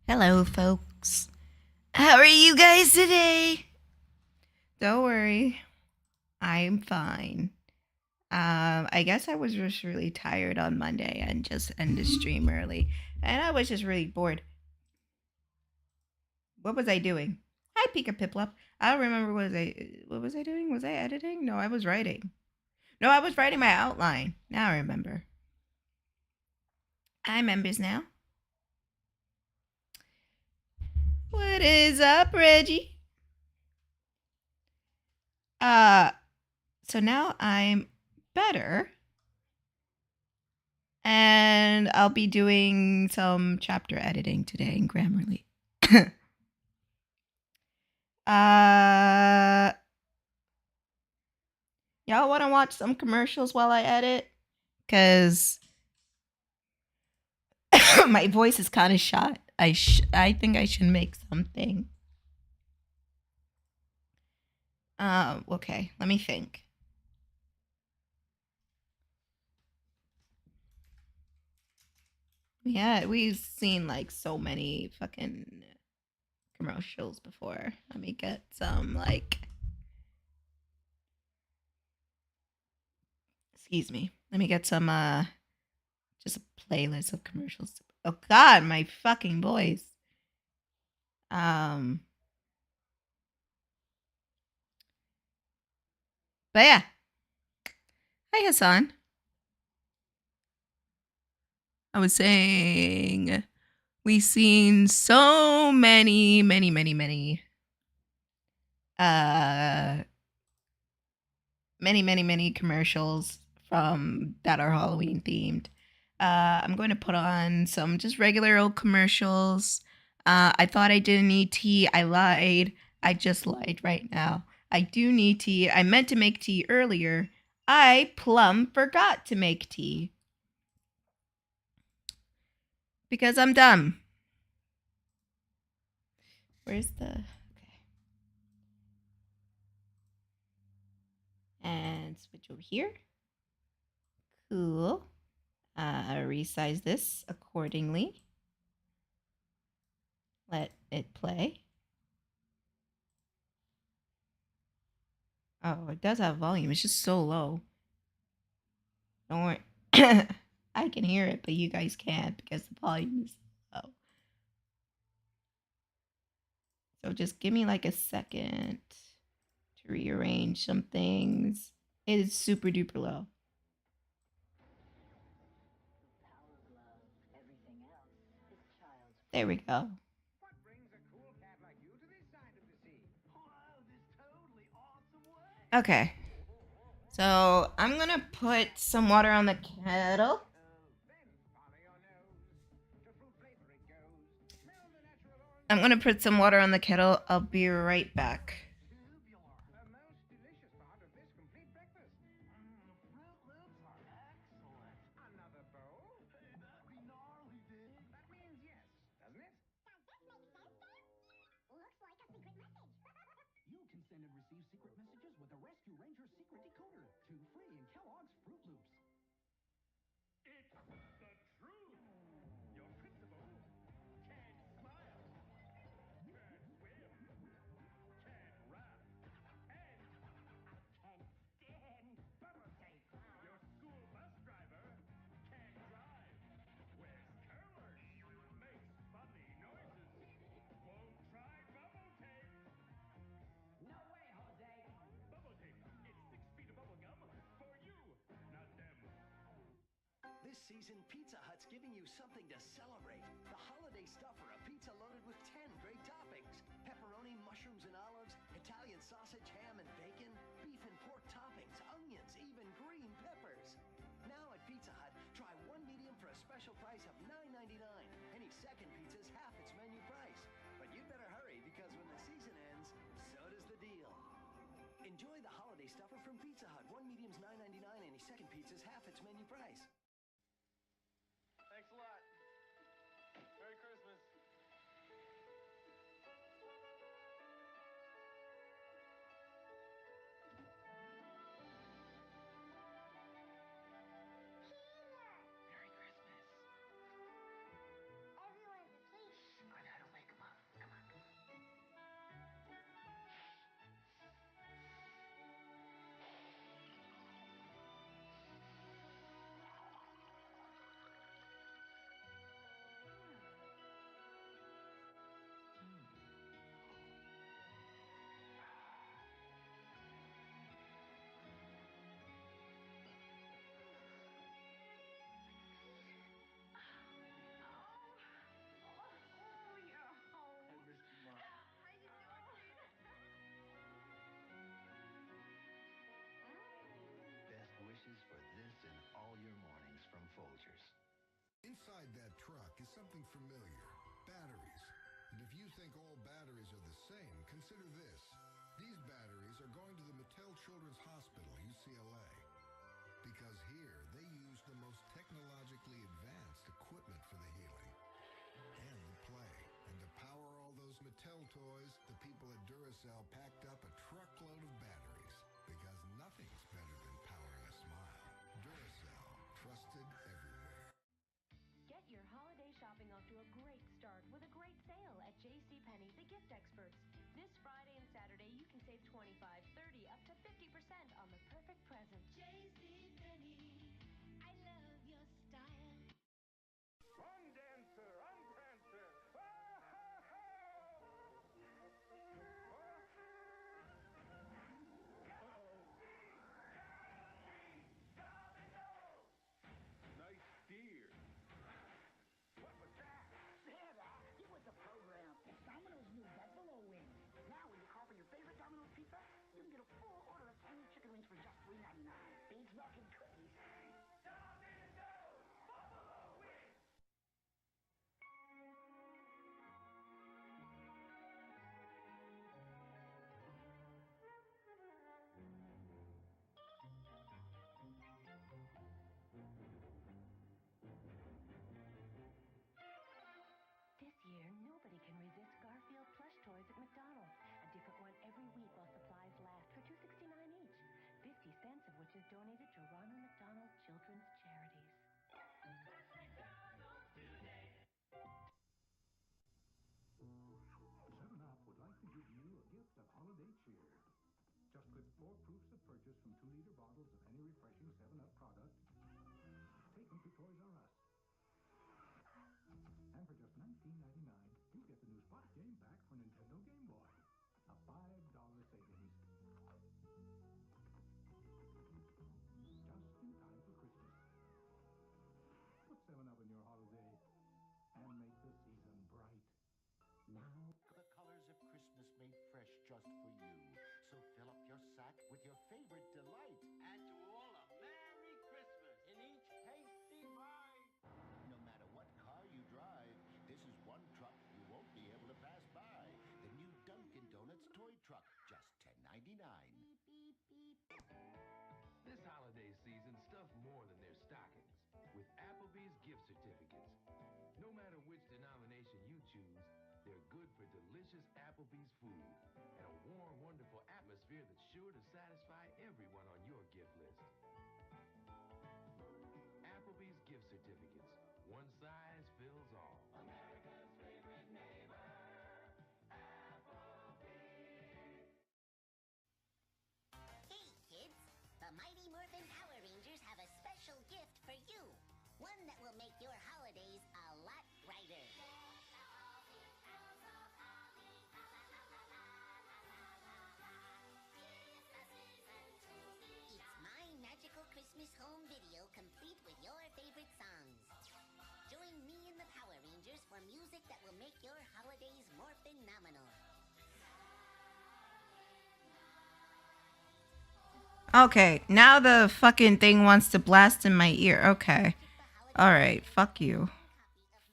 Hello, folks. How are you guys today? Don't worry, I'm fine. I guess I was just really tired on Monday and just ended the stream early, and I was just really bored. What was I doing? Hi, Pika Piplup. I don't remember what was I doing? Was I editing? No, I was writing. No, I was writing my outline. Now I remember. I members now. What is up, Reggie? So now I'm better. And I'll be doing some chapter editing today in Grammarly. uh Y'all want to watch some commercials while I edit? Cuz my voice is kind of shot. I think I should make something. Okay, let me think. Yeah, we've seen like so many fucking commercials before. Let me get some like excuse me. Let me get some just a playlist of commercials. Oh god, my fucking voice. But yeah. Hi Hassan. I was saying we've seen so many uh many commercials from that are Halloween themed. I'm going to put on some just regular old commercials. I thought I didn't need tea. I lied. I just lied right now. I do need tea. I meant to make tea earlier. I plumb forgot to make tea. Because I'm dumb. Where's the... Okay. And switch over here. Cool. Resize this accordingly. Let it play. Oh, it does have volume. It's just so low. Don't worry. I can hear it, but you guys can't because the volume is low. So just give me like a second to rearrange some things. It is super duper low. There we go. Okay. So I'm gonna put some water on the kettle. I'm gonna put some water on the kettle. I'll be right back. Send and receive secret messages with the Rescue Ranger Secret Decoder. 2 free in Kellogg's Fruit Loops. It's the truth. Your principal can't smile, can't swim, can't run, and can't stand bubble tape. Your school bus driver can't drive, wears curlers, makes funny noises, won't try bubble tape. No way, Jose! Bubble tape. It's 6 feet of bubble gum for you, not them. This season, Pizza Hut's giving you something to celebrate. The holiday stuffer, a pizza loaded with 10 great toppings. Pepperoni, mushrooms and olives, Italian sausage, ham and bacon, beef and pork toppings, onions, even green peppers. Now at Pizza Hut, try one medium for a special price of $9.99. Any second pizza is half its menu price. But you'd better hurry because when the season ends, so does the deal. Enjoy the holiday stuffer from Pizza Hut. One medium's $9.99. Any second pizza's half its menu price. Thanks a lot. Merry Christmas. Merry Christmas. Everyone's asleep. I know. Folgers. Inside that truck is something familiar. Batteries. And if you think all batteries are the same, consider this. These batteries are going to the Mattel Children's Hospital, UCLA. Because here, they use the most technologically advanced equipment for the healing. And the play. And to power all those Mattel toys, the people at Duracell packed up a truckload of batteries. Because nothing's better than powering a smile. Duracell. Trusted everywhere. Get your holiday shopping off to a great start with a great sale at JCPenney, the gift experts. This Friday and Saturday, you can save 25, 30, up to 50% on the perfect present. JCPenney, I love your style. Run, dancer, run, prancer. Nice steer. What was that? Santa, it was a program. Domino's new buffalo wings. Now, when you call for your favorite Domino's pizza, you can get a full order of 10 chicken wings for just $3.99. Beans, milk, and cookies. Domino's Buffalo Wings. This year, nobody can resist Garfield plush toys at McDonald's. A different one every week while supplies last for $2.69 each. 50 cents of which is donated to Ronald McDonald Children's Charities. 7-Up would like to give you a gift of holiday cheer. Just clip 4 proofs of purchase from 2-liter bottles of any refreshing 7-Up product. Take them to Toys R Us. And for just $19.99, you get the new Spot Game Pack for Nintendo Game Boy. A $5 savings. Just in time for Christmas. Put 7-Up in your holiday and make the season bright. Now, the colors of Christmas made fresh just for you. So fill up your sack with your favorite delight. And to all a Merry Christmas in each tasty bite. No matter what car you drive, this is one truck you won't be able to pass by. The new Dunkin' Donuts toy truck, just $10.99. Beep, beep, beep. This holiday season, stuff more than their stockings with Applebee's gift certificates. No matter which denomination you choose, they're good for delicious Applebee's food and a warm, wonderful atmosphere that's sure to satisfy everyone on your gift list. Applebee's gift certificates. One size fills all. America's favorite neighbor, Applebee's. Hey kids, the Mighty Morphin Power Rangers have a special gift for you. One that will make your holidays a lot brighter. It's My Magical Christmas Home Video, complete with your favorite songs. Join me and the Power Rangers for music that will make your holidays more phenomenal. Okay, now the fucking thing wants to blast in my ear. Okay. Alright, fuck you.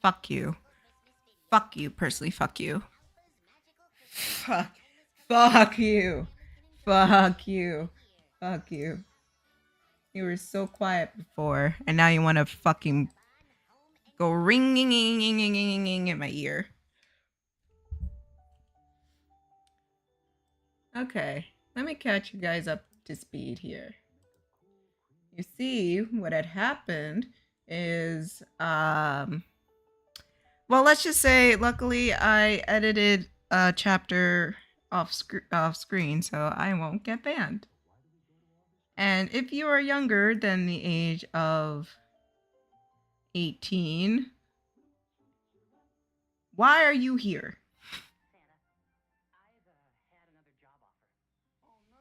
Fuck you. Fuck you, personally, fuck you. Fuck. Fuck you. Fuck you. Fuck you. You were so quiet before, and now you want to fucking go ringing in my ear. Okay, let me catch you guys up to speed here. You see, what had happened is, well, let's just say, luckily, I edited a chapter off screen, so I won't get banned. And if you are younger than the age of 18, why are you here? Santa, I've had another job offer. Oh no.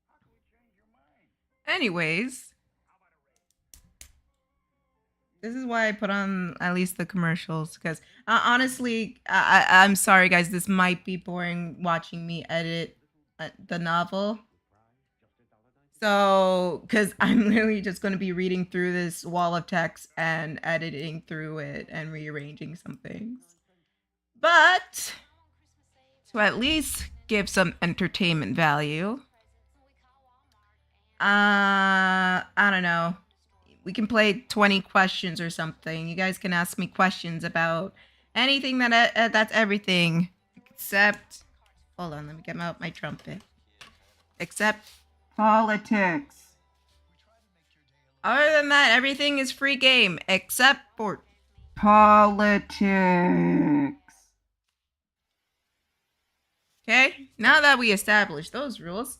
How can we change your mind? Anyways, this is why I put on at least the commercials, because honestly, I'm sorry guys, this might be boring watching me edit the novel. So, because I'm literally just going to be reading through this wall of text and editing through it and rearranging some things. But to at least give some entertainment value, I don't know. We can play 20 questions or something. You guys can ask me questions about anything that's everything except. Hold on, let me get out my trumpet. Except politics. Other than that, everything is free game except for politics. Okay, now that we established those rules,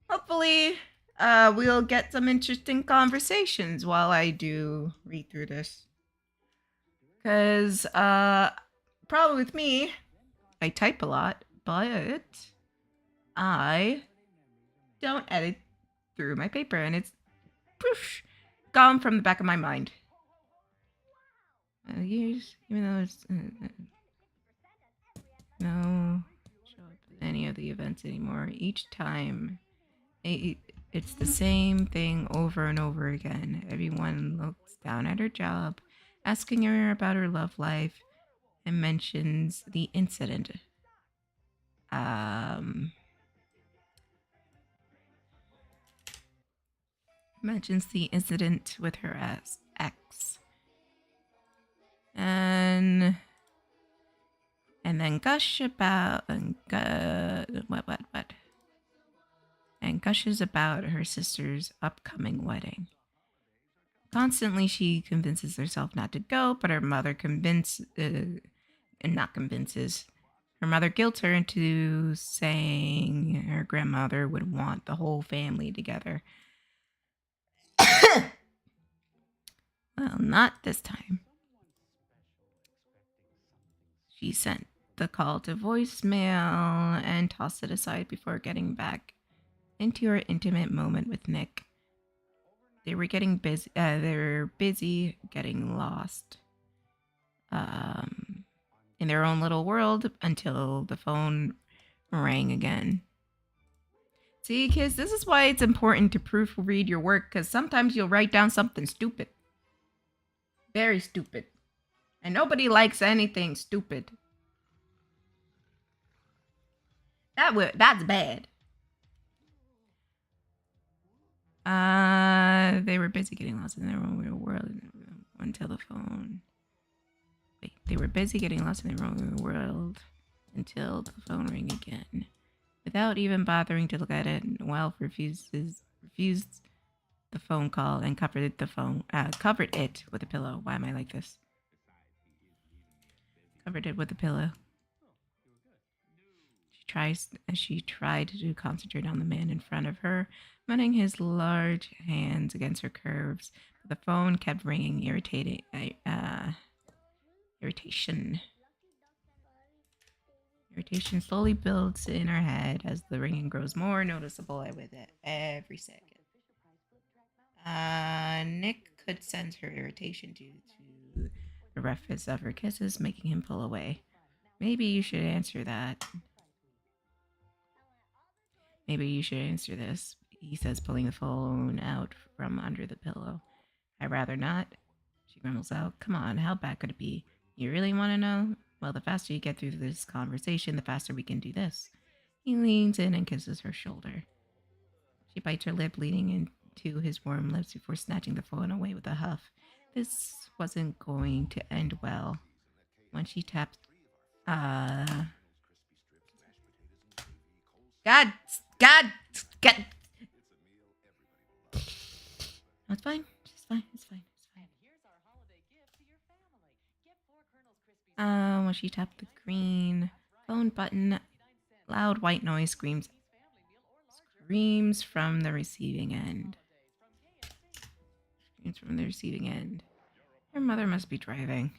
hopefully we'll get some interesting conversations while I do read through this. Because problem with me, I type a lot, but I don't edit through my paper, and it's poof, gone from the back of my mind. Years, even though it's no show up in any of the events anymore. Each time, it's the same thing over and over again. Everyone looks down at her job, asking her about her love life, and mentions the incident. Mentions the incident with her ex. And then gush about and gushes about her sister's upcoming wedding. Constantly, she convinces herself not to go, but her mother her mother guilts her into saying her grandmother would want the whole family together. Well, not this time. She sent the call to voicemail and tossed it aside before getting back into her intimate moment with Nick. They were getting busy. They were busy getting lost in their own little world until the phone rang again. See, kids, this is why it's important to proofread your work, because sometimes you'll write down something stupid. Very stupid. And nobody likes anything stupid. That's bad. They were busy getting lost in their own real world until the phone. They were busy getting lost in their own world until the phone rang again. Without even bothering to look at it, Welf refused the phone call and covered it with a pillow. Why am I like this? Covered it with a pillow. She tried to concentrate on the man in front of her, running his large hands against her curves. The phone kept ringing, irritation. Irritation slowly builds in her head as the ringing grows more noticeable with it every second. Nick could sense her irritation due to the roughness of her kisses, making him pull away. Maybe you should answer that. Maybe you should answer this, he says, pulling the phone out from under the pillow. I'd rather not. She grumbles out. Come on, how bad could it be? You really want to know? Well, the faster you get through this conversation, the faster we can do this. He leans in and kisses her shoulder. She bites her lip, leaning into his warm lips before snatching the phone away with a huff. This wasn't going to end well. When she tapped... God! No, it's fine. It's fine. When she tapped the green phone button, loud white noise screams from the receiving end. Her mother must be driving.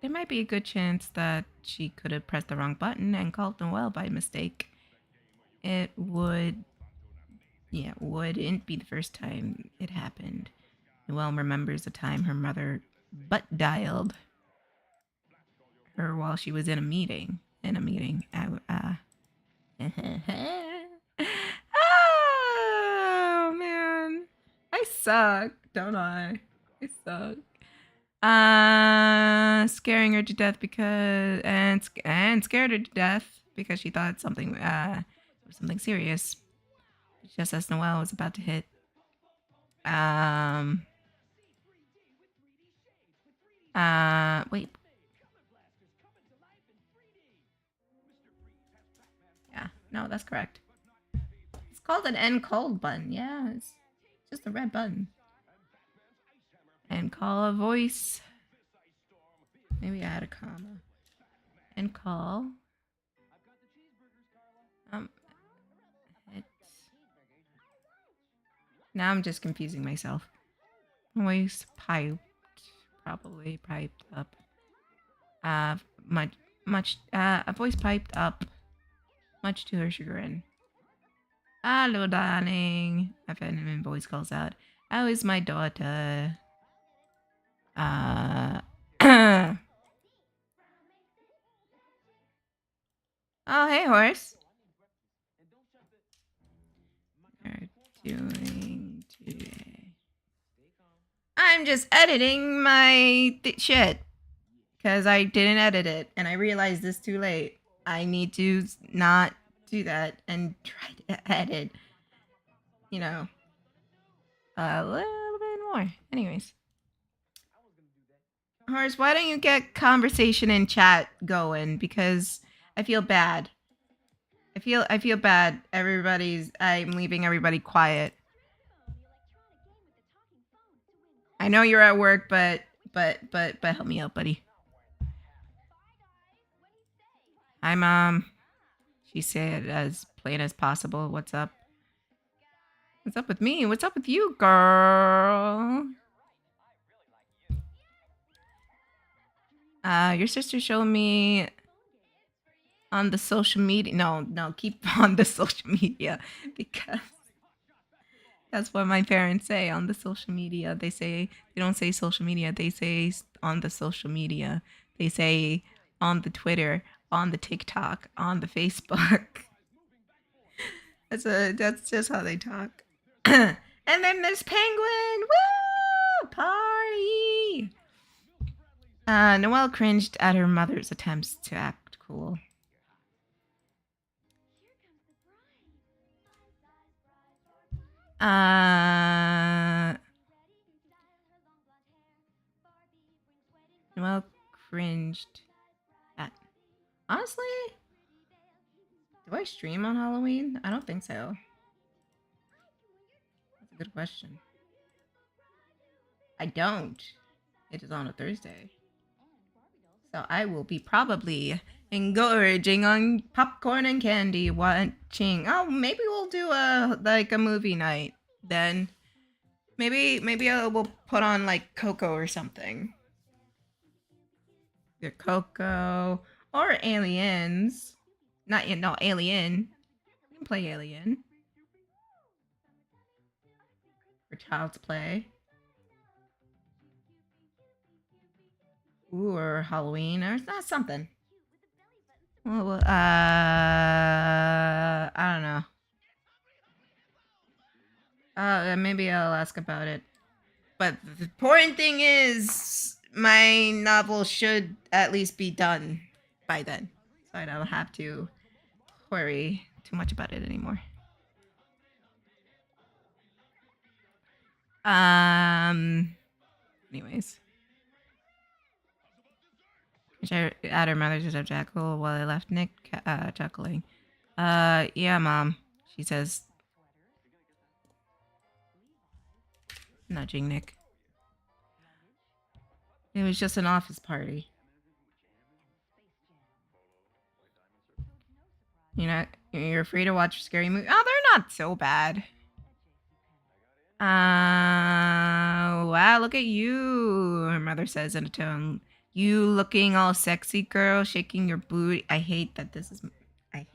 There might be a good chance that she could have pressed the wrong button and called Noelle by mistake. It wouldn't be the first time it happened. Noelle remembers the time her mother butt dialed her while she was in a meeting. suck, don't I? I suck. Scaring her to death because and scared her to death because she thought something something serious. Just as Noelle was about to hit. Wait. Yeah, no, that's correct. It's called an end cold button. Yeah, it's just a red button. And call a voice. Maybe add a comma. And call. Now I'm just confusing myself. Voice piped. Probably piped up. A voice piped up. Much to her chagrin. Hello, darling. A feminine voice calls out. How is my daughter? Oh, hey, horse. What are doing today? I'm just editing my shit. Because I didn't edit it. And I realized this too late. I need to not do that and try to edit, you know, a little bit more. Anyways. Horse, why don't you get conversation in chat going? Because I feel bad. I feel bad. I'm leaving everybody quiet. I know you're at work, but help me out, buddy. Hi, Mom. She said as plain as possible. What's up? What's up with me? What's up with you, girl? Your sister showed me on the social media. No, keep on the social media because that's what my parents say on the social media. They don't say social media. They say on the social media. They say on the Twitter, on the TikTok, on the Facebook. That's just how they talk. And then there's Penguin. Woo! Party! Noelle cringed at her mother's attempts to act cool. Noelle cringed at... Honestly? Do I stream on Halloween? I don't think so. That's a good question. I don't. It is on a Thursday. So I will be probably engorging on popcorn and candy watching. Oh, maybe we'll do a movie night then. Maybe we'll put on like Coco or something. Either Coco or Aliens. Alien. You can play Alien. For Child's Play. Ooh, or Halloween, or something. Well, I don't know. Maybe I'll ask about it. But the important thing is, my novel should at least be done by then. So I don't have to worry too much about it anymore. Anyways. At her mother to Jackal while I left Nick chuckling. Yeah, Mom, she says, nudging Nick. It was just an office party. You're free to watch scary movies. Oh, they're not so bad. Wow, look at you, her mother says in a tone. You looking all sexy, girl, shaking your booty. I hate that this is... I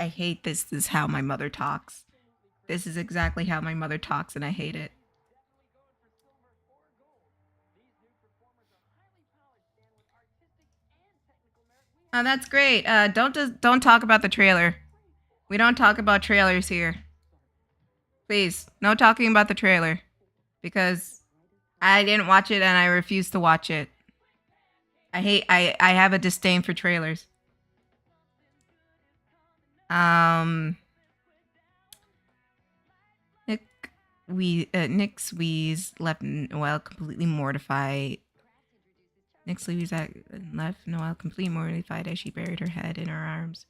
hate this is how my mother talks. This is exactly how my mother talks, and I hate it. Oh, that's great. Don't talk about the trailer. We don't talk about trailers here. Please, no talking about the trailer. Because I didn't watch it and I refuse to watch it. I have a disdain for trailers. Nick Sweeze left Noelle completely mortified. Nick Sweeze left Noelle completely mortified as she buried her head in her arms.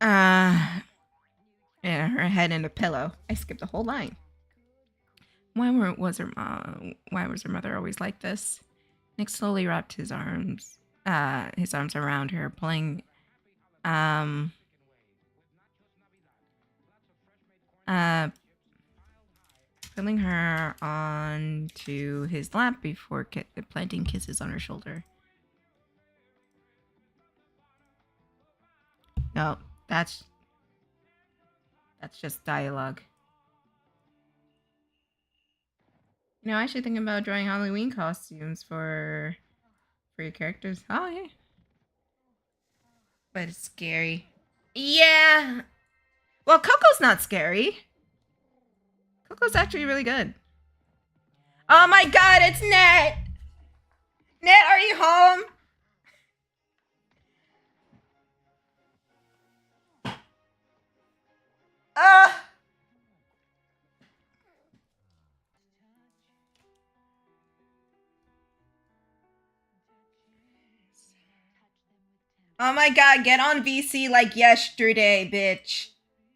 Yeah, her head in a pillow. I skipped a whole line. Why was her mother always like this? Nick slowly wrapped his arms around her, pulling her onto his lap before planting kisses on her shoulder. No, that's just dialogue. You know, I should think about drawing Halloween costumes for your characters. Oh, yeah. But it's scary. Yeah. Well, Coco's not scary. Coco's actually really good. Oh my god, it's Net! Net, are you home? Oh my god, get on VC like yesterday, bitch.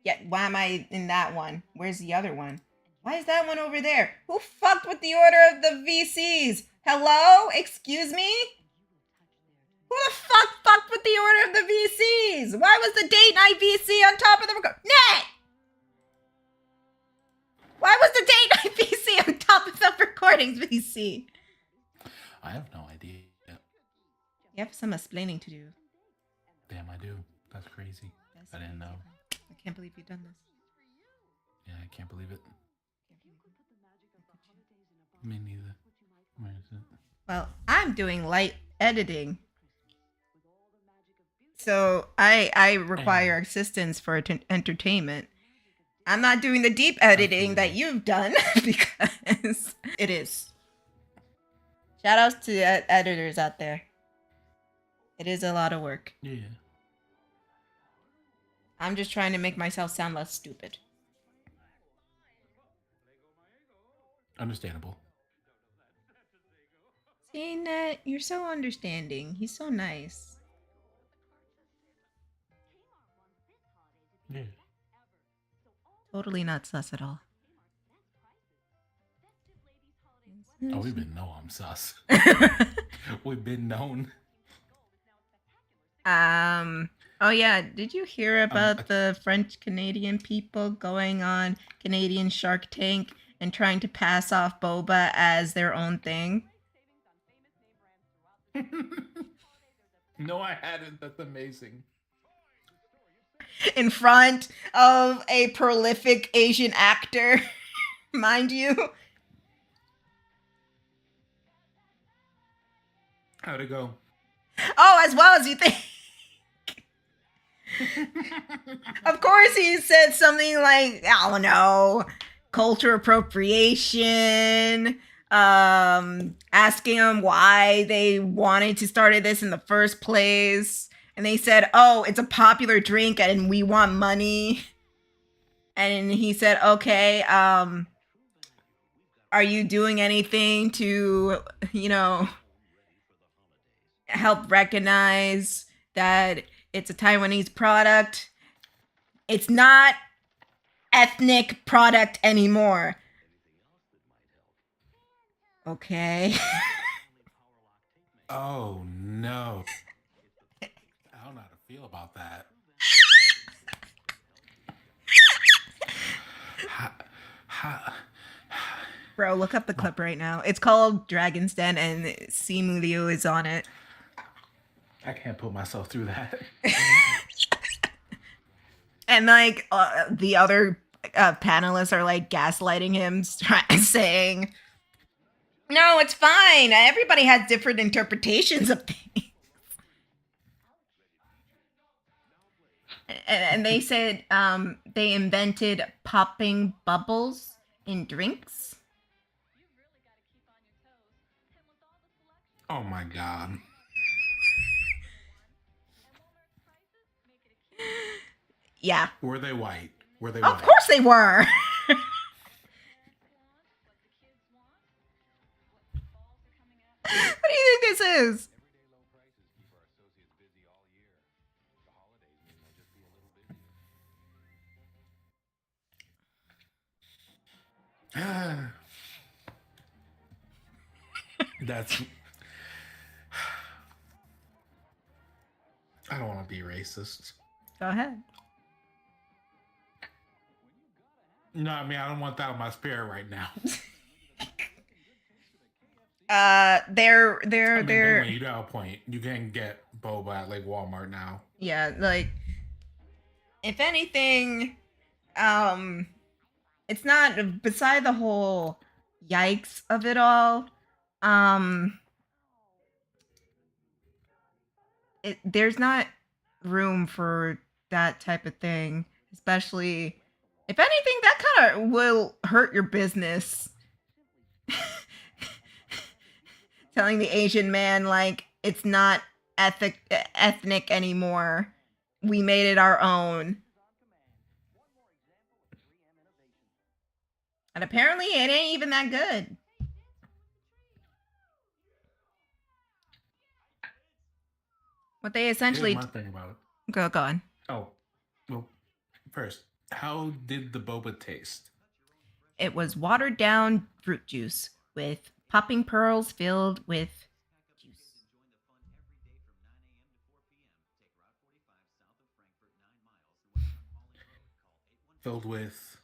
Yeah, why am I in that one? Where's the other one? Why is that one over there? Who fucked with the order of the VCs? Hello? Excuse me? Who the fuck fucked with the order of the VCs? Why was the date night VC on top of the record? Net! Why was the date night VC on top of the recordings VC? I have no idea. You have some explaining to do. Damn, I do. That's crazy. I didn't know. I can't believe you've done this. Yeah, I can't believe it. Me neither. Where is it? Well, I'm doing light editing. So I require assistance for entertainment. I'm not doing the deep editing that you've done because it is. Shout outs to the editors out there. It is a lot of work. Yeah. I'm just trying to make myself sound less stupid. Understandable. See, Net, you're so understanding. He's so nice. Yeah. Totally not sus at all. Oh, we've been known I'm sus. We've been known. Oh yeah, did you hear about the French-Canadian people going on Canadian Shark Tank and trying to pass off boba as their own thing? No, I hadn't. That's amazing. In front of a prolific Asian actor, mind you. How'd it go? Oh, as well as you think. Of course he said something like, I don't know, culture appropriation, asking them why they wanted to start this in the first place. And they said, oh, it's a popular drink and we want money. And he said, okay, are you doing anything to, help recognize that it's a Taiwanese product? It's not ethnic product anymore. Okay. Oh, no. I don't know how to feel about that. Bro, look up the clip right now. It's called Dragon's Den and Simu Liu is on it. I can't put myself through that. And the other panelists are gaslighting him, saying, no, it's fine. Everybody has different interpretations of things. And they said they invented popping bubbles in drinks. Oh my god. Yeah. Were they white? Were they Of white? course they were. What do you think this is? That's. I don't want to be racist. Go ahead. No, I mean I don't want that in my spirit right now. They're You got a point. You can get boba at like Walmart now. Yeah, like if anything, it's not beside the whole yikes of it all. There's not room for that type of thing, especially if anything that kind of will hurt your business. Telling the Asian man like it's not ethnic anymore. We made it our own. And apparently it ain't even that good. What they essentially Here's my thing about it. Go on. Oh, well, first, how did the boba taste? It was watered down fruit juice with popping pearls filled with juice. Filled with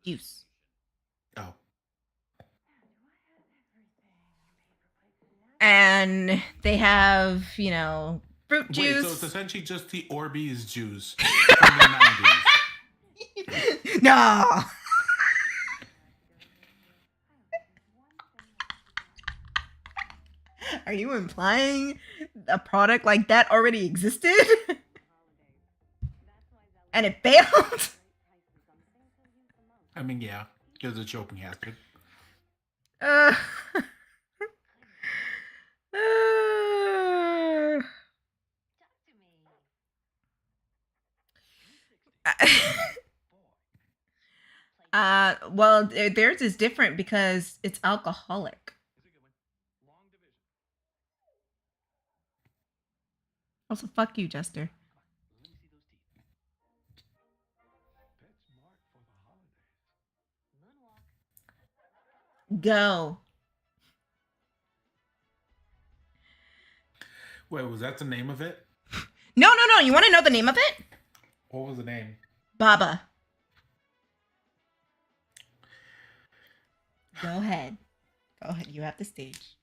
juice. Oh. And they have, you know, fruit juice. Wait, so it's essentially just the Orbeez juice from the 90s. No. Are you implying a product like that already existed? And it failed? I mean, yeah, there's a choking hazard. Well, theirs is different because it's alcoholic. Also, fuck you, Jester. Go. Wait, was that the name of it? No. You want to know the name of it? What was the name? Baba. Go ahead. You have the stage.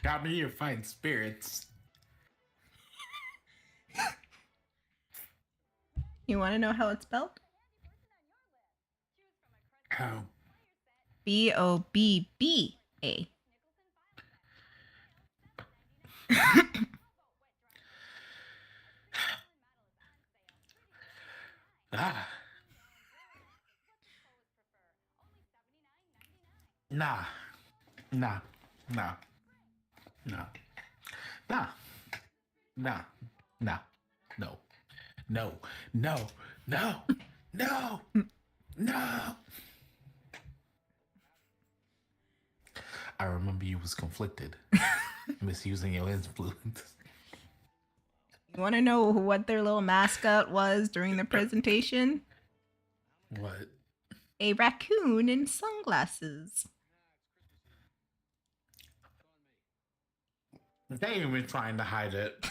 Got me your fine spirits. You want to know how it's spelled? How? Bobba. Ah. Nah. No. I remember you was conflicted. Misusing your influence. You want to know what their little mascot was during the presentation? What? A raccoon in sunglasses. They ain't even trying to hide it.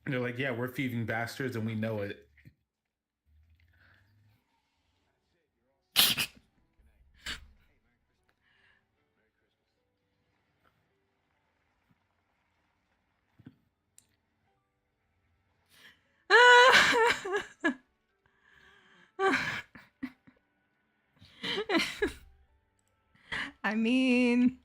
They're like, yeah, we're thieving bastards and we know it. I mean,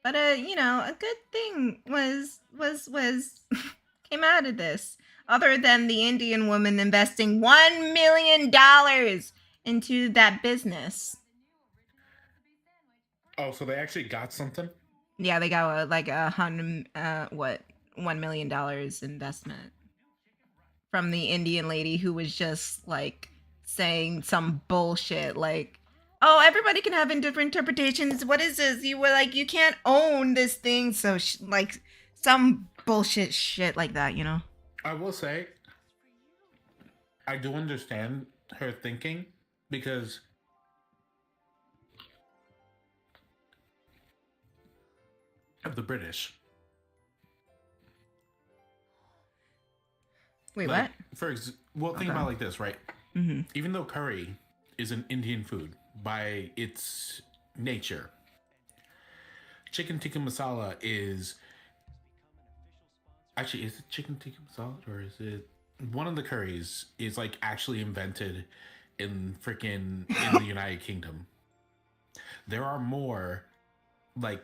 but a good thing was came out of this. Other than the Indian woman investing $1 million into that business. Oh, so they actually got something? Yeah, they got $1 million investment from the Indian lady who was just like saying some bullshit like, oh, everybody can have different interpretations. What is this? You were like, you can't own this thing. So like some bullshit shit like that, you know? I will say, I do understand her thinking because of the British. Wait, like, what? Think about it like this, right? Mm-hmm. Even though curry is an Indian food by its nature, chicken tikka masala is actually, is it chicken tikka masala or is it one of the curries is like actually invented in the United Kingdom. There are more like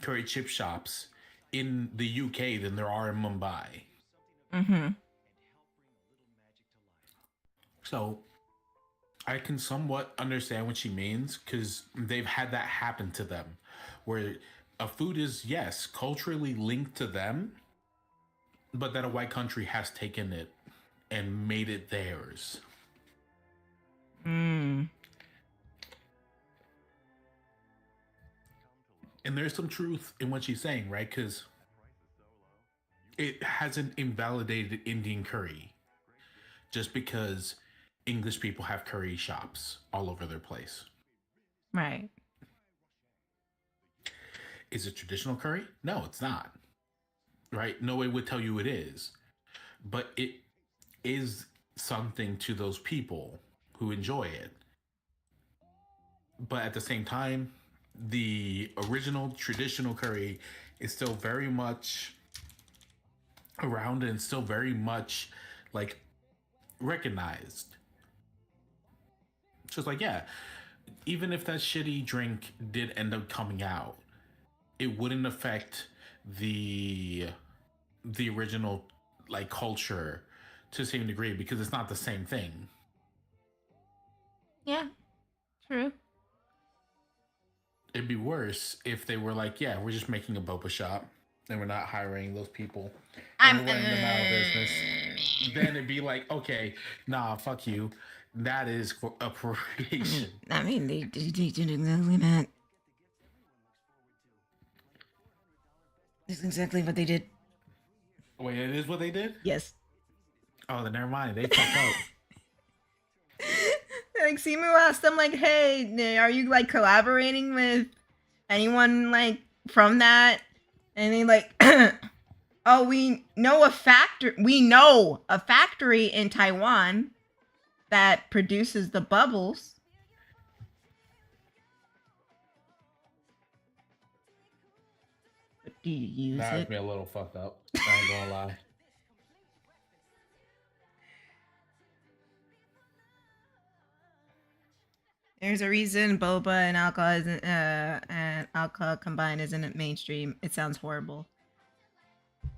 curry chip shops in the UK than there are in Mumbai. Mm-hmm. So I can somewhat understand what she means because they've had that happen to them where a food is, yes, culturally linked to them, but that a white country has taken it and made it theirs. Mm. And there's some truth in what she's saying, right? Because it hasn't invalidated Indian curry just because English people have curry shops all over their place. Right. Is it traditional curry? No, it's not. Right? No one would tell you it is. But it is something to those people who enjoy it. But at the same time, the original traditional curry is still very much around and still very much like recognized. Just like, yeah, even if that shitty drink did end up coming out, it wouldn't affect the original like culture to the same degree because it's not the same thing. Yeah, true. It'd be worse if they were like, yeah, we're just making a boba shop and we're not hiring those people and we're running them out of business. Then it'd be like, okay, nah, fuck you. That is appropriation. I mean, they did exactly that. That's exactly what they did. Wait, it is what they did? Yes. Oh, then never mind. They fucked up. Like, Simu asked them, like, hey, are you, like, collaborating with anyone, like, from that? And they, like, oh, we know a factory in Taiwan that produces the bubbles. But do you use that it? That me a little fucked up. I ain't gonna lie. There's a reason boba and alcohol combined isn't mainstream. It sounds horrible. I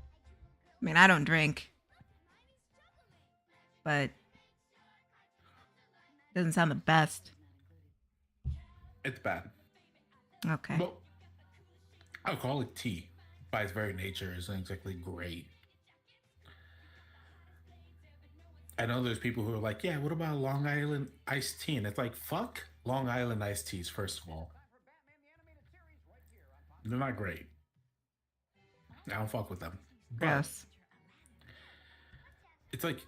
mean, I don't drink, but it doesn't sound the best. It's bad. Okay. But alcoholic tea, by its very nature, isn't exactly great. I know there's people who are like, yeah, what about Long Island iced tea? And it's like, fuck Long Island iced teas, first of all. They're not great. I don't fuck with them. Gross. It's like,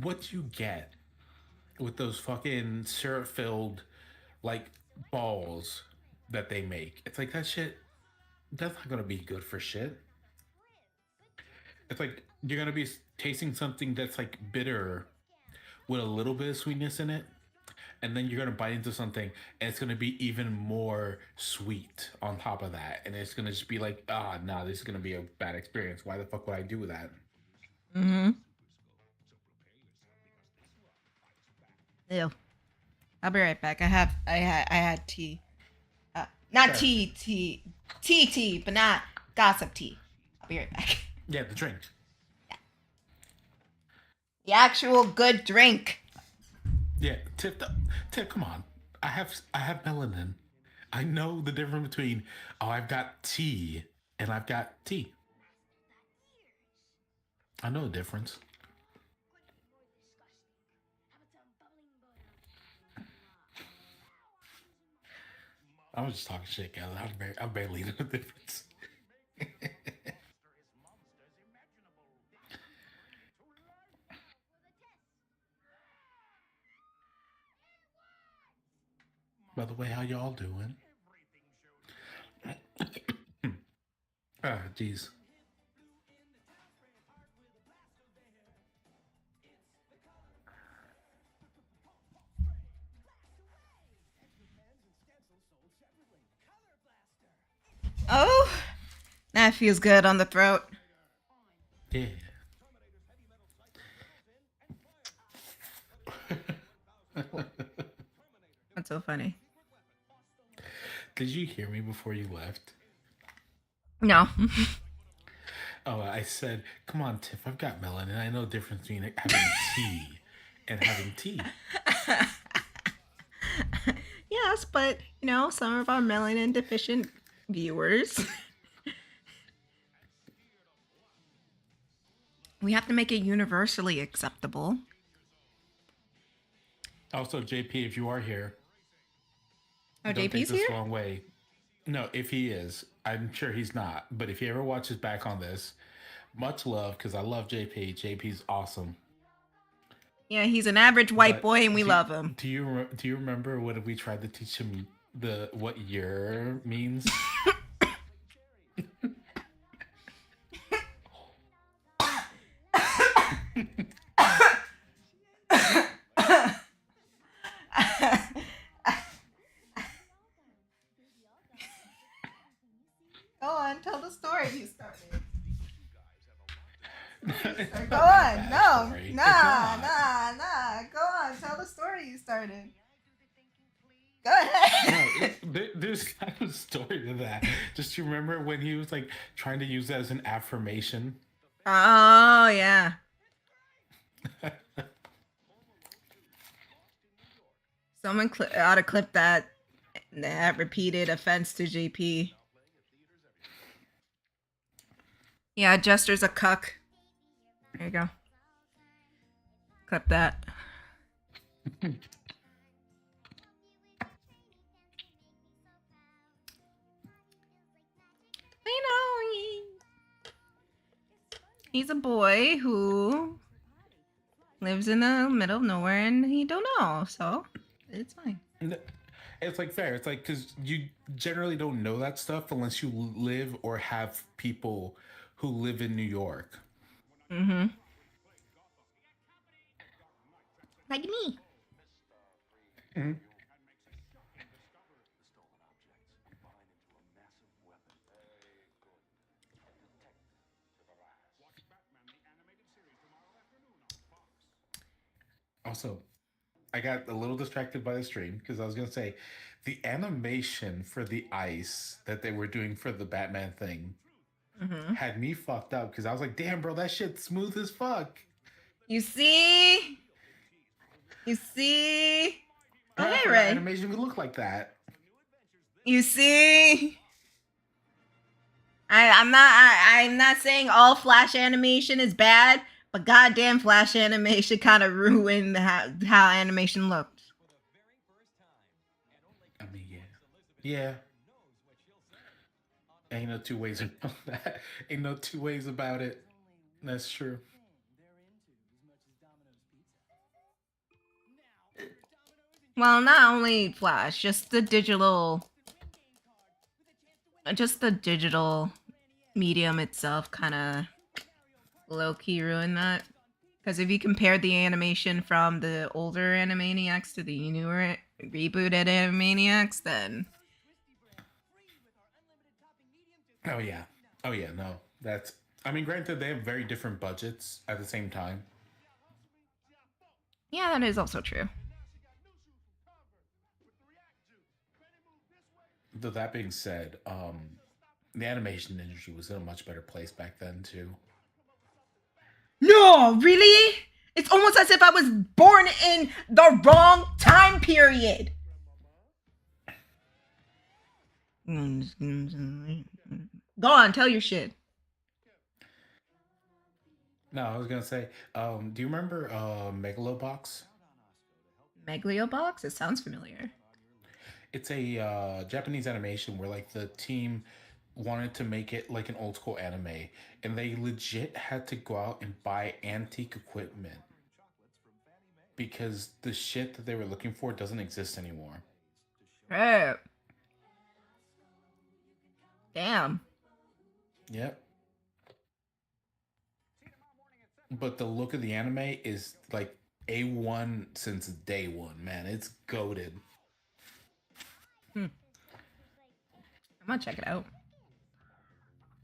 what you get with those fucking syrup-filled, like, balls that they make. It's like, that shit, that's not gonna be good for shit. It's like, you're gonna be tasting something that's like bitter with a little bit of sweetness in it, and then you're gonna bite into something, and it's gonna be even more sweet on top of that, and it's gonna just be like, ah, no, this is gonna be a bad experience. Why the fuck would I do that? Mm-hmm. Ew. I'll be right back. I had tea. Not Sure. tea, but not gossip tea. I'll be right back. Yeah, the drink. The actual good drink. Yeah, Tiff, come on. I have melanin. I know the difference between I've got tea and I've got tea. I know the difference. I was just talking shit, guys. I barely know the difference. By the way, how y'all doing? Ah, jeez. Oh, that feels good on the throat. Yeah. That's so funny. Did you hear me before you left? No. Oh, I said, come on, Tiff, I've got melanin. I know the difference between having tea and having tea. Yes, but some of our melanin deficient viewers. We have to make it universally acceptable. Also, JP, if you are here, oh, don't JP's take this here? the wrong way. No, if he is, I'm sure he's not. But if he ever watches back on this, much love, because I love JP. JP's awesome. Yeah, he's an average white boy, and we love him. Do you remember when we tried to teach him what year means? Go on, tell the story you started. Go on, no, nah. Go on, tell the story you started. Go ahead. No, there's kind of a story to that. Just you remember when he was like trying to use that as an affirmation? Oh yeah. Someone ought to clip that repeated offense to JP. Yeah, Jester's a cuck. There you go. Clip that. I know. He's a boy who lives in the middle of nowhere and he don't know, so it's fine. It's like fair. It's like because you generally don't know that stuff unless you live or have people who live in New York. Mm-hmm. Like me. Mm-hmm. Also, I got a little distracted by the stream because I was going to say the animation for the ice that they were doing for the Batman thing had me fucked up because I was like, damn, bro, that shit's smooth as fuck. You see? Hey, Ray. Animation would look like that. You see? I'm not saying all Flash animation is bad, but goddamn Flash animation kind of ruined how animation looked. I mean, yeah. Ain't no two ways about that. Ain't no two ways about it. That's true. Well, not only Flash, just the digital medium itself kind of low-key ruined that. Because if you compare the animation from the older Animaniacs to the newer rebooted Animaniacs, then Oh yeah. Oh yeah, no. That's I mean, granted they have very different budgets at the same time. yeah, that is also true. Though that being said, the animation industry was in a much better place back then too. No, really? It's almost as if I was born in the wrong time period. Go on, tell your shit. No, I was gonna say, do you remember Megalobox? Megalobox? It sounds familiar. It's a Japanese animation where like the team wanted to make it like an old school anime, and they legit had to go out and buy antique equipment because the shit that they were looking for doesn't exist anymore. Right. Damn. Yep. But the look of the anime is like A1 since day one, man. It's goated. I'm gonna check it out.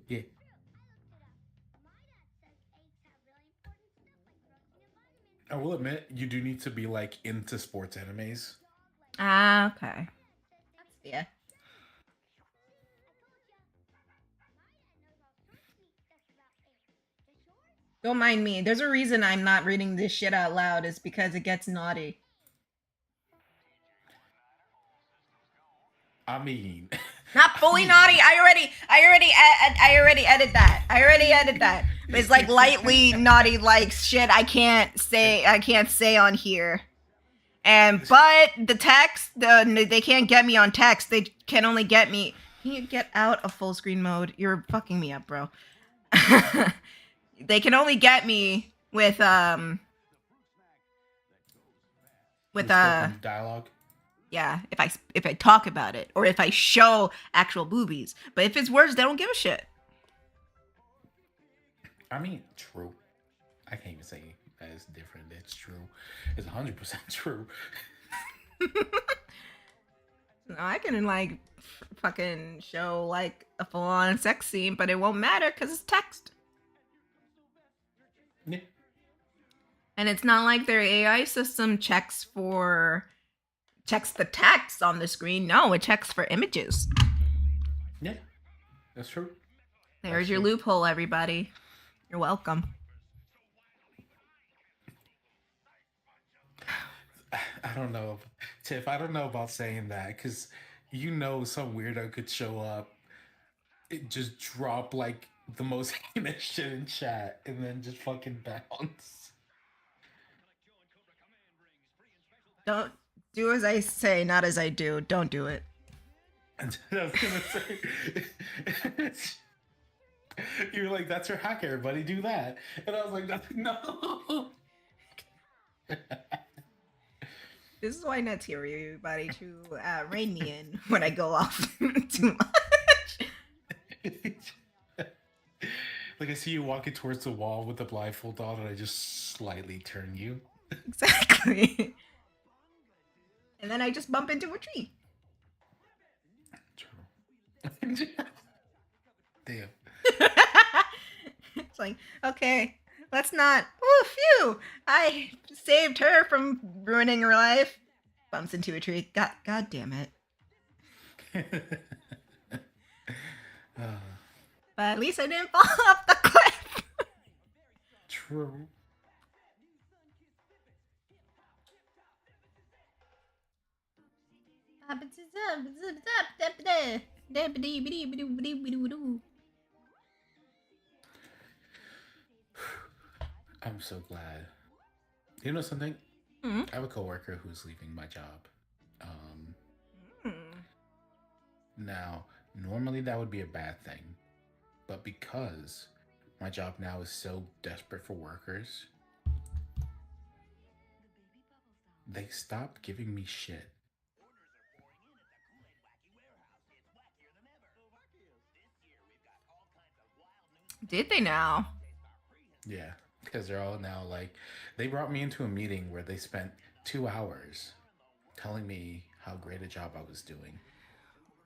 Yeah. I will admit, you do need to be like into sports animes. Ah, okay. That's fair. Don't mind me. There's a reason I'm not reading this shit out loud. Is because it gets naughty. I mean, not fully naughty. I already edited that. I already edited that. But it's like lightly naughty, like shit. I can't say on here. But the text, they can't get me on text. They can only get me. Can you get out of full screen mode? You're fucking me up, bro. They can only get me with dialogue. Yeah, if I talk about it or if I show actual boobies. But if it's words, they don't give a shit. I mean, true. I can't even say that it's different. It's true. It's 100% true. No, I can like fucking show like a full-on sex scene, but it won't matter because it's text. Yeah. And it's not like their AI system checks the text on the screen. No, it checks for images. Yeah, that's true. There's your loophole, everybody. You're welcome. I don't know, Tiff. I don't know about saying that because some weirdo could show up, it just drop like the most heinous shit in chat, and then just fucking bounce. Don't do as I say, not as I do. Don't do it. I was gonna say, you were like, "That's your hack, everybody. Do that," and I was like, "No." This is why Net's here, everybody, to rein me in when I go off too much. Like I see you walking towards the wall with the blindfold on, and I just slightly turn you. Exactly. And then I just bump into a tree. True. Damn. It's like, okay, let's not. Oh, phew! I saved her from ruining her life. Bumps into a tree. God damn it. But at least I didn't fall off the cliff. True. I'm so glad. You know something? Mm-hmm. I have a coworker who's leaving my job. Now, normally that would be a bad thing, but because my job now is so desperate for workers, they stopped giving me shit. Did they now? Yeah, because they're all now like, they brought me into a meeting where they spent 2 hours telling me how great a job I was doing.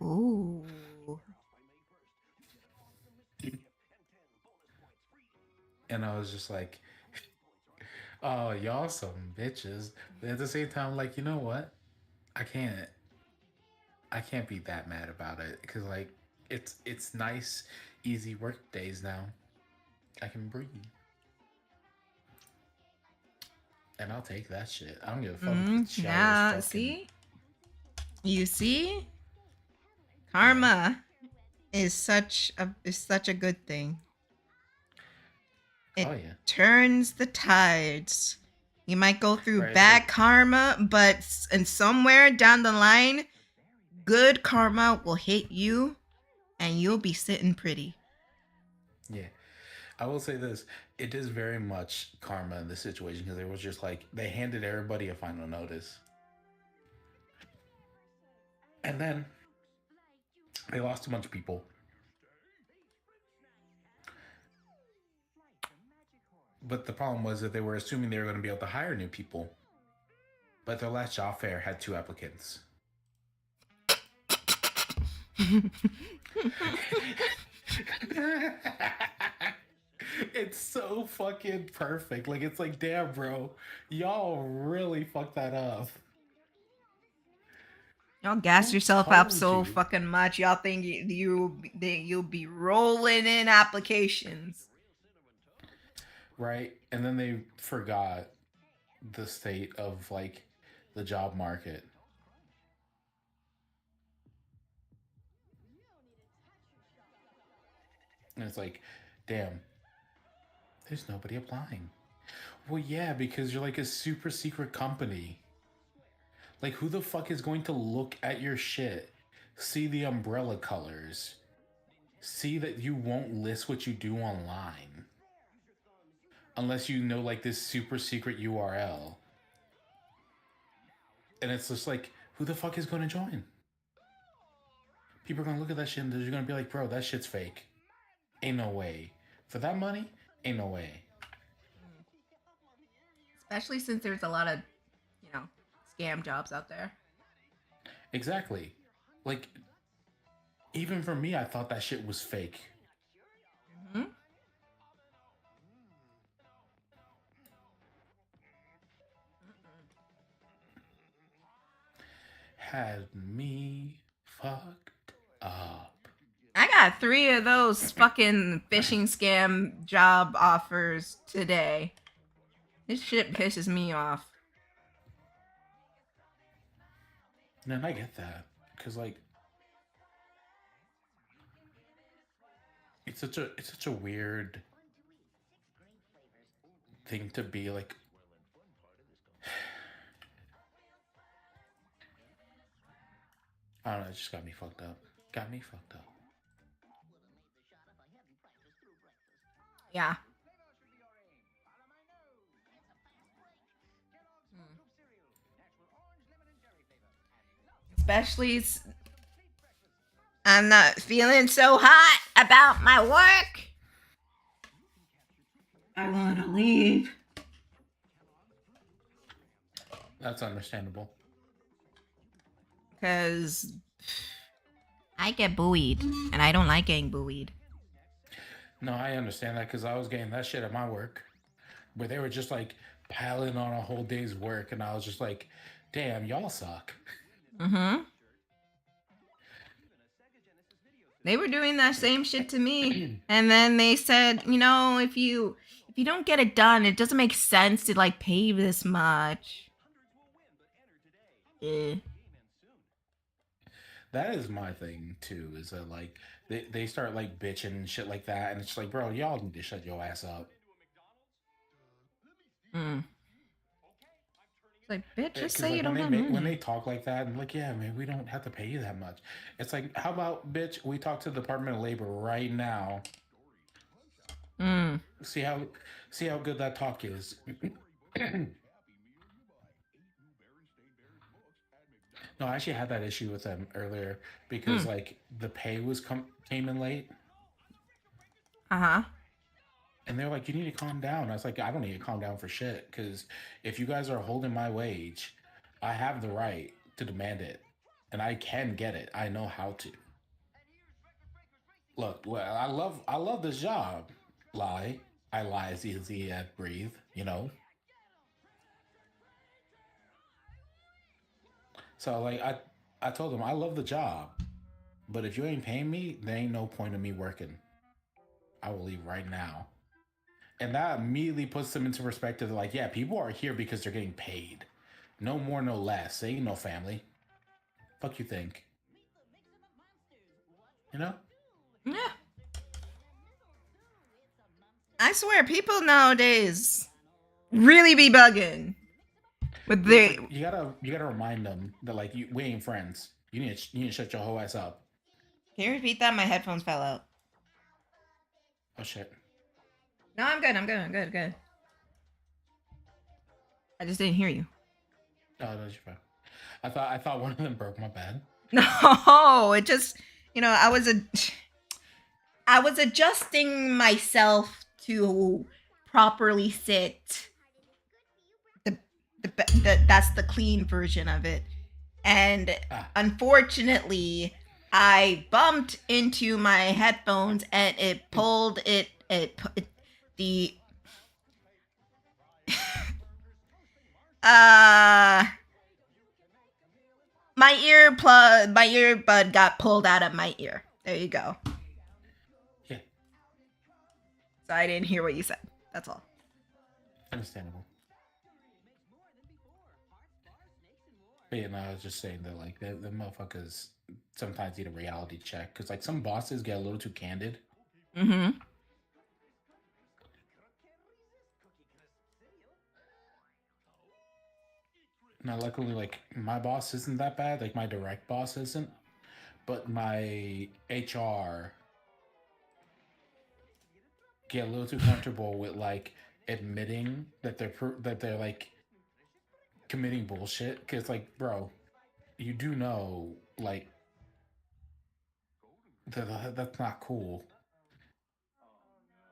Ooh. And I was just like, oh, y'all some bitches. But at the same time, like, you know what? I can't I can't be that mad about it because like it's nice, easy work days now. I can breathe. And I'll take that shit. I don't give a fuck if the shower's Yeah, fucking see? You see? Karma is such a good thing. It oh yeah. turns the tides. You might go through Right, it's bad like- karma, but and somewhere down the line, good karma will hit you and you'll be sitting pretty. Yeah. I will say this. It is very much karma in this situation because it was just like they handed everybody a final notice. And then they lost a bunch of people. But the problem was that they were assuming they were going to be able to hire new people. But their last job fair had 2 applicants. It's so fucking perfect. Like, it's like, damn, bro. Y'all really fucked that up. Y'all gas yourself up told so you? fucking much. Y'all think you'll be rolling in applications. Right? And then they forgot the state of, like, the job market. And it's like, damn, there's nobody applying. Well, yeah, because you're like a super secret company. Like, who the fuck is going to look at your shit, see the umbrella colors, see that you won't list what you do online? Unless you know, like, this super secret URL. And it's just like, who the fuck is going to join? People are going to look at that shit and they're going to be like, bro, that shit's fake. Ain't no way. For that money, ain't no way. Especially since there's a lot of, scam jobs out there. Exactly. Like, even for me, I thought that shit was fake. Mm-hmm. Had me fucked up. I got 3 of those fucking phishing scam job offers today. This shit pisses me off. And I get that. Because, like, it's such a weird thing to be like. I don't know, it just got me fucked up. Got me fucked up. Yeah. Especially, I'm not feeling so hot about my work. I want to leave. That's understandable. Because I get buoyed, and I don't like getting buoyed. No, I understand that because I was getting that shit at my work, where they were just like piling on a whole day's work, and I was just like, "Damn, y'all suck." Mm-hmm. They were doing that same shit to me, and then they said, if you don't get it done, it doesn't make sense to like pay you this much. That is my thing too. Is that like they start like bitching and shit like that, and it's like, bro, y'all need to shut your ass up. It's like, bitch, just say like, you don't have money. When they talk like that, and like, yeah, man, we don't have to pay you that much. It's like, how about, bitch, we talk to the Department of Labor right now. See how good that talk is. No, I actually had that issue with them earlier because like the pay was came in late. Uh-huh. And they're like, you need to calm down. I was like, I don't need to calm down for shit. Because if you guys are holding my wage, I have the right to demand it. And I can get it. I know how to. Look, well, I love this job. Lie. I lie as easy as breathe, you know? So like I told him I love the job. But if you ain't paying me, there ain't no point in me working. I will leave right now. And that immediately puts them into perspective. Like, yeah, people are here because they're getting paid. No more, no less. They ain't no family. Fuck you think? You know? Yeah. I swear, people nowadays really be bugging. But they, like, you gotta remind them that like we ain't friends. You need to shut your whole ass up. Can you repeat that? My headphones fell out. Oh shit. No, I'm good. I'm good. I just didn't hear you. Oh, that's your phone. I thought one of them broke. My bad. No, it just, I was adjusting myself to properly sit. That's the clean version of it. And unfortunately, I bumped into my headphones and it pulled the my earbud got pulled out of my ear. There you go. Yeah. So I didn't hear what you said. That's all. Understandable. But yeah, no, I was just saying that like the motherfuckers sometimes need a reality check because like some bosses get a little too candid. Mm-hmm. Now, luckily, like my boss isn't that bad. Like my direct boss isn't, but my HR get a little too comfortable with like admitting that they're like committing bullshit. Because like, bro, you do know like that's not cool.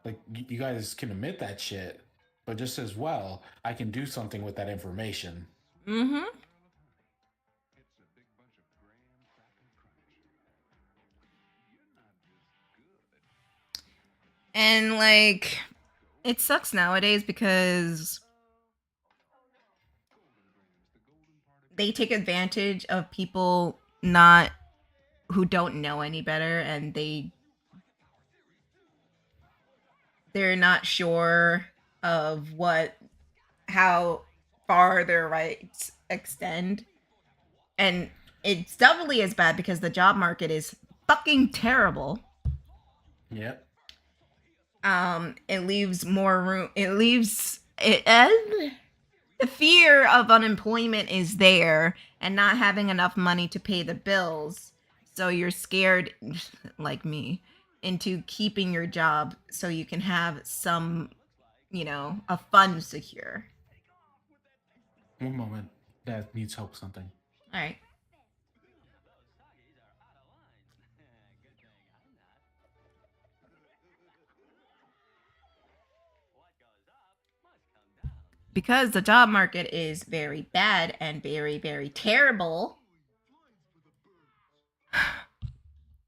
Like you guys can admit that shit, but just as well, I can do something with that information. Mm-hmm. And like, it sucks nowadays because they take advantage of people who don't know any better, and they're not sure of how far their rights extend. And it's doubly as bad because the job market is fucking terrible. Yep. It leaves more room. The fear of unemployment is there and not having enough money to pay the bills. So you're scared, like me, into keeping your job so you can have some, a fund secure. One moment. Dad needs help with something. All right. Because the job market is very bad and very, very terrible,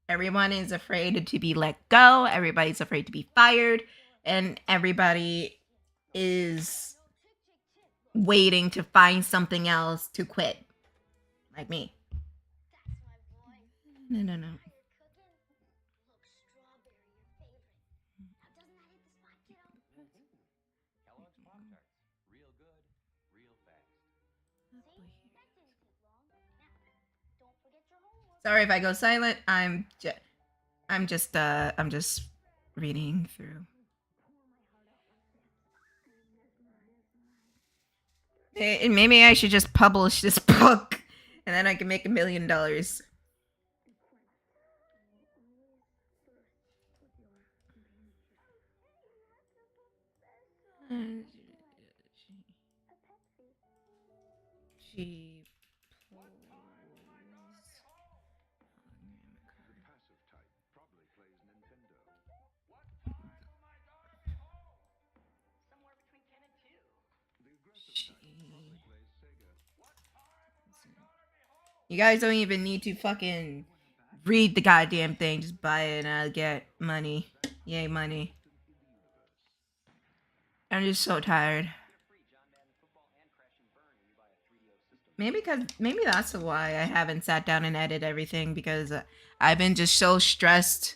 everyone is afraid to be let go. Everybody's afraid to be fired. And everybody is waiting to find something else to quit. Like me. No. Sorry if I go silent. I'm just reading through. Maybe I should just publish this book and then I can make $1 million. She You guys don't even need to fucking read the goddamn thing. Just buy it and I'll get money. Yay, money. I'm just so tired. Maybe that's why I haven't sat down and edited everything, because I've been just so stressed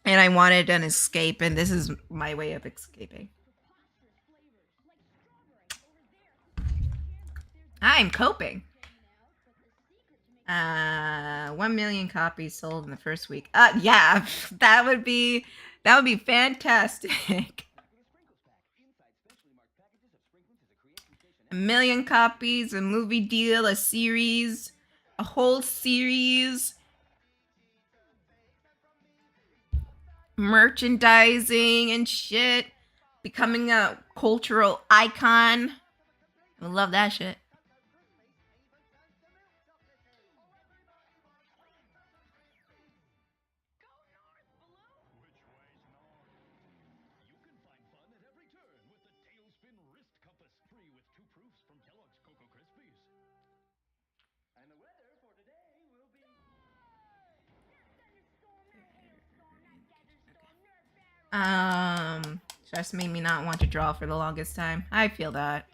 and I wanted an escape, and this is my way of escaping. I'm coping. 1 million copies sold in the first week. Yeah, that would be fantastic. 1 million copies, a movie deal, a series, a whole series, merchandising and shit, becoming a cultural icon. I love that shit. Stress made me not want to draw for the longest time. I feel that.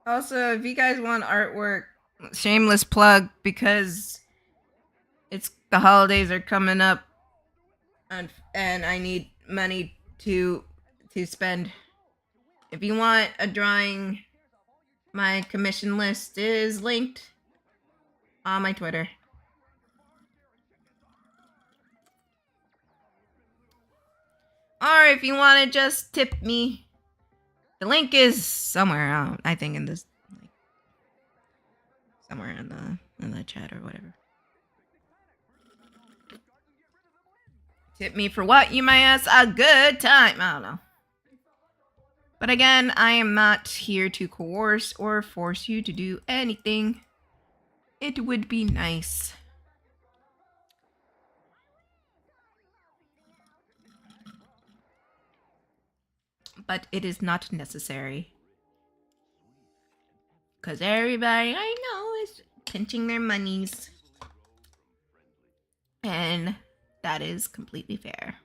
Also, if you guys want artwork, shameless plug, because the holidays are coming up, and I need money to spend. If you want a drawing, my commission list is linked on my Twitter. Or if you want to just tip me, the link is somewhere. I think in this, somewhere in the chat or whatever. Tip me for what, you might ask? A good time. I don't know. But again, I am not here to coerce or force you to do anything. It would be nice. But it is not necessary. Because everybody I know is pinching their monies. And that is completely fair.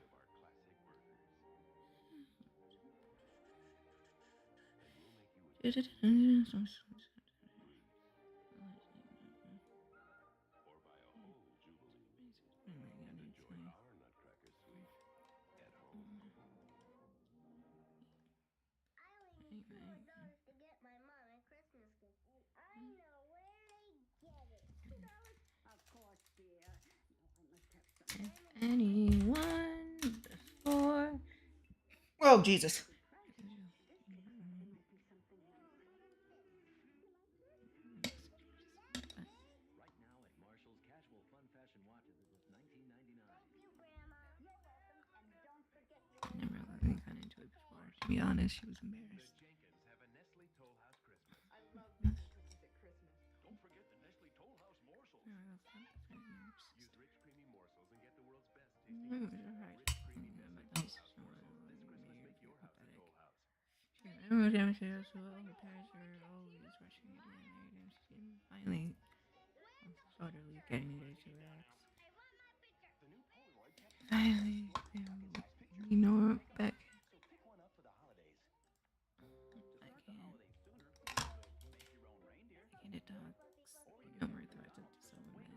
Anyone before? Oh, Jesus. Never really got into it before. To be honest, she was embarrassed. Finally, sort of getting ready to relax. Finally, you know, back. I can't dogs. No more threats of disownment.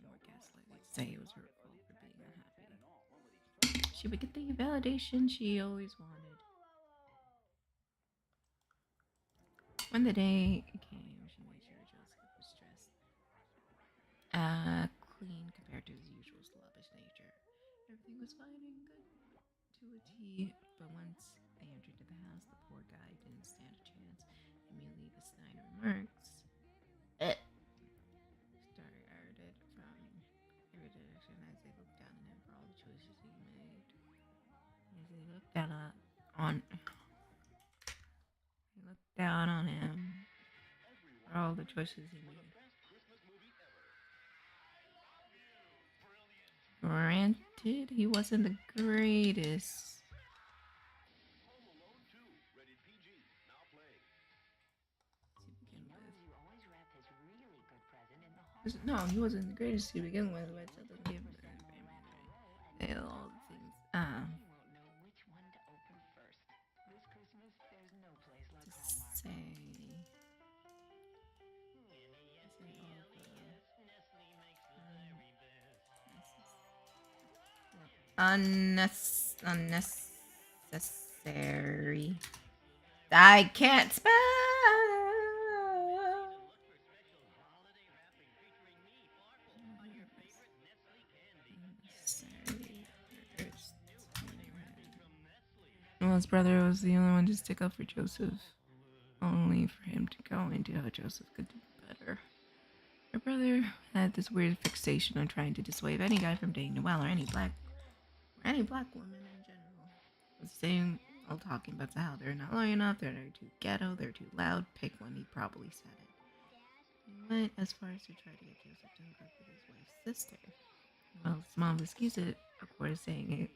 No more gaslighting. Say it was her fault for being unhappy. She would get the validation she always wanted. When the day came, she made sure Joseph was dressed clean compared to his usual slobbish nature. Everything was fine and good to a T, but once they entered the house, the poor guy didn't stand a chance. Immediately, the snide remarks started from every direction as they looked down on him for all the choices he made. As they looked down on him for all the choices he made. Granted, he wasn't the greatest. No, he wasn't the greatest to begin with. But it doesn't give all the things. To say. Unnecessary. I can't spell. Noel's brother was the only one to stick up for Joseph, only for him to go into how Joseph could do better. Her brother had this weird fixation on trying to dissuade any guy from dating Noelle or any black woman in general. The same old talking about how they're not loyal enough, they're too ghetto, they're too loud. Pick one, he probably said it. He went as far as to try to get Joseph to hook up with his wife's sister. Well, his mom excused it, of course, saying it,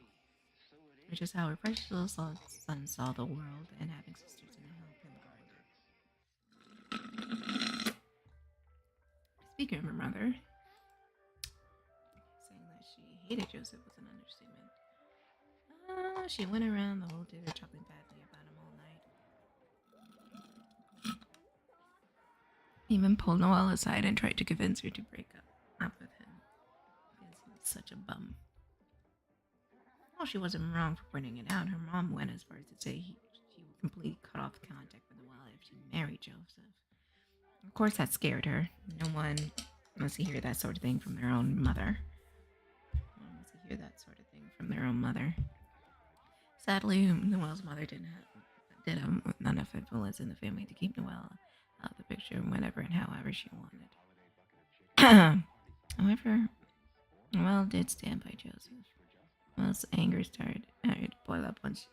which is how her precious little son saw the world, and having sisters in help him guard it. Speaking of her mother, saying that she hated Joseph was an understatement. She went around the whole dinner talking badly about him all night. Even pulled Noelle aside and tried to convince her to break up with him because he was such a bum. Well, she wasn't wrong for pointing it out. Her mom went as far as to say she would completely cut off contact with Noelle if she married Joseph. Of course, that scared her. No one wants to hear that sort of thing from their own mother. Sadly, Noelle's mother did have enough influence in the family to keep Noelle out of the picture whenever and however she wanted. However, Noelle did stand by Joseph. Noelle's anger started to boil up once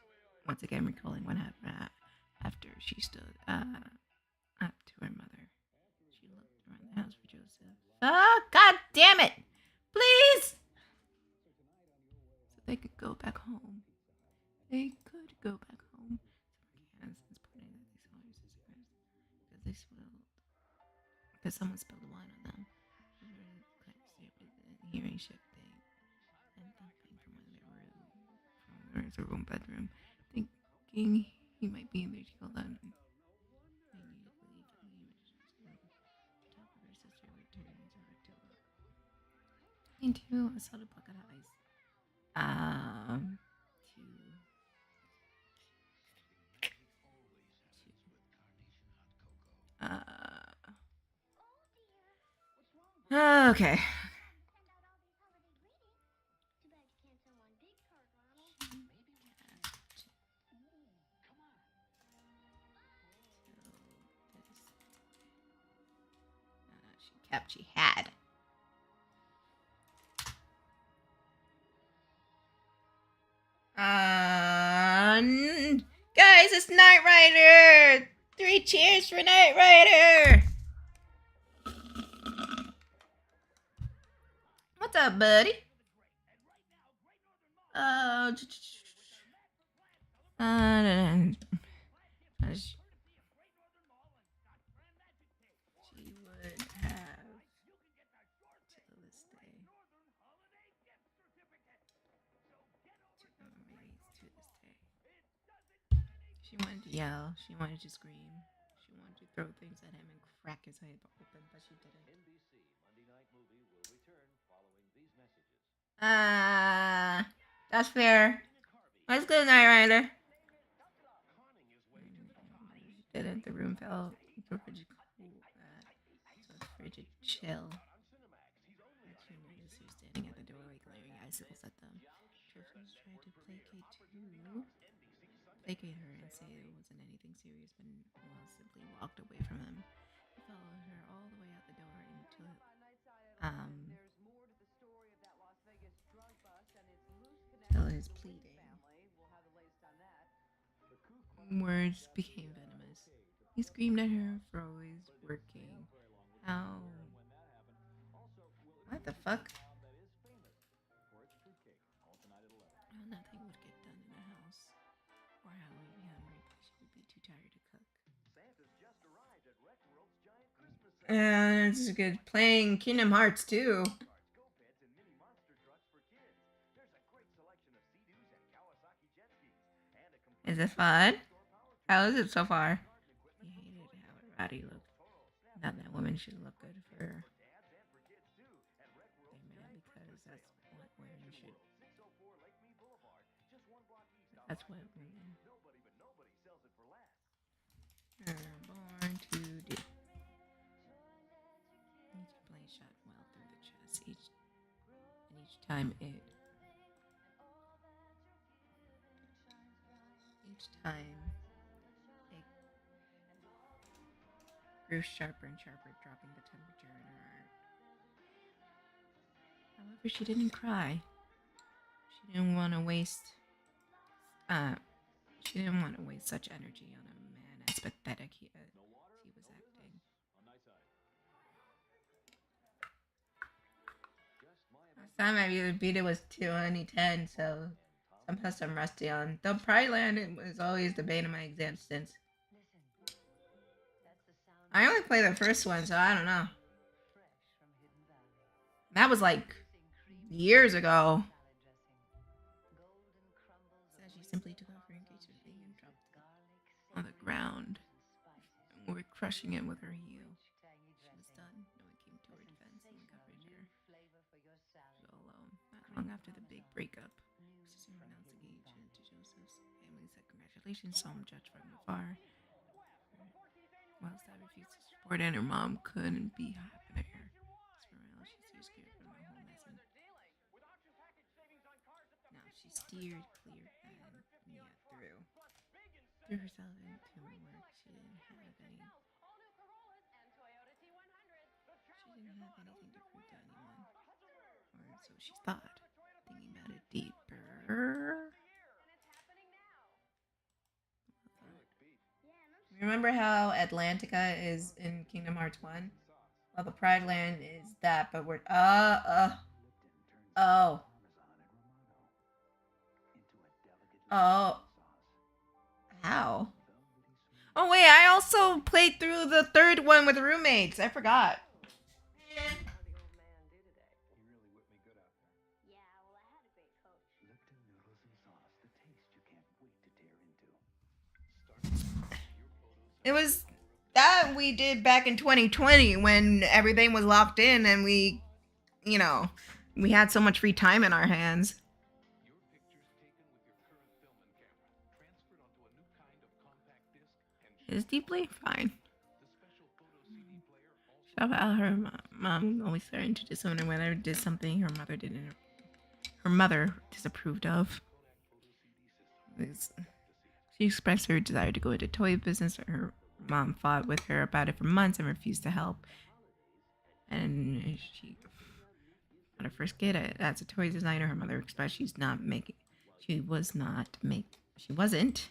again, recalling what happened after she stood up to her mother. She looked around the house for Joseph. Oh, God damn it! Please! So they could go back home. Because someone spilled wine on them. Hearing shifting and thumping from her own bedroom, thinking he might be in there. She called out. Into a solid bucket of ice. Okay. She had. Guys, it's Knight Rider! 3 cheers for Knight Rider! What's up, buddy? She would have till this day. To this day. She wanted to yell. She wanted to scream. She wanted to throw things at him and crack his head open, but she didn't. That's fair. Let's go, Night Rider. Didn't. The room felt frigid cool. So frigid chill. She noticed he was standing at the doorway, glaring icicles at them. Tiff was trying to placate her and say it wasn't anything serious, but Will simply walked away from him. He followed her all the way out the door until his pleading words became venomous. He screamed at her for always working. How? What the fuck? How nothing would get done in the house, or how he'd be hungry because she would be too tired to cook. And it's good playing Kingdom Hearts too. Is it fun? How is it so far? He hated how Roddy looked. Not that women should look good for their man, because that's what women should. That's what women are born to do. Each blade shot well through the chest. Each time it grew sharper and sharper, dropping the temperature in her heart. However, she didn't cry. She didn't want to waste such energy on a man as pathetic he was acting. Last time I beat it was 2010, so some plus I'm rusty on. Though Pride Land was always the bane of my existence. I only played the first one, so I don't know. That was like years ago. So she simply took off her engagement ring and dropped it on the ground. And we're crushing it with her heel. She was done. No one came to her defense and covered her. She was alone. Not long after the big breakup, Sister announced engagement to Joseph's family. Said congratulations, some judge from afar. Whilst I refused to support it, and her mom couldn't be happier. She steered clear from the whole mess. Now she steered clear and threw herself into work. She didn't have anything to prove to anyone, or so she thought. Thinking about it deeper. Remember how Atlantica is in Kingdom Hearts 1? Well, the Pride Land is that, but we're... Oh. How? Oh, wait, I also played through the third one with roommates. I forgot. It was that we did back in 2020 when everything was locked in and we had so much free time in our hands. Is deeply fine. Shout out her mom always starting to disown her when I did something her mother disapproved of. She expressed her desire to go into toy business. Her mom fought with her about it for months and refused to help. And she, at her first kid, as a toy designer, her mother expressed she wasn't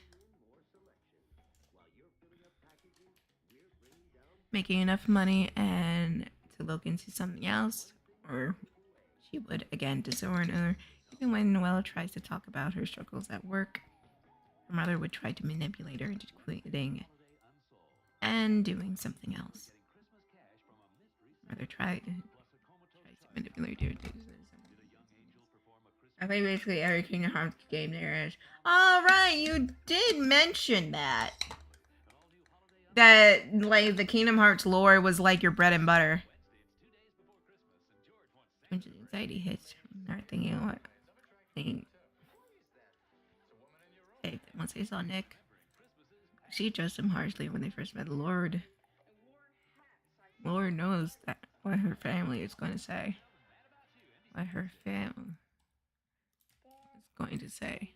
making enough money and to look into something else, or she would again disown her. Even when Noelle tries to talk about her struggles at work, Her mother would try to manipulate her into quitting and doing something else. Her mother tries to manipulate her to do something. I play basically every Kingdom Hearts game there is. Alright, you did mention that. That, like, the Kingdom Hearts lore was like your bread and butter. Anxiety hits. Start thinking what? Hey, once they saw Nick, she judged him harshly when they first met. Lord knows that what her family is going to say. What her family is going to say.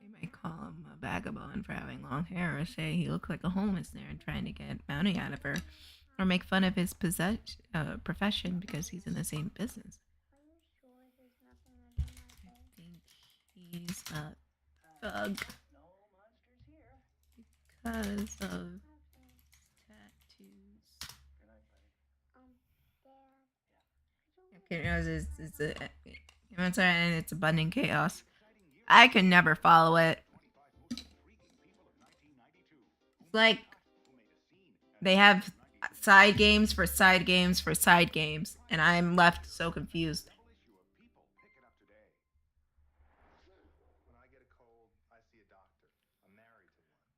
They might call him a vagabond for having long hair, or say he looked like a homeless there and trying to get bounty out of her, or make fun of his profession because he's in the same business. I think he's a thug because of tattoos. Okay, it's abundant chaos. I can never follow it. It's like they have side games for side games for side games, and I'm left so confused.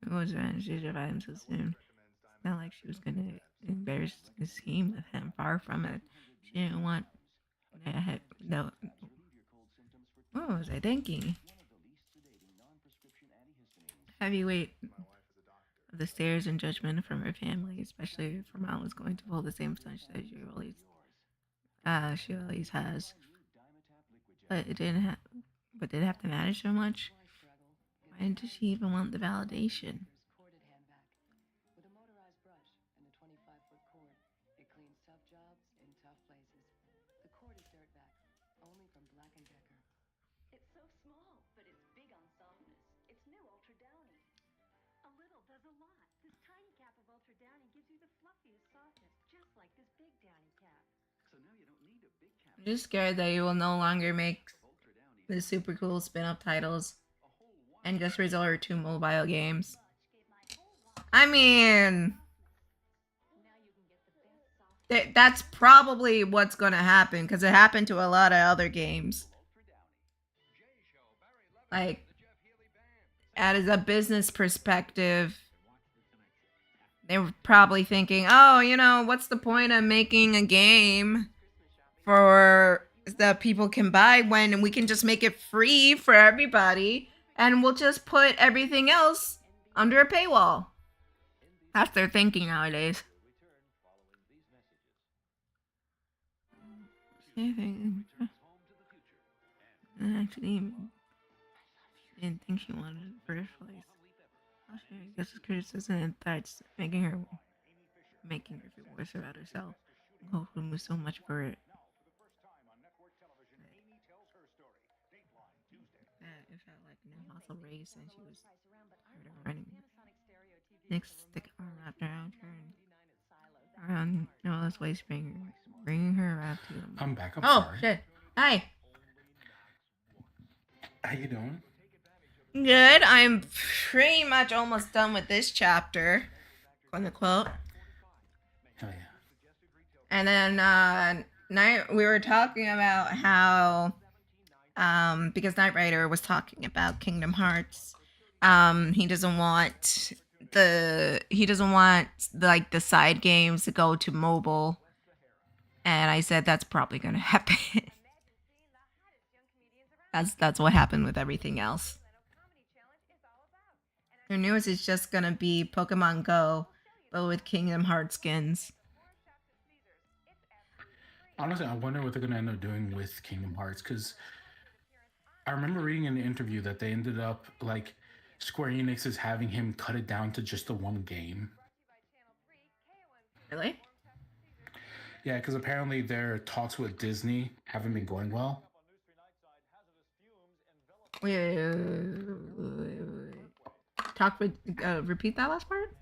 What was that? She survived him so soon. It's not like she was gonna embarrass the scheme with him. Far from it. She didn't want. No. What was I thinking? Heavyweight of the stares and judgment from her family, especially if her mom was going to pull the same stunt that she always has. But it didn't have. But did it have to matter so much? Why did she even want the validation? With a motorized brush and a 25-foot cord, it cleans tough jobs in tough places. The cord is dirt vac, only from Black & Decker. It's so small, but it's big on softness. It's new Ultra Downy. A little does a lot. This tiny cap of Ultra Downy gives you the fluffiest softness, just like this big Downy cap. So now you don't need a big cap. I'm just scared that you will no longer make the super cool spin-off titles and just resort to mobile games. I mean, that's probably what's going to happen, because it happened to a lot of other games. Like, as a business perspective, they were probably thinking, oh, you know, what's the point of making a game for that people can buy when we can just make it free for everybody, and we'll just put everything else under a paywall. That's their thinking nowadays. Actually, she didn't think she wanted it in the first place. I guess it's criticism and threats making her feel worse about herself. Hopefully, was so much for it. It felt like an impossible race, and she was running. Next, stick arm wrapped around her and around Noah's waist, bringing her around to him. I'm back. I'm sorry. Oh shit! Hi. How you doing? Good. I'm pretty much almost done with this chapter, quote unquote. Oh yeah. And then we were talking about how because Knight Rider was talking about Kingdom Hearts. He doesn't want like the side games to go to mobile. And I said that's probably gonna happen. That's what happened with everything else. Their newest is just gonna be Pokemon Go, but with Kingdom Hearts skins. Honestly, I wonder what they're gonna end up doing with Kingdom Hearts, because I remember reading in the interview that they ended up, like, Square Enix is having him cut it down to just the one game. Really? Yeah, because apparently their talks with Disney haven't been going well. Wait. Repeat that last part?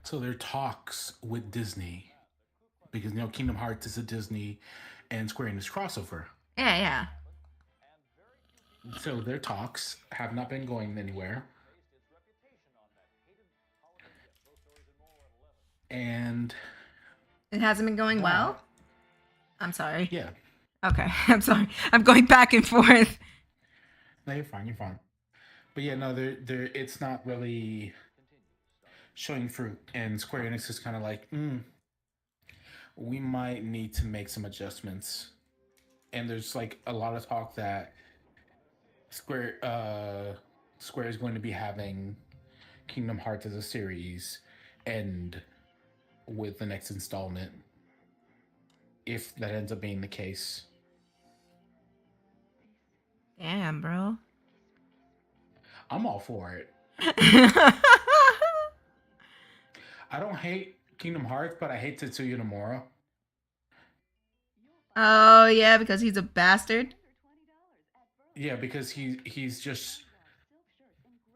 So their talks with Disney, because, you know, Kingdom Hearts is a Disney and Square Enix crossover. Yeah. So their talks have not been going anywhere. And it hasn't been going well? I'm sorry. Yeah. Okay, I'm sorry. I'm going back and forth. No, you're fine. You're fine. But yeah, no, they're it's not really showing fruit, and Square Enix is kind of like, we might need to make some adjustments. And there's like a lot of talk that Square is going to be having Kingdom Hearts as a series, and with the next installment, if that ends up being the case. Damn, bro. I'm all for it. I don't hate Kingdom Hearts, but I hate Tetsuya Nomura. Oh yeah, because he's a bastard. Yeah, because he's just.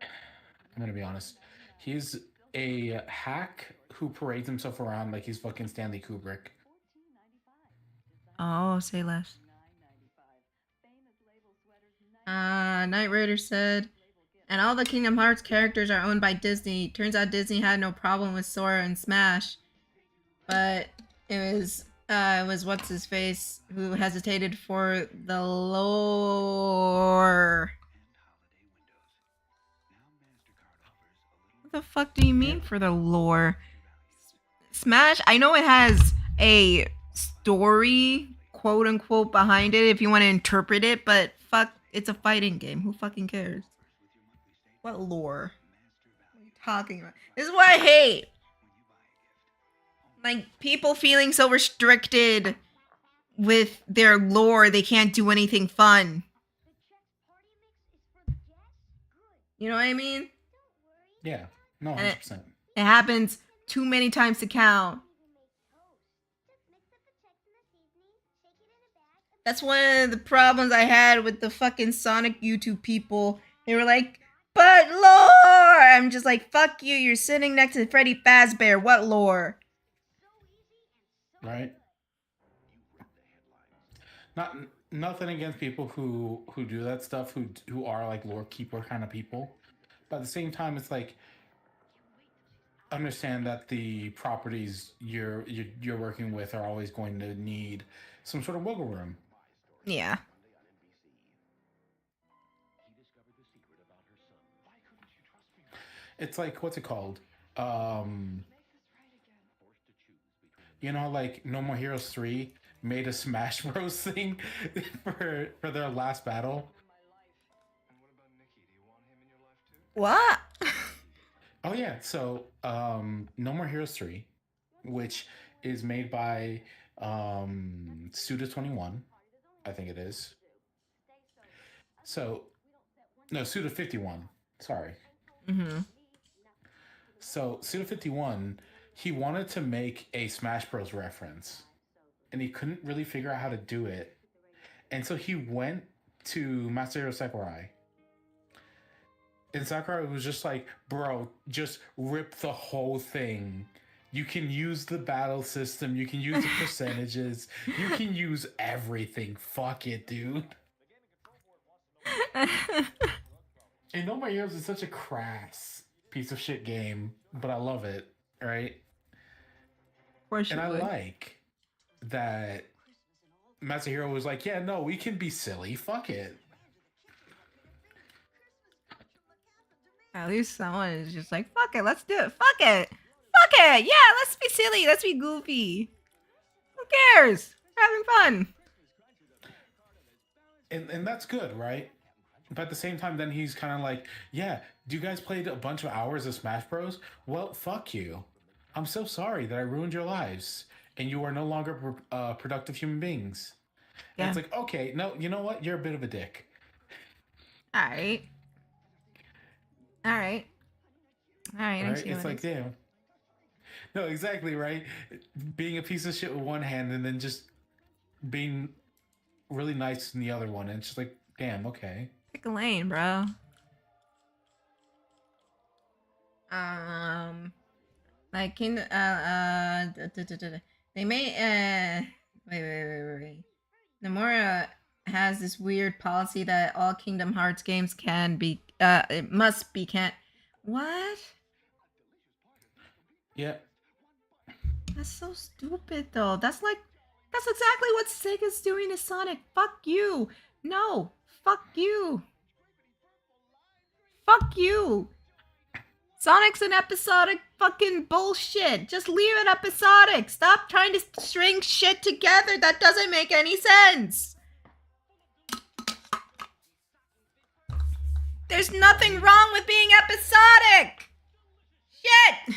I'm gonna be honest. He's a hack who parades himself around like he's fucking Stanley Kubrick. Oh, say less. Knight Raider said, and all the Kingdom Hearts characters are owned by Disney. Turns out Disney had no problem with Sora and Smash, but it was what's his face who hesitated for the lore. What the fuck do you mean for the lore? Smash, I know it has a story, quote unquote, behind it if you want to interpret it, but fuck, it's a fighting game. Who fucking cares? What lore? What are you talking about? This is what I hate. Like, people feeling so restricted with their lore, they can't do anything fun. You know what I mean? Yeah. No, 100%. It happens too many times to count. That's one of the problems I had with the fucking Sonic YouTube people. They were like, but lore! I'm just like, fuck you, you're sitting next to Freddy Fazbear. What lore? Right? Nothing against people who do that stuff, who are like lore keeper kind of people. But at the same time, it's like, understand that the properties you're working with are always going to need some sort of wiggle room. Yeah. It's like, what's it called? You know, like No More Heroes 3 made a Smash Bros thing for their last battle. What? Oh yeah, so No More Heroes 3, which is made by Suda21, I think it is. So no, Suda51. Sorry. Mm-hmm. So Suda51, he wanted to make a Smash Bros reference, and he couldn't really figure out how to do it. And so he went to Masahiro Sakurai. And Sakurai was just like, bro, just rip the whole thing. You can use the battle system. You can use the percentages. You can use everything. Fuck it, dude. And No More Heroes is such a crass piece of shit game, but I love it, right? And I like that Masahiro was like, yeah, no, we can be silly. Fuck it. At least someone is just like, fuck it, let's do it. Fuck it. Fuck it. Yeah, let's be silly. Let's be goofy. Who cares? We're having fun. And that's good, right? But at the same time, then he's kind of like, yeah, do you guys played a bunch of hours of Smash Bros? Well, fuck you. I'm so sorry that I ruined your lives, and you are no longer productive human beings. Yeah. And it's like, okay, no, you know what? You're a bit of a dick. All right. Right? It's like, damn. No, exactly, right? Being a piece of shit with one hand and then just being really nice in the other one. And it's just like, damn, okay. Pick a lane, bro. Like, they may, wait. Nomura has this weird policy that all Kingdom Hearts games can be, it must be can't. What? Yeah. That's so stupid, though. That's exactly what Sega's doing to Sonic. Fuck you. No. Fuck you. Fuck you. Sonic's an episodic fucking bullshit. Just leave it episodic. Stop trying to string shit together that doesn't make any sense. There's nothing wrong with being episodic. Shit.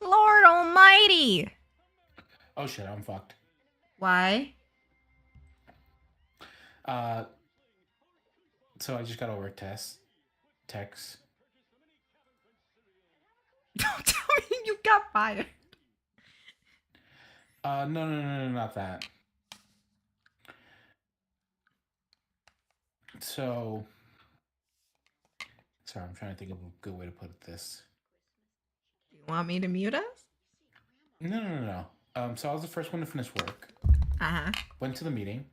Lord almighty. Oh shit, I'm fucked. Why? So I just got over text. Don't tell me you got fired. No, not that. So, sorry, I'm trying to think of a good way to put this. You want me to mute us? No. So I was the first one to finish work. Uh-huh. Went to the meeting,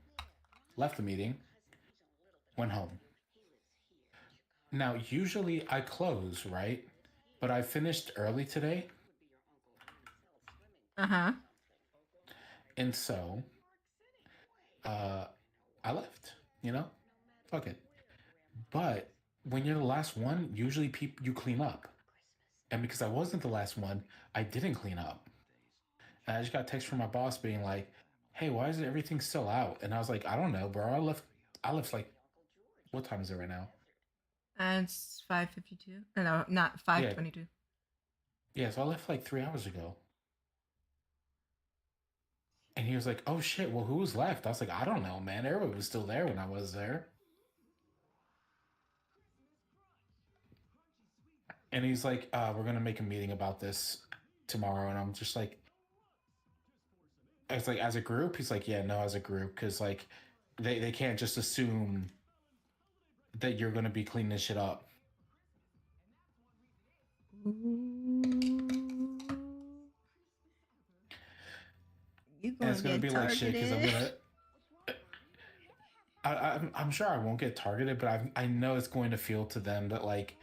left the meeting, went home. Now, usually I close, right? But I finished early today. Uh-huh. And so, I left, you know? Fuck it. But when you're the last one, usually you clean up. And because I wasn't the last one, I didn't clean up. And I just got a text from my boss being like, hey, why is everything still out? And I was like, I don't know, bro. I left like, what time is it right now? It's 5:52. No, not 5:22. Yeah, so I left like 3 hours ago. And he was like, oh shit, well, who was left? I was like, I don't know, man. Everybody was still there when I was there. And he's like, we're going to make a meeting about this tomorrow. And I'm just like, it's like, as a group? He's like, yeah, no, as a group. Because, like, they can't just assume that you're going to be cleaning this shit up. It's going to be like shit because I'm going to... I'm sure I won't get targeted, but I know it's going to feel to them that, like...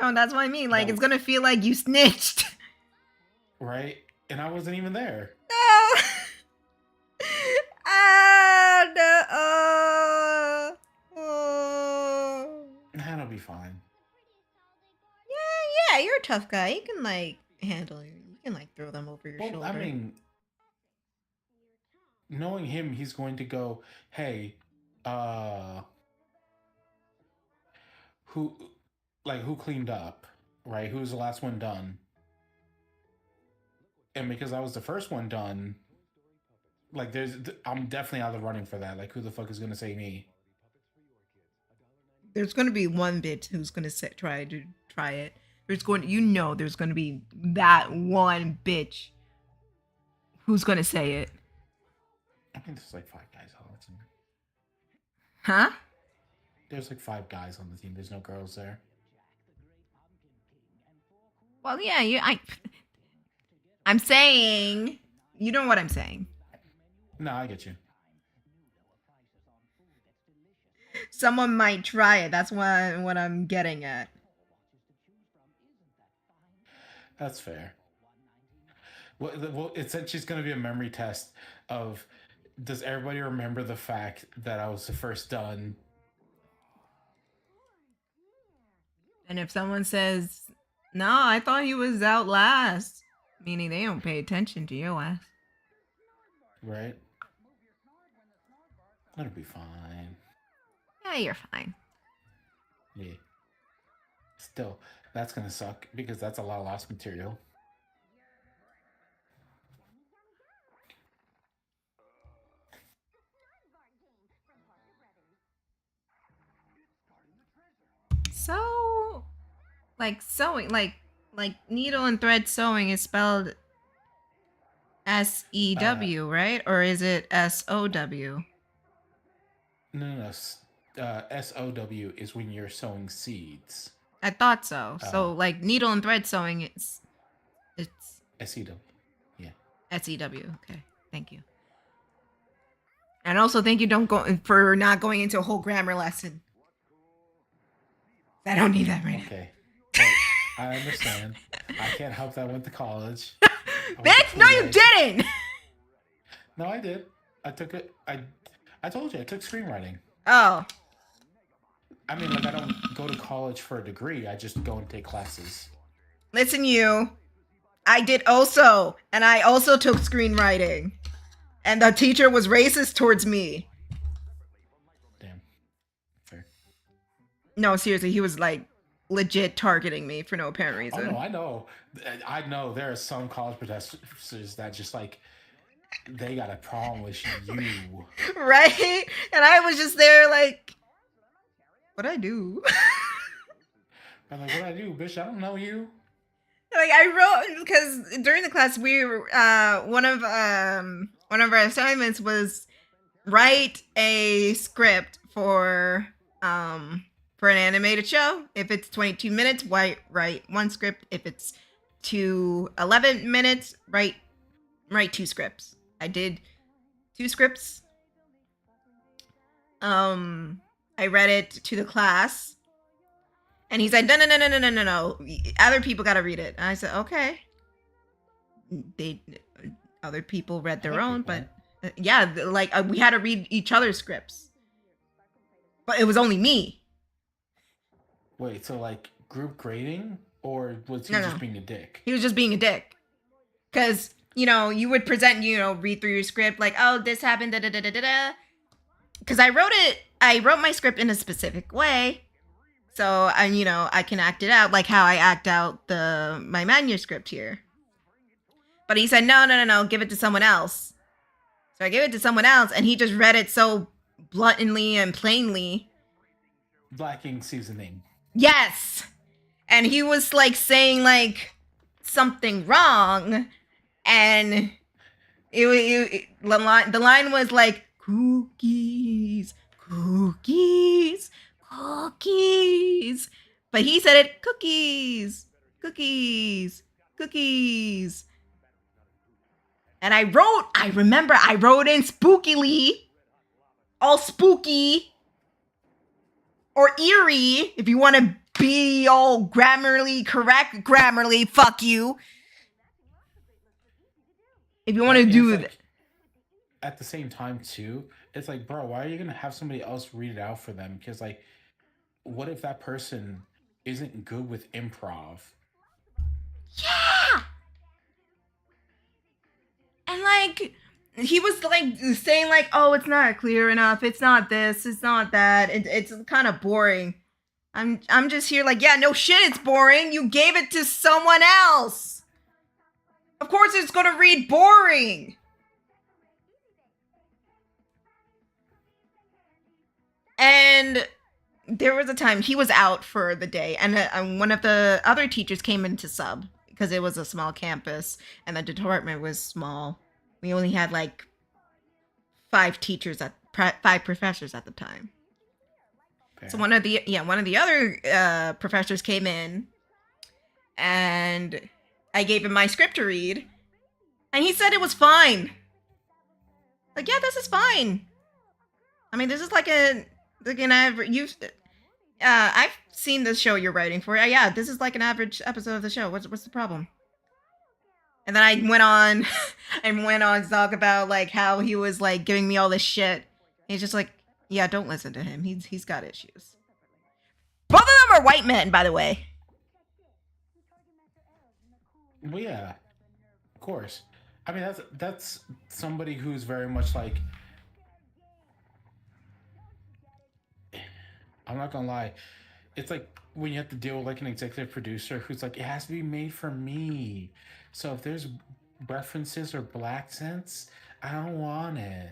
No, that's what I mean. Like, it's going to feel like you snitched. Right? And I wasn't even there. No! That'll be fine. Yeah, you're a tough guy. You can, like, handle it. You can, like, throw them over your shoulder. I mean, knowing him, he's going to go, hey, who cleaned up, right? Who was the last one done? And because I was the first one done, like, I'm definitely out of the running for that. Like, who the fuck is going to say me? There's going to be one bitch who's going to try it. There's going to be that one bitch who's going to say it. I think there's like 5 guys on the team. Huh? There's like 5 guys on the team. There's no girls there. Well, yeah, I'm saying, you know what I'm saying. No, I get you. Someone might try it. That's what I'm getting at. That's fair. Well, it's just going to be a memory test of, does everybody remember the fact that I was the first done? And if someone says, no, I thought he was out last, meaning they don't pay attention to your ass. Right? That'll be fine. Yeah, you're fine. Yeah. Still, that's going to suck because that's a lot of lost material. So, like sewing, like needle and thread sewing is spelled S-E-W, right? Or is it S-O-W? No. S-O-W is when you're sowing seeds. I thought so. So, like, needle and thread sewing, it's... S-E-W. Yeah. S-E-W. Okay. Thank you. And also, thank you for not going into a whole grammar lesson. I don't need that right Okay. Well, I understand. I can't help that I went to college. Bitch, no, you didn't. No, I did. I took it. I told you I took screenwriting. Oh. I mean, like, I don't go to college for a degree. I just go and take classes. Listen, I did also, and I also took screenwriting, and the teacher was racist towards me. Damn. Fair. No, seriously, he was like legit targeting me for no apparent reason. Oh no, I know there are some college professors that just like they got a problem with you. Right? And I was just there like, what'd I do? I'm like, what'd I do, bitch? I don't know you. Like I wrote, because during the class we were one of our assignments was write a script for an animated show. If it's 22 minutes, write one script. If it's 11 minutes, write 2 scripts. I did 2 scripts. I read it to the class. And he said, no. Other people got to read it. And I said, okay. Other people read their own, but yeah, like we had to read each other's scripts. But it was only me. Wait, so like group grading, or was he just being a dick? He was just being a dick. Because, you would present, read through your script, like, oh, this happened, da-da-da-da-da. Because I wrote my script in a specific way. So, I can act it out like how I act out my manuscript here. But he said, no, give it to someone else. So I gave it to someone else, and he just read it so bluntly and plainly. Lacking seasoning. Yes! And he was, like, saying, like, something wrong, and the line was, like, cookies. But he said it, cookies. And I remember I wrote in spookily, all spooky, or eerie, if you want to be all grammarly correct, fuck you. If you want to do that. At the same time, too, it's like, bro, why are you going to have somebody else read it out for them? Because, like, what if that person isn't good with improv? Yeah! And, like, he was, like, saying, like, oh, it's not clear enough. It's not this. It's not that. It's kind of boring. I'm just here like, yeah, no shit, it's boring. You gave it to someone else. Of course it's going to read boring. And there was a time he was out for the day, and one of the other teachers came in to sub because it was a small campus and the department was small. We only had like 5 professors at the time. Okay. So one of the other professors came in, and I gave him my script to read, and he said it was fine. Like, yeah, this is fine. I mean, this is like an average. I've seen this show you're writing for. Yeah, this is like an average episode of the show. What's the problem? And then I went on to talk about like how he was like giving me all this shit. He's just like, yeah, don't listen to him. He's got issues. Both of them are white men, by the way. Well, yeah, of course. I mean, that's somebody who's very much like. I'm not gonna lie, it's like when you have to deal with like an executive producer who's like, it has to be made for me. So if there's references or black accents, I don't want it.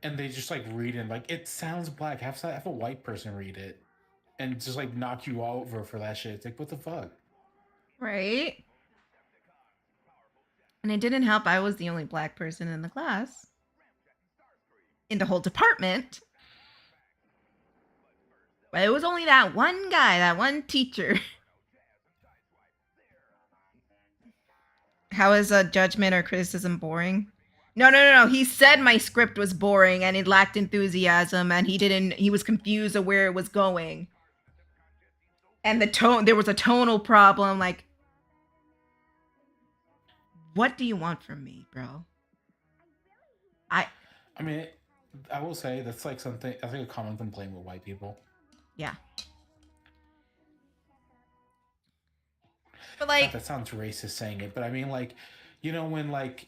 And they just like read it like, it sounds black. Have a white person read it, and just like knock you all over for that shit. It's like, what the fuck? Right. And it didn't help. I was the only black person in the class, in the whole department. But it was only that one guy, that one teacher. How is a judgment or criticism boring? No. He said my script was boring and it lacked enthusiasm, and he was confused of where it was going. And there was a tonal problem. Like, what do you want from me, bro? I mean, I will say that's like something, I think a common complaint with white people. Yeah. But like, that sounds racist saying it, but I mean, like, you know, when like,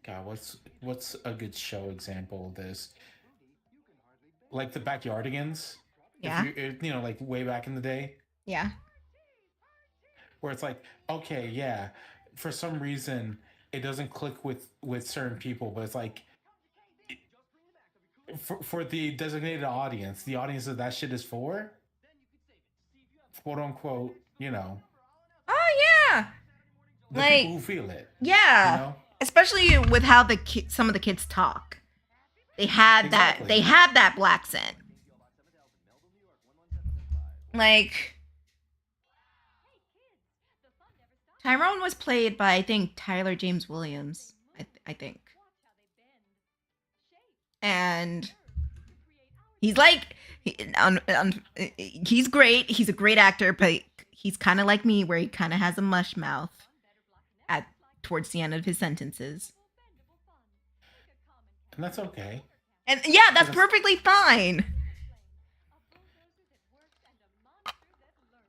God, what's a good show example of this? Like the Backyardigans. Yeah. If you know, like way back in the day. Yeah. Where it's like, okay, yeah, for some reason it doesn't click with certain people, but it's like, for the designated audience, the audience that shit is for, quote unquote, you know. Oh yeah. The like people who feel it. Yeah. You know? Especially with how some of the kids talk. They had that black scent. Like, Tyrone was played by, I think, Tyler James Williams. I think. And he's like, he's great. He's a great actor, but he's kind of like me, where he kind of has a mush mouth towards the end of his sentences. And that's okay. And yeah, that's perfectly fine.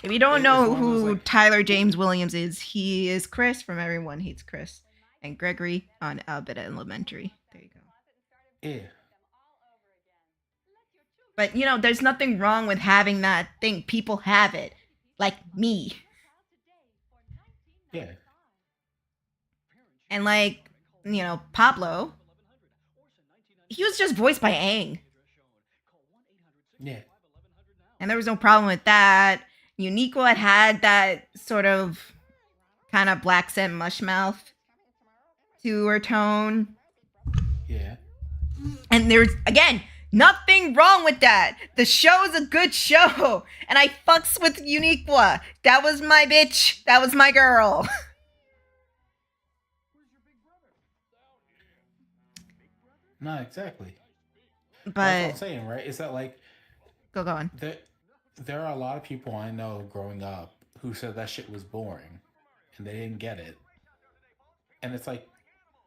If you don't know who Tyler James Williams is, he is Chris from Everyone Hates Chris, and Gregory on Albert Elementary. There you go. Yeah. But, you know, there's nothing wrong with having that thing. People have it. Like me. Yeah. And like, you know, Pablo, he was just voiced by Aang. Yeah. And there was no problem with that. Uniqua had that sort of kind of black scent mush mouth to her tone. Yeah. And there's, again, nothing wrong with that. The show is a good show. And I fucks with Uniqua. That was my bitch. That was my girl. No, exactly. But that's what I'm saying, right? Is that like, go on. There are a lot of people I know growing up who said that shit was boring, and they didn't get it. And it's like,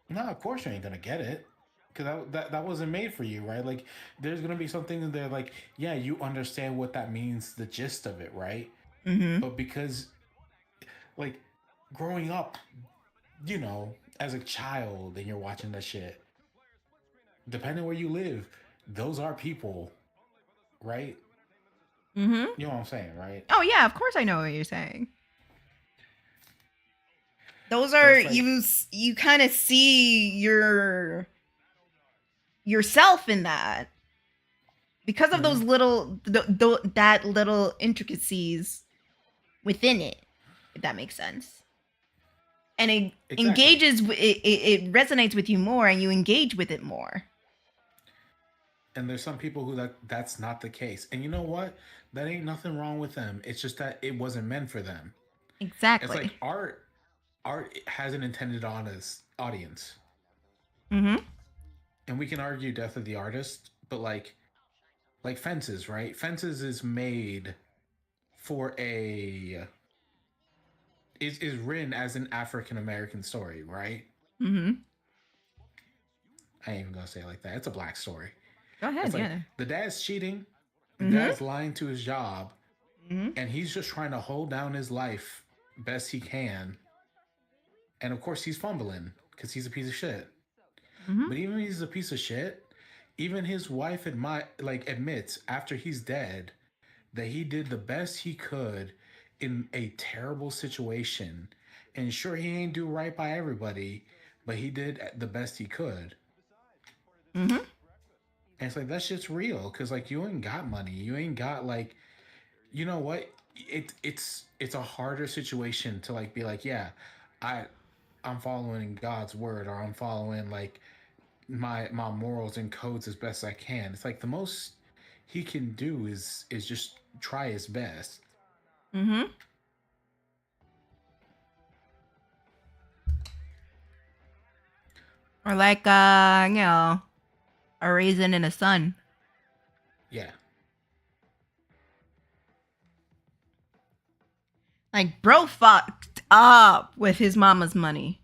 no, of course you ain't gonna get it, because that wasn't made for you, right? Like, there's gonna be something there, like, yeah, you understand what that means, the gist of it, right? Mm-hmm. But because, like, growing up, you know, as a child, and you're watching that shit, depending where you live, those are people, right? Mm-hmm. You know what I'm saying, right? Oh yeah, of course I know what you're saying. Those are, like, you kind of see yourself in that because of those little that little intricacies within it, if that makes sense. And it engages, it resonates with you more, and you engage with it more. And there's some people who that's not the case. And you know what? That ain't nothing wrong with them. It's just that it wasn't meant for them. Exactly. It's like art has an intended audience. Mm-hmm. And we can argue death of the artist, but like Fences, right? Fences is made for is written as an African American story, right? Mm-hmm. I ain't even gonna say it like that. It's a black story. Go ahead, it's like, yeah. The dad's cheating, the dad's lying to his job, and he's just trying to hold down his life best he can. And of course he's fumbling because he's a piece of shit. Mm-hmm. But even if he's a piece of shit, even his wife admits after he's dead that he did the best he could in a terrible situation. And sure, he ain't do right by everybody, but he did the best he could. Mm-hmm. And it's like, that shit's real, because like, you ain't got money, you ain't got, like, you know what, it's a harder situation to like be like, yeah, I'm following God's word, or I'm following like my morals and codes as best I can. It's like the most he can do is just try his best. Mm-hmm. Or like, a raisin in a sun. Yeah. Like, bro fucked up with his mama's money.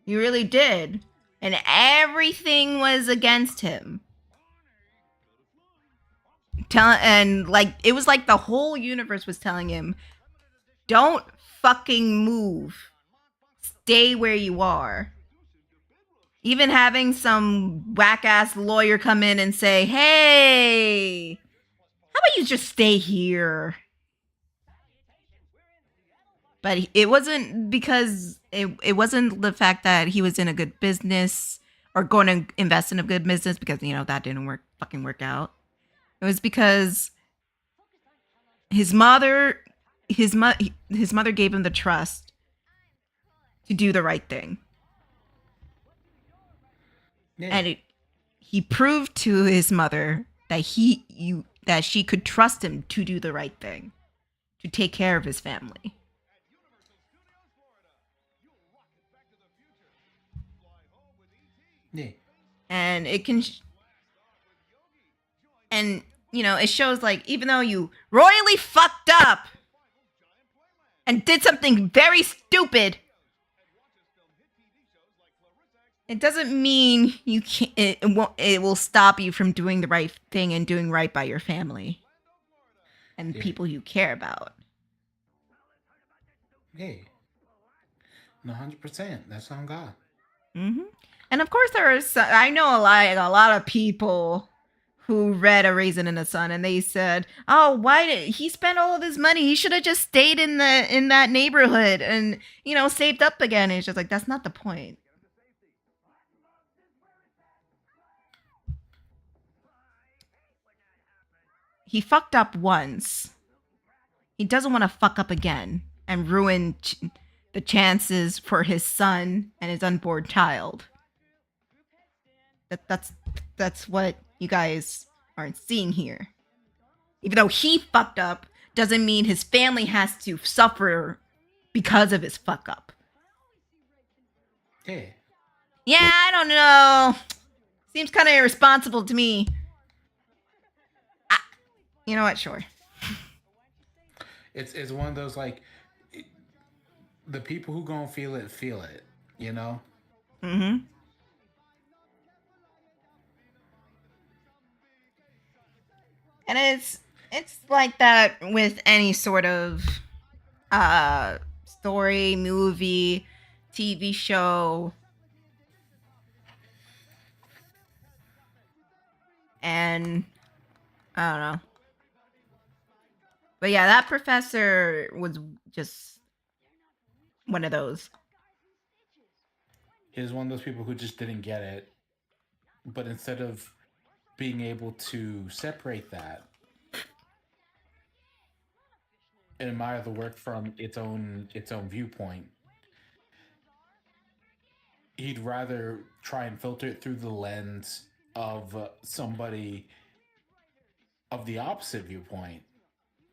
He really did. And everything was against him. It was like the whole universe was telling him, don't fucking move. Stay where you are. Even having some whack-ass lawyer come in and say, hey, how about you just stay here? But it wasn't because it wasn't the fact that he was in a good business or going to invest in a good business, because, that didn't fucking work out. It was because his mother gave him the trust to do the right thing. Yeah. And he proved to his mother that that she could trust him to do the right thing, to take care of his family. Yeah. And it can, it shows, like, even though you royally fucked up and did something very stupid, it doesn't mean you can't. It will stop you from doing the right thing and doing right by your family and people you care about. Hey, 100%. That's on God. Mm-hmm. And of course, I know a lot of people who read A Raisin in the Sun, and they said, "Oh, why did he spend all of his money? He should have just stayed in that neighborhood and saved up again." And it's just like, that's not the point. He fucked up once. He doesn't want to fuck up again and ruin the chances for his son and his unborn child. That's what you guys aren't seeing here. Even though he fucked up, doesn't mean his family has to suffer because of his fuck up. Yeah. Yeah, I don't know. Seems kind of irresponsible to me. You know what? Sure. It's one of those, like, the people who gonna feel it, Mm-hmm. And it's like that with any sort of story, movie, TV show. And I don't know. But yeah, that professor was just one of those. He was one of those people who just didn't get it. But instead of being able to separate that and admire the work from its own viewpoint, he'd rather try and filter it through the lens of somebody of the opposite viewpoint,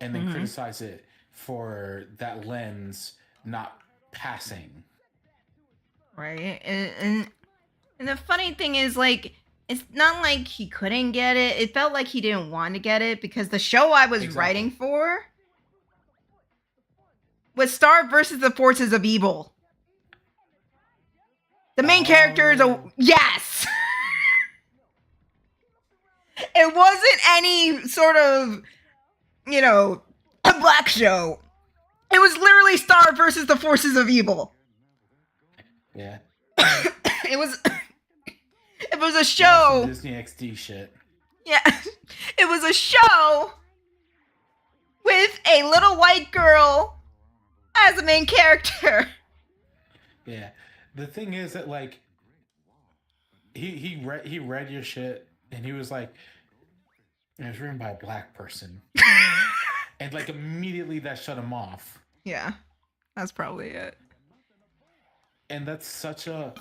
and then criticize it for that lens not passing. Right. And the funny thing is, like, it's not like he couldn't get it. It felt like he didn't want to get it, because the show I was writing for was Star versus the Forces of Evil. The main character is yes. It wasn't any sort of, a black show. It was literally Star versus the Forces of Evil. Yeah. It was a show. Disney XD shit. Yeah. It was a show with a little white girl as the main character. Yeah. The thing is that, like, he read your shit and he was like, it was written by a black person. And, like, immediately that shut him off. Yeah. That's probably it. And that's such a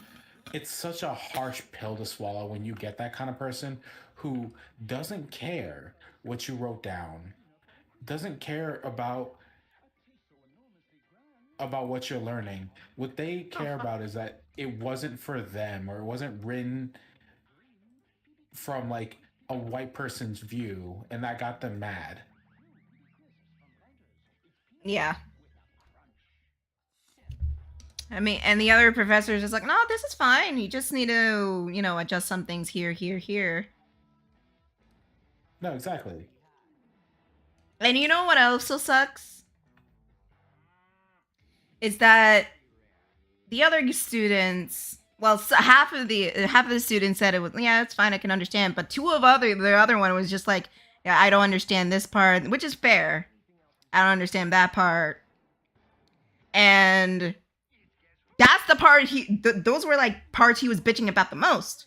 harsh pill to swallow when you get that kind of person who doesn't care what you wrote down, doesn't care about about what you're learning. What they care about is that it wasn't for them, or it wasn't written from like a white person's view, and that got them mad. Yeah. I mean, and the other professors is like, no, this is fine. You just need to, adjust some things here, here, here. No, exactly. And you know what also sucks? Is that the other students, well, half of the students said it was, yeah, it's fine, I can understand. But the other one was just like, yeah, I don't understand this part, which is fair. I don't understand that part. And that's the part those were like parts he was bitching about the most.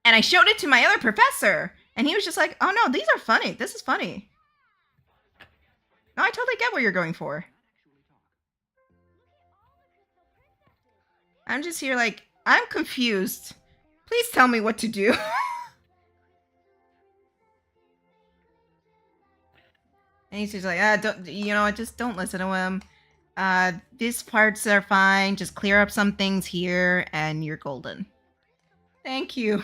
And I showed it to my other professor, and he was just like, oh no, these are funny. This is funny. No, I totally get what you're going for. I'm just here like, I'm confused. Please tell me what to do. And he's just like, just don't listen to him. These parts are fine. Just clear up some things here, and you're golden. Thank you.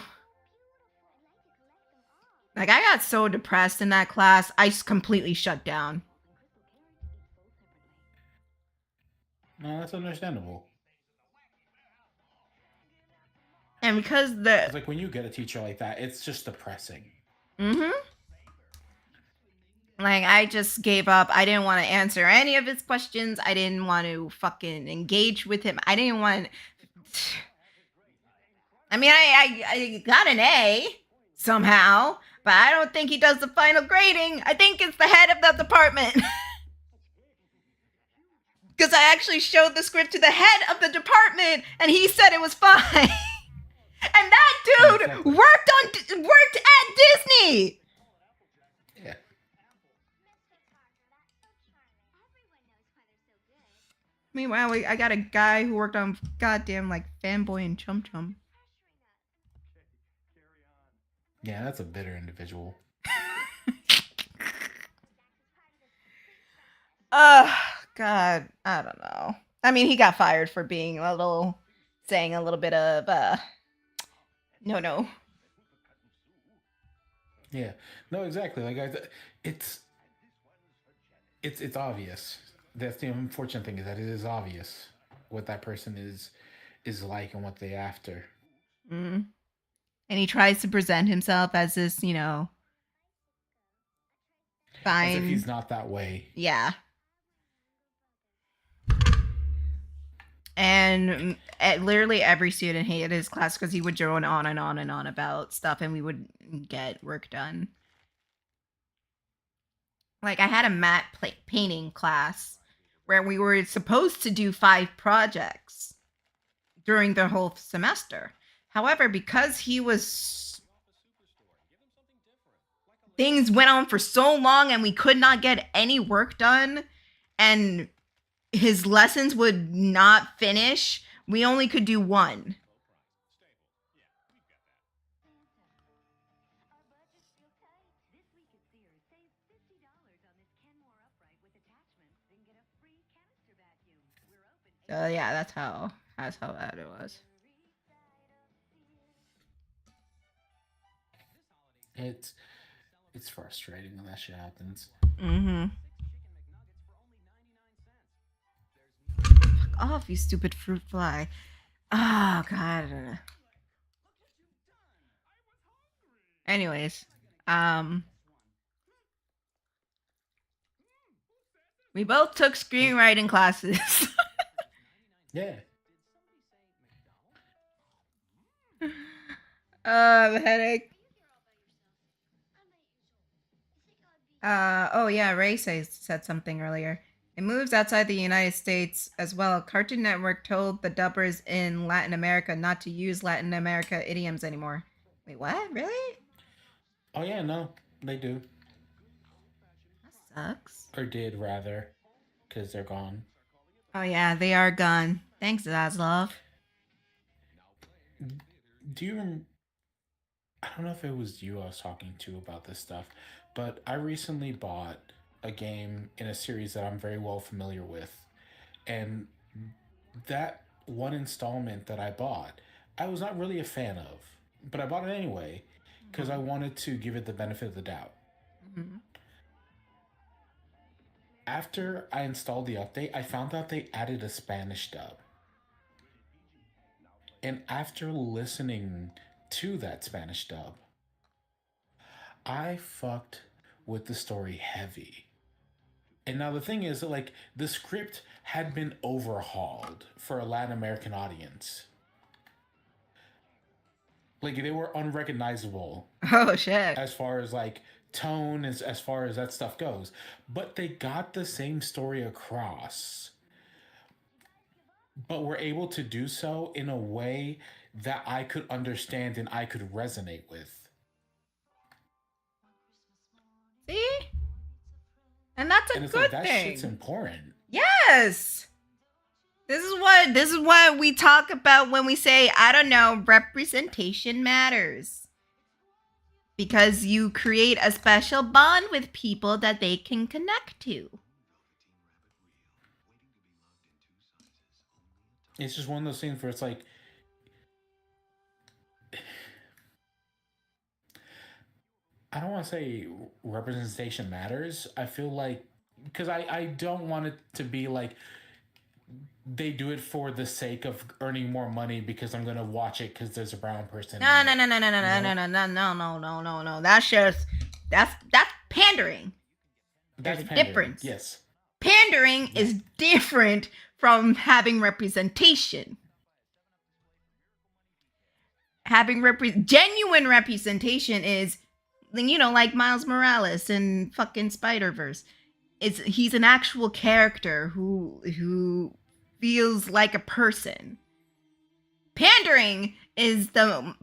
Like, I got so depressed in that class, I completely shut down. No, that's understandable. And because it's like when you get a teacher like that, it's just depressing. Mm-hmm. Like, I just gave up. I didn't want to answer any of his questions. I didn't want to fucking engage with him. I didn't want... I mean, I got an A somehow, but I don't think he does the final grading. I think it's the head of the department. Because I actually showed the script to the head of the department, and he said it was fine. And that dude worked at Disney. Yeah. Meanwhile, I got a guy who worked on goddamn like Fanboy and Chum Chum. Yeah, that's a bitter individual. God, I don't know. I mean, he got fired for being saying a little bit of no. Yeah, no, exactly. Like, it's obvious. That's the unfortunate thing, is that it is obvious what that person is like and what they after. Mm. And he tries to present himself as this, fine. As if he's not that way. Yeah. And literally every student hated his class because he would drone on and on and on about stuff, and we would get work done. Like, I had a matte painting class where we were supposed to do 5 projects during the whole semester. However, because things went on for so long and we could not get any work done, and his lessons would not finish, we only could do 1. Yeah, that's how bad it was. It's frustrating when that shit happens. Mm-hmm. Fuck off, you stupid fruit fly. Oh, God. Anyways, we both took screenwriting classes. Yeah. The headache. Oh yeah, Ray said something earlier. It moves outside the United States as well. Cartoon Network told the dubbers in Latin America not to use Latin America idioms anymore. Wait, what? Really? Oh yeah, no, they do. That sucks. Or did, rather, because they're gone. Oh yeah, they are gone. Thanks, Zaslav. Do you... I don't know if it was you I was talking to about this stuff, but I recently bought a game in a series that I'm very well familiar with. And that one installment that I bought, I was not really a fan of, but I bought it anyway because I wanted to give it the benefit of the doubt. Mm-hmm. After I installed the update, I found out they added a Spanish dub. And after listening to that Spanish dub, I fucked with the story heavy. And now the thing is that, like, the script had been overhauled for a Latin American audience. Like, they were unrecognizable. Oh, shit. As far as, like, tone, as far as that stuff goes. But they got the same story across. But were able to do so in a way that I could understand and I could resonate with. See? And that's a good that thing. Shit's important. Yes. This is what we talk about when we say, I don't know, representation matters. Because you create a special bond with people that they can connect to. It's just one of those things where it's like, I don't want to say representation matters. I feel like, because I don't want it to be like they do it for the sake of earning more money because I'm going to watch it because there's a brown person. No. That's pandering. There's a difference. Yes. Pandering is different from having representation. Genuine representation is, you know, like Miles Morales in fucking Spider-Verse. He's an actual character who feels like a person. Pandering is the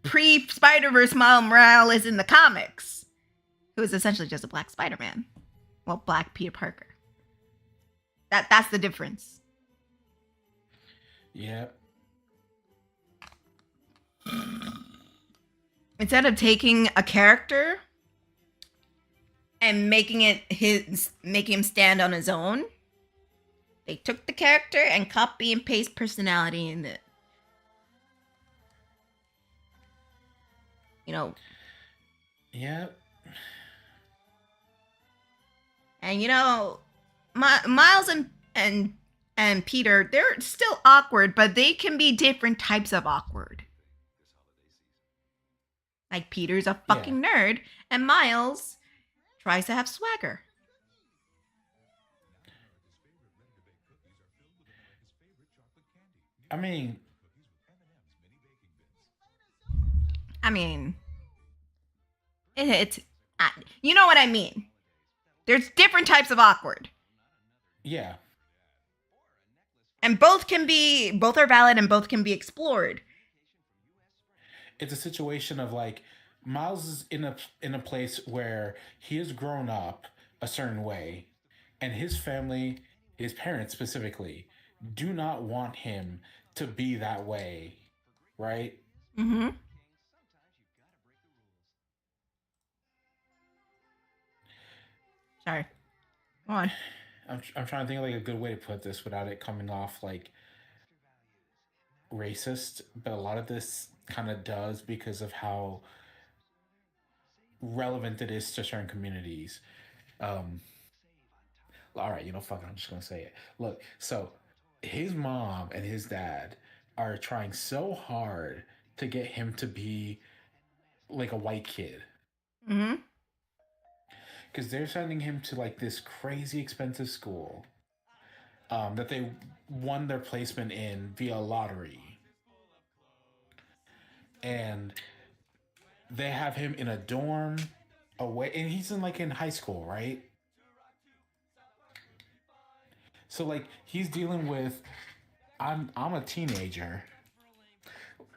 pre-Spider-Verse Miles Morales in the comics, who is essentially just a black Spider-Man. Well, black Peter Parker. That's the difference. Yeah. Instead of taking a character and making him stand on his own, they took the character and copy and paste personality in it. You know. Yeah. And you know, Miles and Peter, they're still awkward, but they can be different types of awkward. Like Peter's a fucking nerd, and Miles tries to have swagger. I mean, it's you know what I mean. There's different types of awkward. Yeah. And both are valid and both can be explored. It's a situation of like Miles is in a place where he has grown up a certain way, and his family, his parents specifically, do not want him to be that way, right? Mm-hmm. Sorry. Go on. I'm trying to think of like a good way to put this without it coming off like racist, but a lot of this kind of does because of how relevant it is to certain communities. All right, you know, fuck it, I'm just gonna say it. Look, so his mom and his dad are trying so hard to get him to be like a white kid. Mm-hmm. Because they're sending him to like this crazy expensive school that they won their placement in via lottery. And they have him in a dorm away, and he's in high school, right? So like he's dealing with I'm a teenager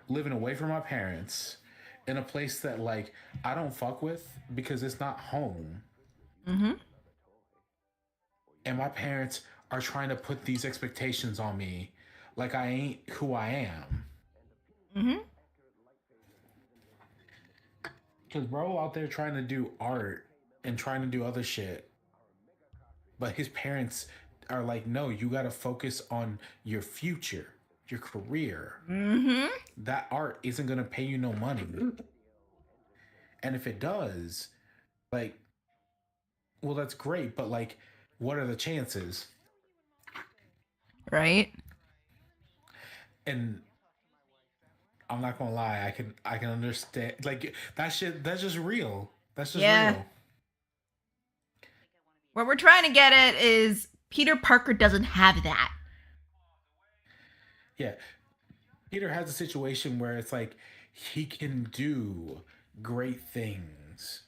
living away from my parents in a place that like I don't fuck with because it's not home. Mm-hmm. And my parents are trying to put these expectations on me like I ain't who I am. Mm-hmm. Because bro out there trying to do art and trying to do other shit But his parents are like, no, you got to focus on your future, your career. Mm-hmm. That art isn't going to pay you no money. And if it does, like, well, that's great. But like, what are the chances? Right. And I'm not gonna lie, I can understand, like, that shit. That's just real. That's just real. What we're trying to get at is Peter Parker doesn't have that. Yeah, Peter has a situation where it's like he can do great things,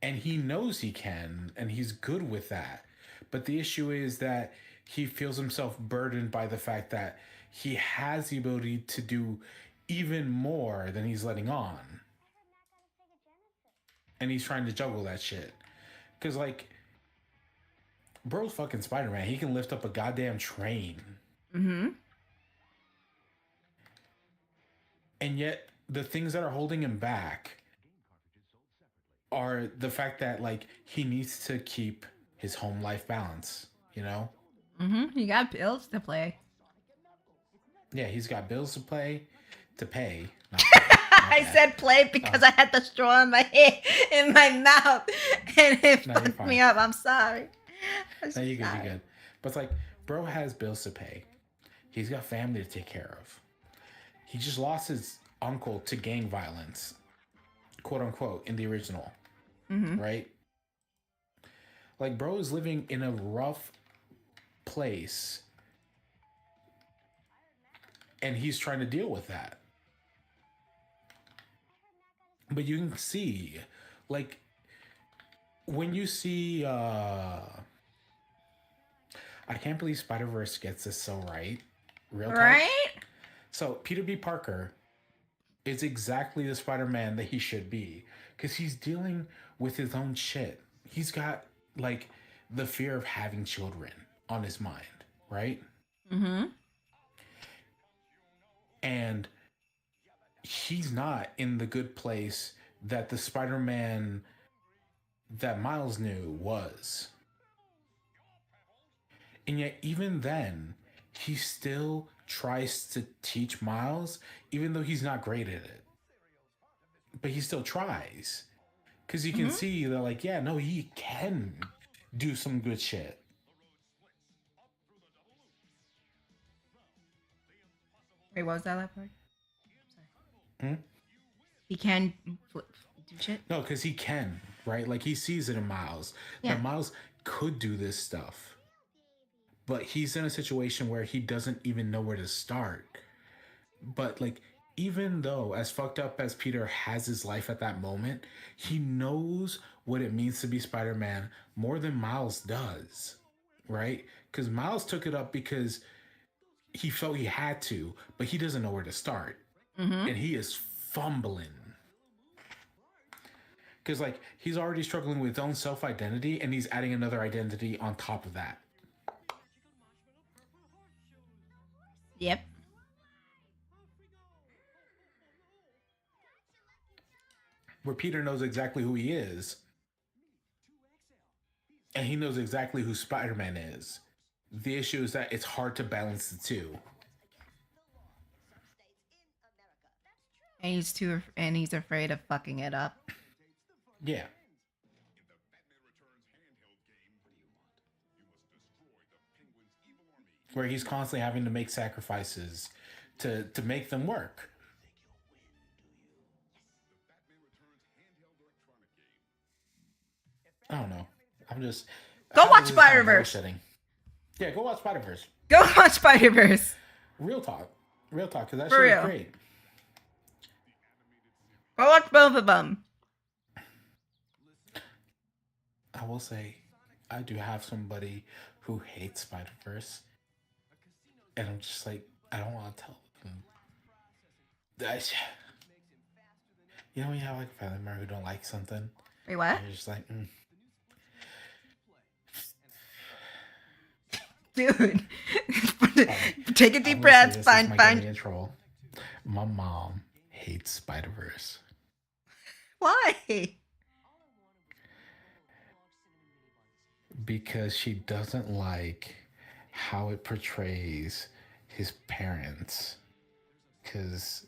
and he knows he can, and he's good with that. But the issue is that he feels himself burdened by the fact that he has the ability to do even more than he's letting on. And he's trying to juggle that shit. Because, like, bro's fucking Spider-Man. He can lift up a goddamn train. Mm-hmm. And yet, the things that are holding him back are the fact that, like, he needs to keep his home life balance, you know? Mm-hmm. You got bills to play. Yeah, he's got bills to pay. I said play because I had the straw in my mouth and it fucked me up. I'm sorry. No, you're good, you're good. But it's like, bro has bills to pay. He's got family to take care of. He just lost his uncle to gang violence, quote unquote, in the original. Mm-hmm. Right? Like, bro is living in a rough place. And he's trying to deal with that. But you can see, like, when you see, I can't believe Spider-Verse gets this so right. Real talk. Right? So, Peter B. Parker is exactly the Spider-Man that he should be. Because he's dealing with his own shit. He's got, like, the fear of having children on his mind, right? Mm-hmm. And he's not in the good place that the Spider-Man that Miles knew was. And yet, even then, he still tries to teach Miles, even though he's not great at it. But he still tries. Because you can see that, like, yeah, no, he can do some good shit. Wait, what was that last part? Hmm? He can do shit? No, because he can, right? Like, he sees it in Miles. Yeah. That Miles could do this stuff. But he's in a situation where he doesn't even know where to start. But, like, even though, as fucked up as Peter has his life at that moment, he knows what it means to be Spider-Man more than Miles does, right? Because Miles took it up because he felt he had to, but he doesn't know where to start. Mm-hmm. And he is fumbling. Because, like, he's already struggling with his own self-identity, and he's adding another identity on top of that. Yep. Where Peter knows exactly who he is. And he knows exactly who Spider-Man is. The issue is that it's hard to balance the two. And he's afraid of fucking it up. Yeah. Where he's constantly having to make sacrifices to make them work. I don't know. I'm just... Go watch Spider-Verse. Yeah, go watch Spider-Verse. Go watch Spider-Verse. Real talk. Real talk, because that For shit real. is great. Go watch both of them. I will say, I do have somebody who hates Spider-Verse. And I'm just like, I don't want to tell them. You know when you have like a family member who don't like something? Wait, what? You're just like, Dude. Take a deep breath. Find. Intro. My mom hates Spider-Verse. Why? because she doesn't like how it portrays his parents. Because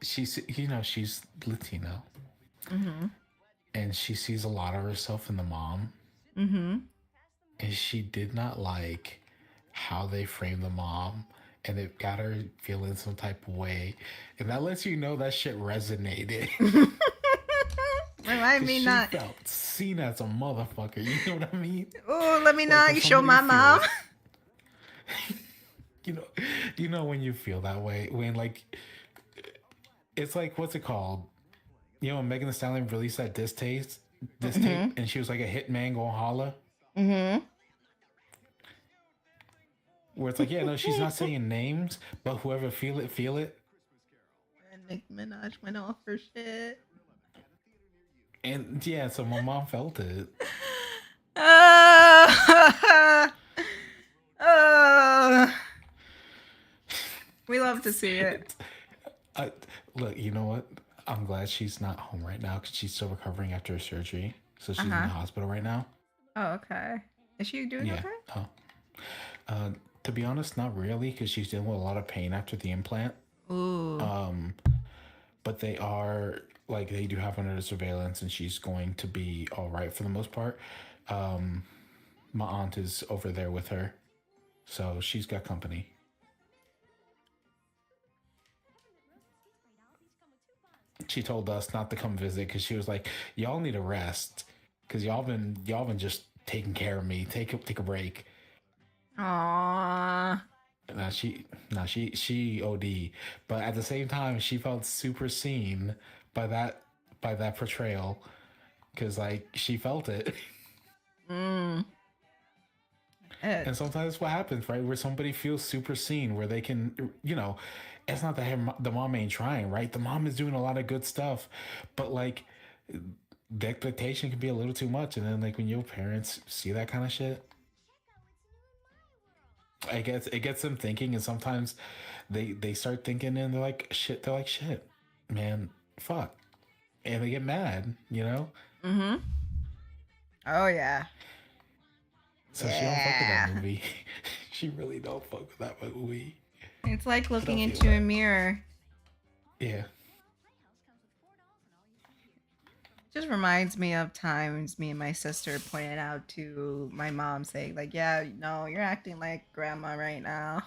she's, she's Latino. Mm-hmm. And she sees a lot of herself in the mom. Mm-hmm. And she did not like how they framed the mom. And it got her feeling some type of way. And that lets you know that shit resonated. Remind me not. She felt seen as a motherfucker. You know what I mean? Oh, let me not show my mom. You know when you feel that way. When, like, it's like, what's it called? You know when Megan Thee Stallion released that diss tape, and she was like a hitman going holla? Mm-hmm. Where it's like, yeah, no, she's not saying names, but whoever feel it, feel it. And Nicki Minaj went off her shit. And yeah, so my mom felt it. We love to see it. Look, you know what? I'm glad she's not home right now because she's still recovering after her surgery. So she's in the hospital right now. Oh, okay. Is she doing okay? To be honest, not really, because she's dealing with a lot of pain after the implant. Ooh. But they are, like, they do have her under surveillance, and she's going to be all right for the most part. My aunt is over there with her, so she's got company. She told us not to come visit because she was like, "Y'all need a rest, because y'all been just taking care of me. Take a break." Aww. She OD, but at the same time, she felt super seen by that portrayal, because like she felt it. Mm. And sometimes what happens, right, where somebody feels super seen, where they can, it's not that the mom ain't trying, right? The mom is doing a lot of good stuff, but like the expectation can be a little too much, and then like when your parents see that kind of shit. It gets them thinking, and sometimes they start thinking, and they're like, shit, man, fuck. And they get mad, Mm-hmm. Oh, yeah. So she don't fuck with that movie. She really don't fuck with that movie. It's like looking into a mirror. Yeah. Just reminds me of times me and my sister pointed out to my mom saying, like, yeah, no, you're acting like grandma right now.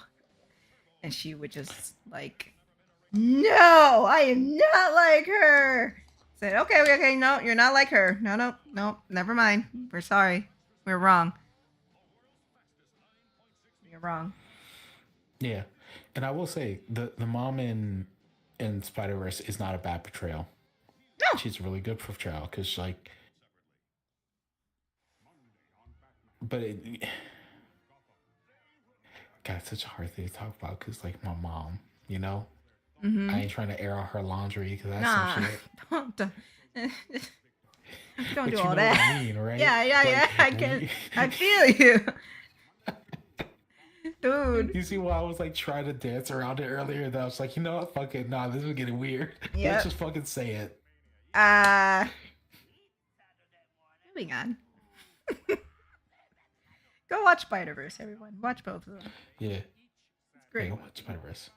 And she would just like, no, I am not like her. Said, okay, no, you're not like her. No, never mind. We're sorry. We're wrong. You're wrong. Yeah. And I will say, the mom in Spider-Verse is not a bad portrayal. No. She's a really good portrayal, because like, but God, it's such a hard thing to talk about, because like my mom, Mm-hmm. I ain't trying to air out her laundry, because that's some shit. Don't do all that. What I mean, right? Yeah. I feel you. Dude. You see why I was like trying to dance around it earlier? That I was like, you know what? Fuck it. Nah, this is getting weird. Yep. Let's just fucking say it. Moving on. Go watch Spider-Verse, everyone. Watch both of them. Yeah. It's great. Yeah, go watch Spider-Verse.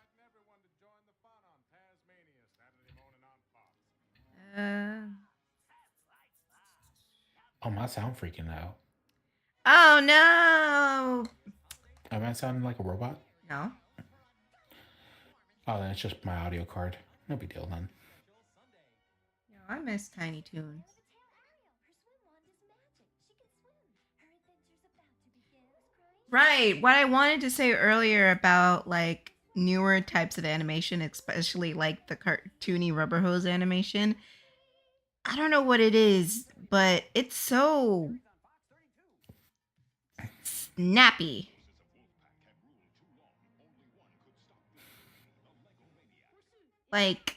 Oh, my sound freaking out. Oh, no. Am I sounding like a robot? No. Oh, then it's just my audio card. No big deal then. I miss Tiny Toons. Right. What I wanted to say earlier about like newer types of animation, especially like the cartoony rubber hose animation. I don't know what it is, but it's so snappy. Like,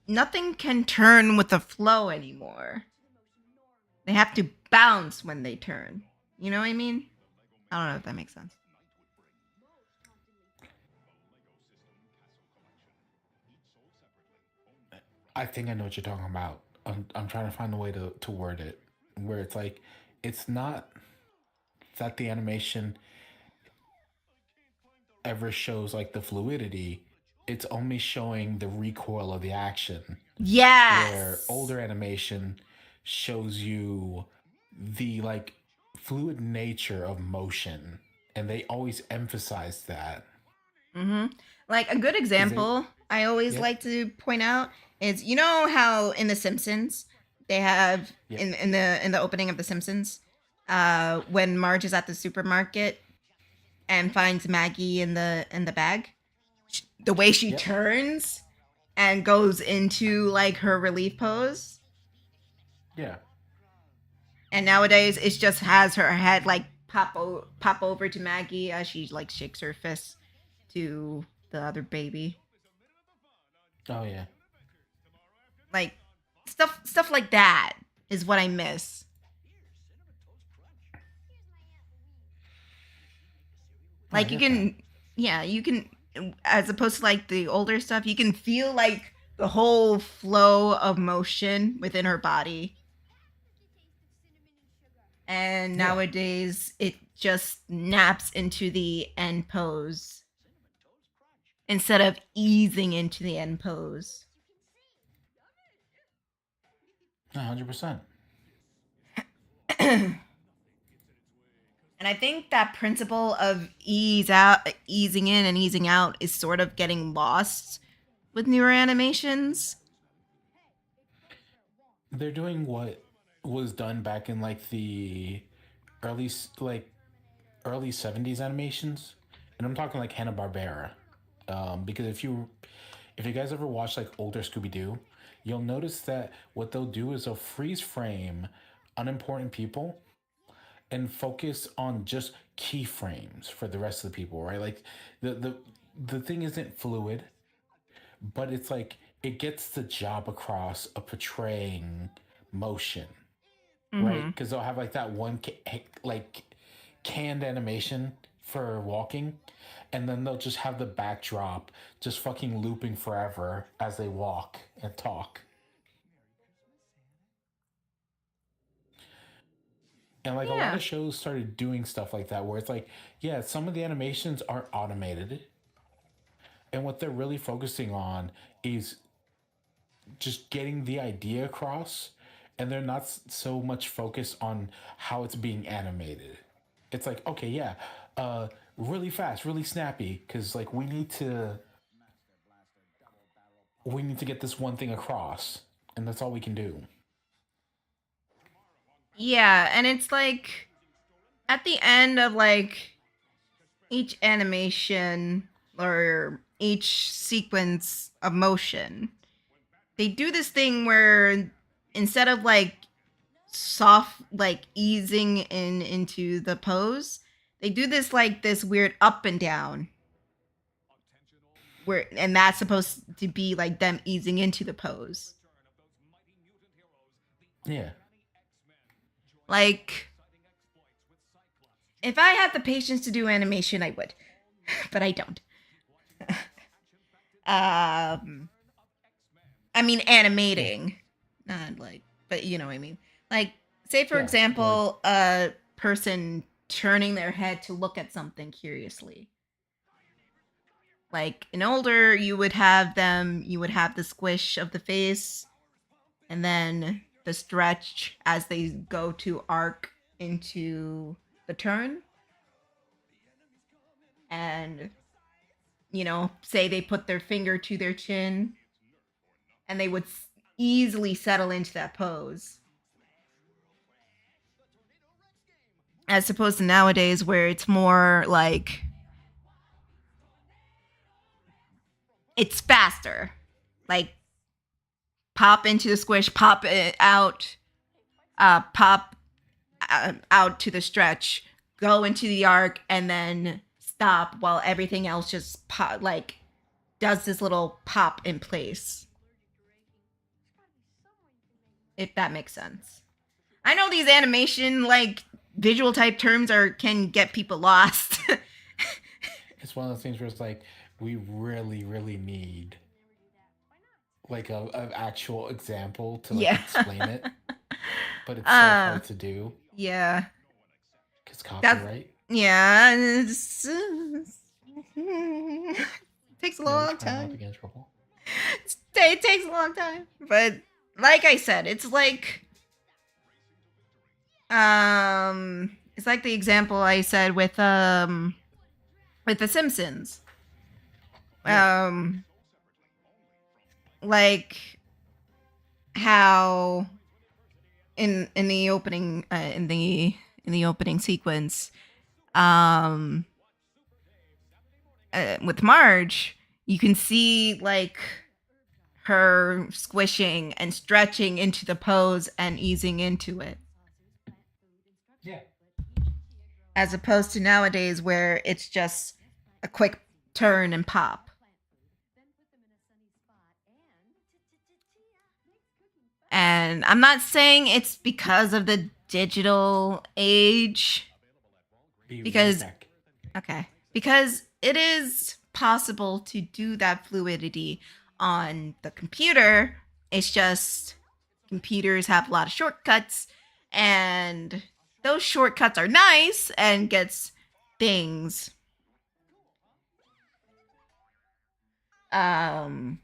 nothing can turn with a flow anymore. They have to bounce when they turn. You know what I mean? I don't know if that makes sense. I think I know what you're talking about. I'm trying to find a way to word it where it's like it's not that the animation ever shows like the fluidity. It's only showing the recoil of the action. Yes. Where older animation shows you the like fluid nature of motion, and they always emphasize that. Mm-hmm. Like a good example I always like to point out is, you know how in The Simpsons they have in the opening of The Simpsons, when Marge is at the supermarket and finds Maggie in the bag, the way she turns and goes into like her relief pose. Yeah. And nowadays it just has her head like pop over to Maggie as she like shakes her fist to the other baby. Oh yeah. Like stuff like that is what I miss. Like you can as opposed to like the older stuff, you can feel like the whole flow of motion within her body. And nowadays it just snaps into the end pose instead of easing into the end pose. 100%. And I think that principle of easing in and easing out is sort of getting lost with newer animations. They're doing what was done back in like the early 70s animations, and I'm talking like Hanna-Barbera. Because if you guys ever watch like older Scooby-Doo, you'll notice that what they'll do is they'll freeze frame unimportant people and focus on just keyframes for the rest of the people, right? Like the thing isn't fluid, but it's like it gets the job across of portraying motion, right? Because they'll have like that one like canned animation for walking, and then they'll just have the backdrop just fucking looping forever as they walk and talk. And like a lot of shows started doing stuff like that where it's like, yeah, some of the animations are automated. And what they're really focusing on is just getting the idea across. And they're not so much focused on how it's being animated. It's like, okay, yeah, really fast, really snappy. Because like we need to get this one thing across. And that's all we can do. Yeah, and it's like at the end of like each animation or each sequence of motion, they do this thing where instead of like soft like easing into the pose, they do this like this weird up and down where, and that's supposed to be like them easing into the pose. Yeah. Like, if I had the patience to do animation, I would, but I don't. I mean, animating, not like, but you know what I mean. Like, say for example, a person turning their head to look at something curiously. Like in older, you would have the squish of the face, and then the stretch as they go to arc into the turn. And, you know, say they put their finger to their chin and they would easily settle into that pose. As opposed to nowadays where it's more like it's faster. Like pop into the squish, pop it out, pop out to the stretch, go into the arc, and then stop while everything else just pop, like does this little pop in place. If that makes sense. I know these animation like visual type terms can get people lost. It's one of those things where it's like we really, really need like a actual example to Yeah. explain it, but it's so hard to do. Yeah. Because copyright. Yeah. Takes a Really long trying not time. to get in trouble. It takes a long time, but like I said, it's like the example I said with The Simpsons. Like how in the opening in the opening sequence with Marge, you can see like her squishing and stretching into the pose and easing into it. Yeah. As opposed to nowadays where it's just a quick turn and pop. And I'm not saying it's because of the digital age. Because it is possible to do that fluidity on the computer. It's just computers have a lot of shortcuts, and those shortcuts are nice and gets things like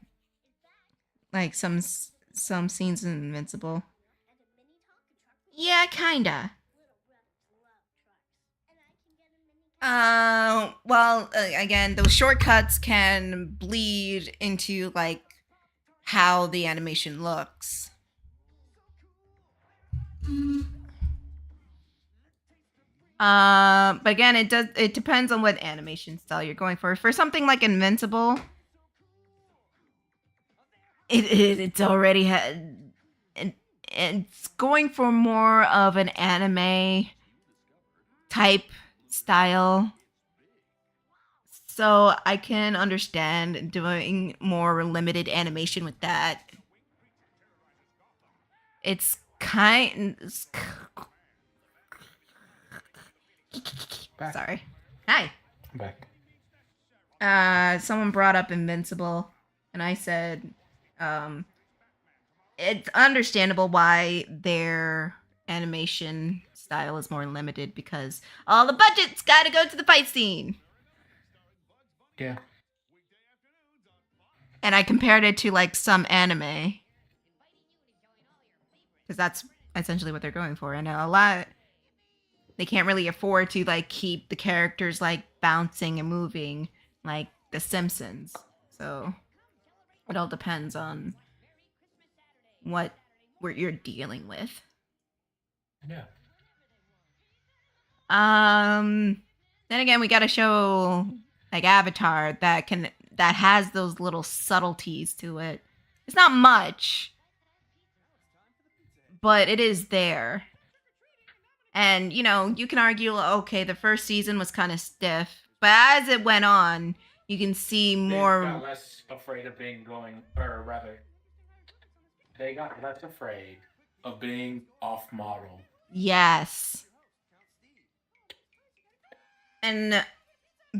some scenes in Invincible. Yeah, kinda. Well, again, those shortcuts can bleed into like how the animation looks. But again, it depends on what animation style you're going for. For something like Invincible, it's already had, and it's going for more of an anime type style. So I can understand doing more limited animation with that. It's kind. Back. Sorry. Hi. I'm back. Someone brought up Invincible, and I said, it's understandable why their animation style is more limited because all the budget's got to go to the fight scene. Yeah. And I compared it to like some anime, because that's essentially what they're going for. And a lot, they can't really afford to like keep the characters like bouncing and moving like The Simpsons. So it all depends on what you're dealing with. Yeah. Then again, we got to show like Avatar that has those little subtleties to it. It's not much, but it is there. And, you know, you can argue, okay, the first season was kind of stiff, but as it went on, you can see more. They got less afraid of being they got less afraid of being off model. Yes. And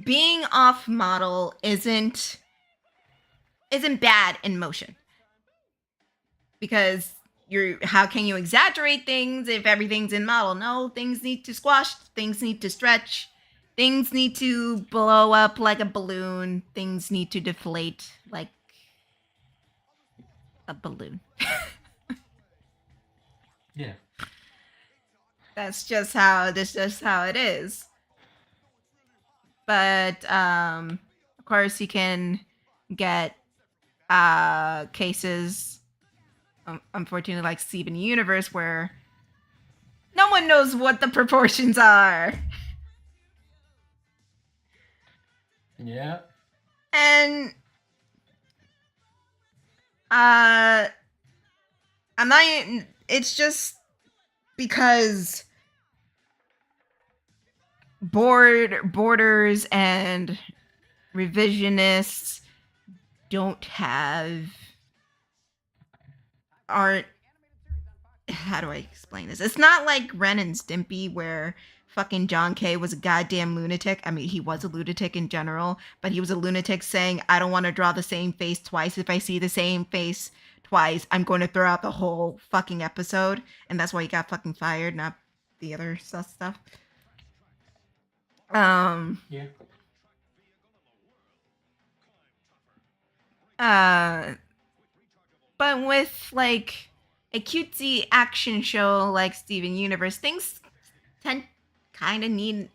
being off model isn't bad in motion. Because how can you exaggerate things if everything's in model? No, things need to squash, things need to stretch, things need to blow up like a balloon, things need to deflate like a balloon. Yeah. That's just how it is. But of course you can get cases, unfortunately, like Steven Universe, where no one knows what the proportions are. Yeah. And I'm not. It's just because borders and revisionists aren't, how do I explain this? It's not like Ren and Stimpy where fucking John Kay was a goddamn lunatic. I mean, he was a lunatic in general, but he was a lunatic saying, I don't want to draw the same face twice. If I see the same face twice, I'm going to throw out the whole fucking episode. And that's why he got fucking fired, not the other stuff. Yeah. But with, like, a cutesy action show like Steven Universe, things kind of need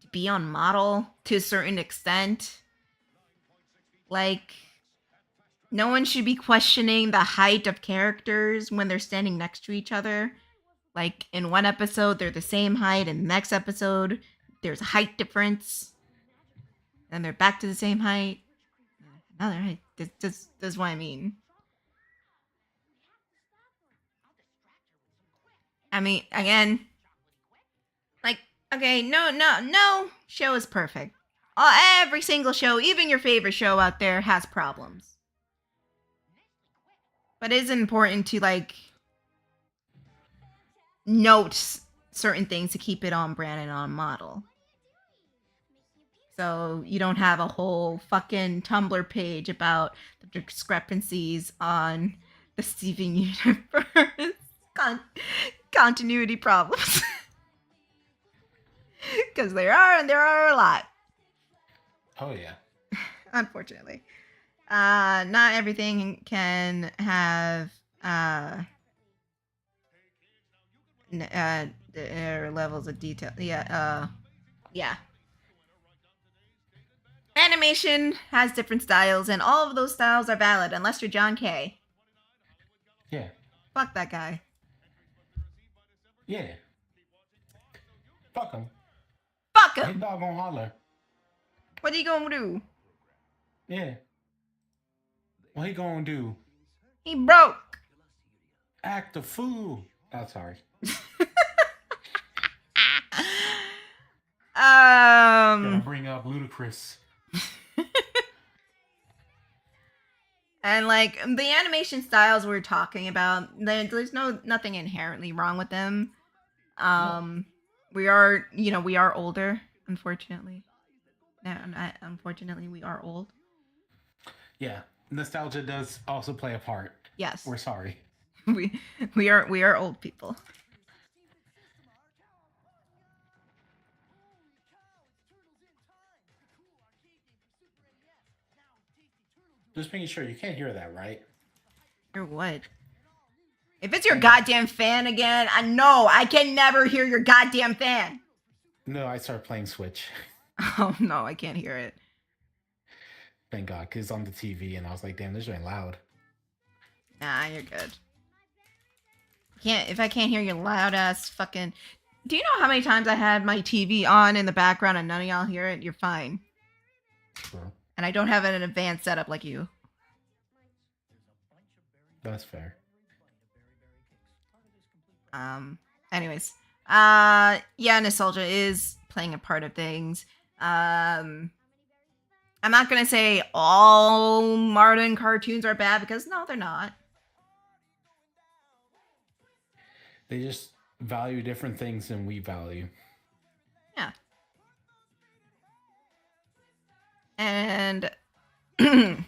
to be on model to a certain extent. Like, no one should be questioning the height of characters when they're standing next to each other. Like, in one episode, they're the same height, and the next episode, there's a height difference. And they're back to the same height. Another height. That's what I mean. I mean, again, like, okay, no show is perfect. Every single show, even your favorite show out there, has problems. But it is important to, like, note certain things to keep it on brand and on model. So you don't have a whole fucking Tumblr page about the discrepancies on the Steven Universe continuity problems. Because there are a lot. Oh, yeah. Unfortunately. Not everything can have levels of detail. Yeah. Animation has different styles, and all of those styles are valid unless you're John Kay. Yeah. Fuck that guy. Yeah. Fuck him. Fuck him. His dog gonna holler. What he gonna do? Yeah. What he gonna do? He broke. Act a fool. Oh, sorry. Gonna bring up Ludacris. And like the animation styles we're talking about, there's nothing inherently wrong with them. We are older, unfortunately. Unfortunately, we are old. Yeah, nostalgia does also play a part. Yes, we're sorry. we are old people. Just making sure you can't hear that, right? Hear what? If it's your goddamn fan again, I can never hear your goddamn fan. No, I started playing Switch. Oh no, I can't hear it. Thank God, because it's on the TV, and I was like, damn, this ain't loud. Nah, you're good. If I can't hear your loud ass fucking... Do you know how many times I had my TV on in the background and none of y'all hear it? You're fine. Sure. And I don't have an advanced setup like you. That's fair. Anyways. Yeah, nostalgia is playing a part of things. I'm not gonna say all modern cartoons are bad, because no, they're not. They just value different things than we value. Yeah. And and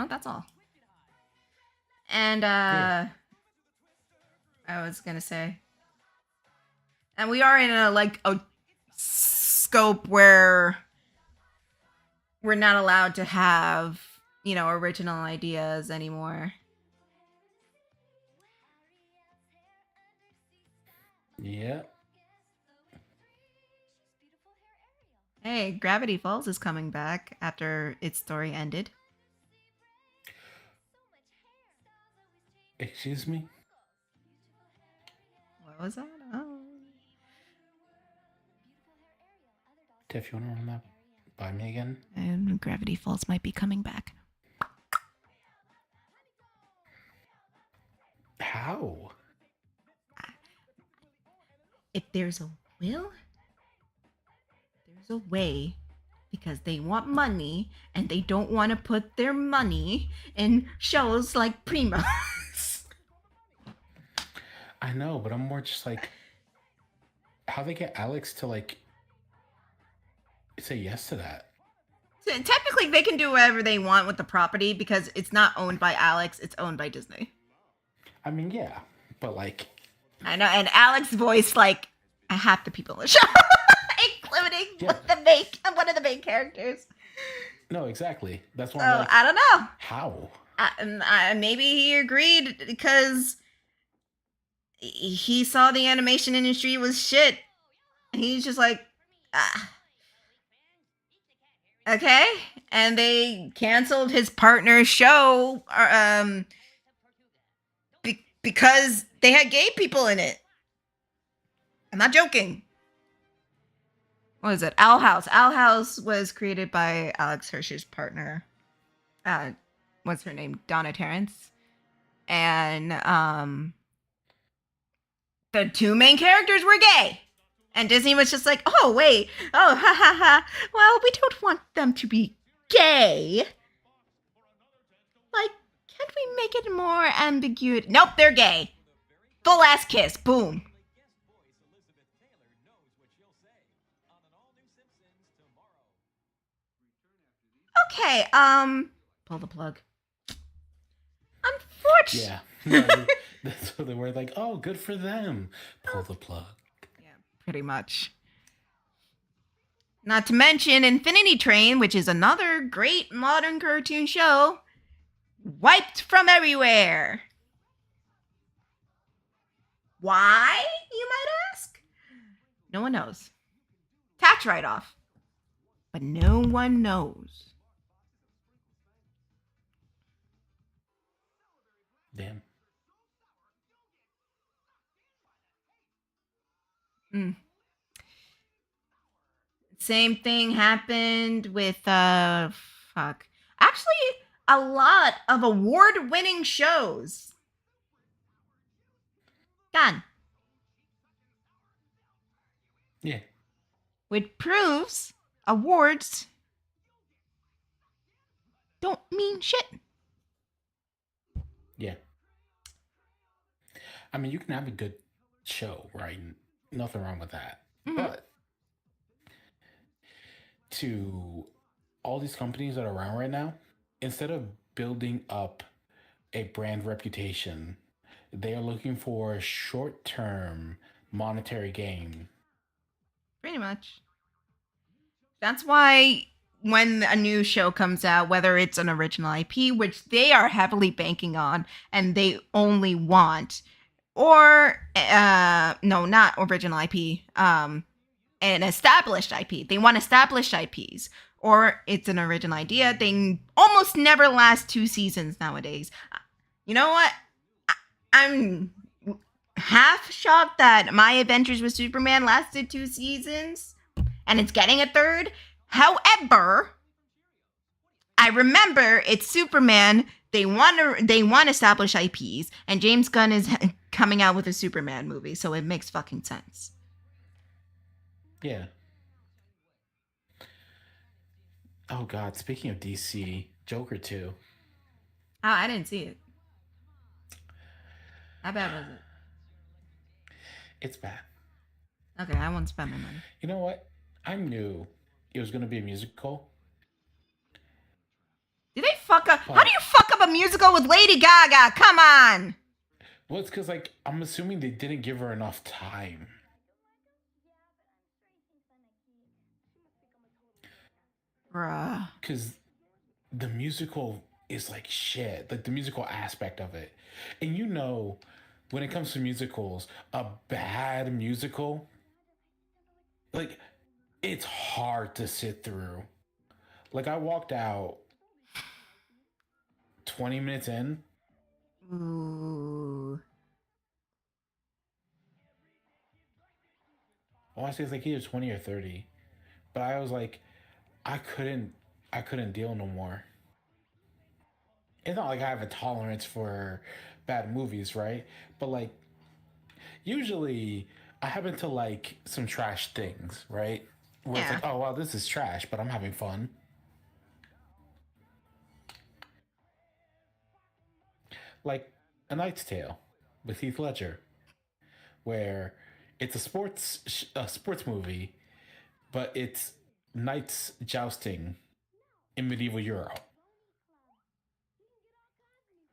that's all. And I was gonna say, and we are in a scope where we're not allowed to have original ideas anymore. Yeah. Hey, Gravity Falls is coming back after its story ended. Excuse me? What was that? Oh. Tiff, you wanna run that by me again? And Gravity Falls might be coming back. How? If there's a will, there's a way, because they want money and they don't want to put their money in shows like Primo. I know, but I'm more just like, how they get Alex to like say yes to that. So technically, they can do whatever they want with the property because it's not owned by Alex; it's owned by Disney. I mean, yeah, but like, I know, and Alex voiced like half the people in the show, including one of the main characters. No, exactly. That's why. So I'm like, I don't know how. Maybe he agreed because he saw the animation industry was shit. He's just like, okay, and they canceled his partner's show because they had gay people in it. I'm not joking. What is it? Owl House. Owl House was created by Alex Hirsch's partner. What's her name? Donna Terrence. And the two main characters were gay. And Disney was just like, oh, wait. Oh, ha, ha, ha. Well, we don't want them to be gay. Like, can't we make it more ambiguous? Nope, they're gay. Full ass kiss. Boom. Okay, pull the plug. Unfortunately. Yeah. No, that's what they were like, oh, good for them. Pull the plug. Yeah, pretty much. Not to mention Infinity Train, which is another great modern cartoon show, wiped from everywhere. Why, you might ask? No one knows. Tax write-off. But no one knows. Damn. Same thing happened with Actually, a lot of award-winning shows. Gone. Yeah. Which proves awards don't mean shit. Yeah. I mean, you can have a good show, right? Nothing wrong with that. Mm-hmm. But to all these companies that are around right now, instead of building up a brand reputation, they are looking for short-term monetary gain. Pretty much. That's why when a new show comes out, whether it's an original IP, which they are heavily banking on and they only want, or no, not original IP, an established IP. They want established IPs, or it's an original idea. They almost never last 2 seasons nowadays. You know what? I'm half shocked that My Adventures with Superman lasted 2 seasons and it's getting a 3rd. However, I remember it's Superman. They want established IPs, and James Gunn is coming out with a Superman movie, so it makes fucking sense. Yeah. Oh God! Speaking of DC, Joker 2. Oh, I didn't see it. How bad was it? It's bad. Okay, I won't spend my money. You know what? I knew it was going to be a musical. Did they fuck up? How do you fuck up a musical with Lady Gaga? Come on! Well, it's because, like, I'm assuming they didn't give her enough time. Bruh. Because the musical is like shit. Like, the musical aspect of it. And you know, when it comes to musicals, a bad musical, like, it's hard to sit through. Like, I walked out 20 minutes in. Ooh. I want to say it's like either 20 or 30. But I was like, I couldn't deal no more. It's not like I have a tolerance for bad movies, right? But like, usually I happen to like some trash things, right? Where it's like, oh wow, this is trash, but I'm having fun. Like A Knight's Tale with Heath Ledger, where It's a sports movie, but it's knights jousting in medieval Europe.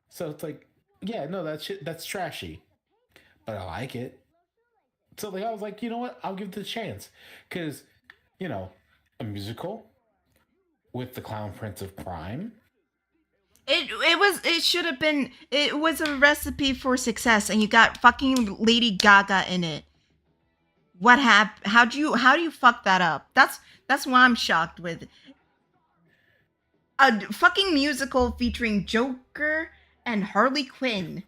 So it's like, yeah, no, that's trashy, but I like it. So like, I was like, you know what? I'll give it a chance, because, you know, a musical with the Clown Prince of Crime. It was a recipe for success, and you got fucking Lady Gaga in it. What happened? How do you fuck that up? That's what I'm shocked with. A fucking musical featuring Joker and Harley Quinn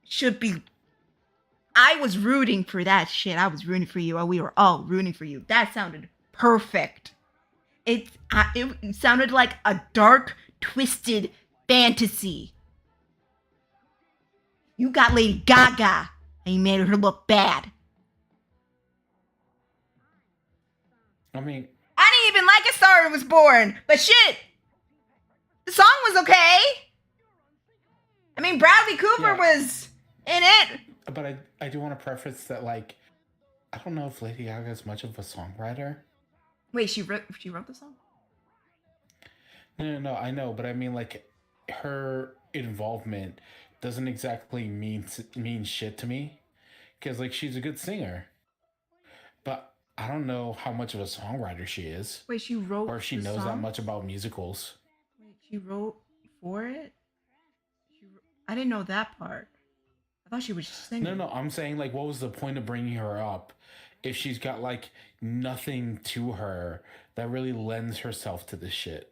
should be. I was rooting for that shit. I was rooting for you. We were all rooting for you. That sounded perfect. It sounded like a dark, twisted fantasy. You got Lady Gaga, and you made her look bad. I mean, I didn't even like A Star Was Born, but shit, the song was okay. I mean, Bradley Cooper was in it. But I do want to preface that, like, I don't know if Lady Gaga is much of a songwriter. Wait, she wrote the song? No, I know, but I mean, like, her involvement doesn't exactly mean shit to me, because, like, she's a good singer, but I don't know how much of a songwriter she is. Wait, she wrote, or if she knows that much about musicals. Wait, she wrote for it? I didn't know that part. I thought she was just singing. No, I'm saying, like, what was the point of bringing her up if she's got, like, nothing to her that really lends herself to this shit?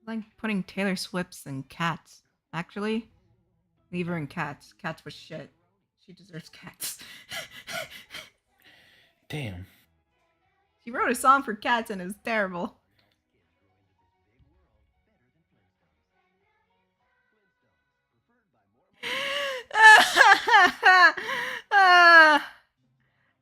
Like putting Taylor Swift in Cats. Actually, leave her in Cats. Cats was shit. She deserves Cats. Damn. She wrote a song for Cats and it was terrible.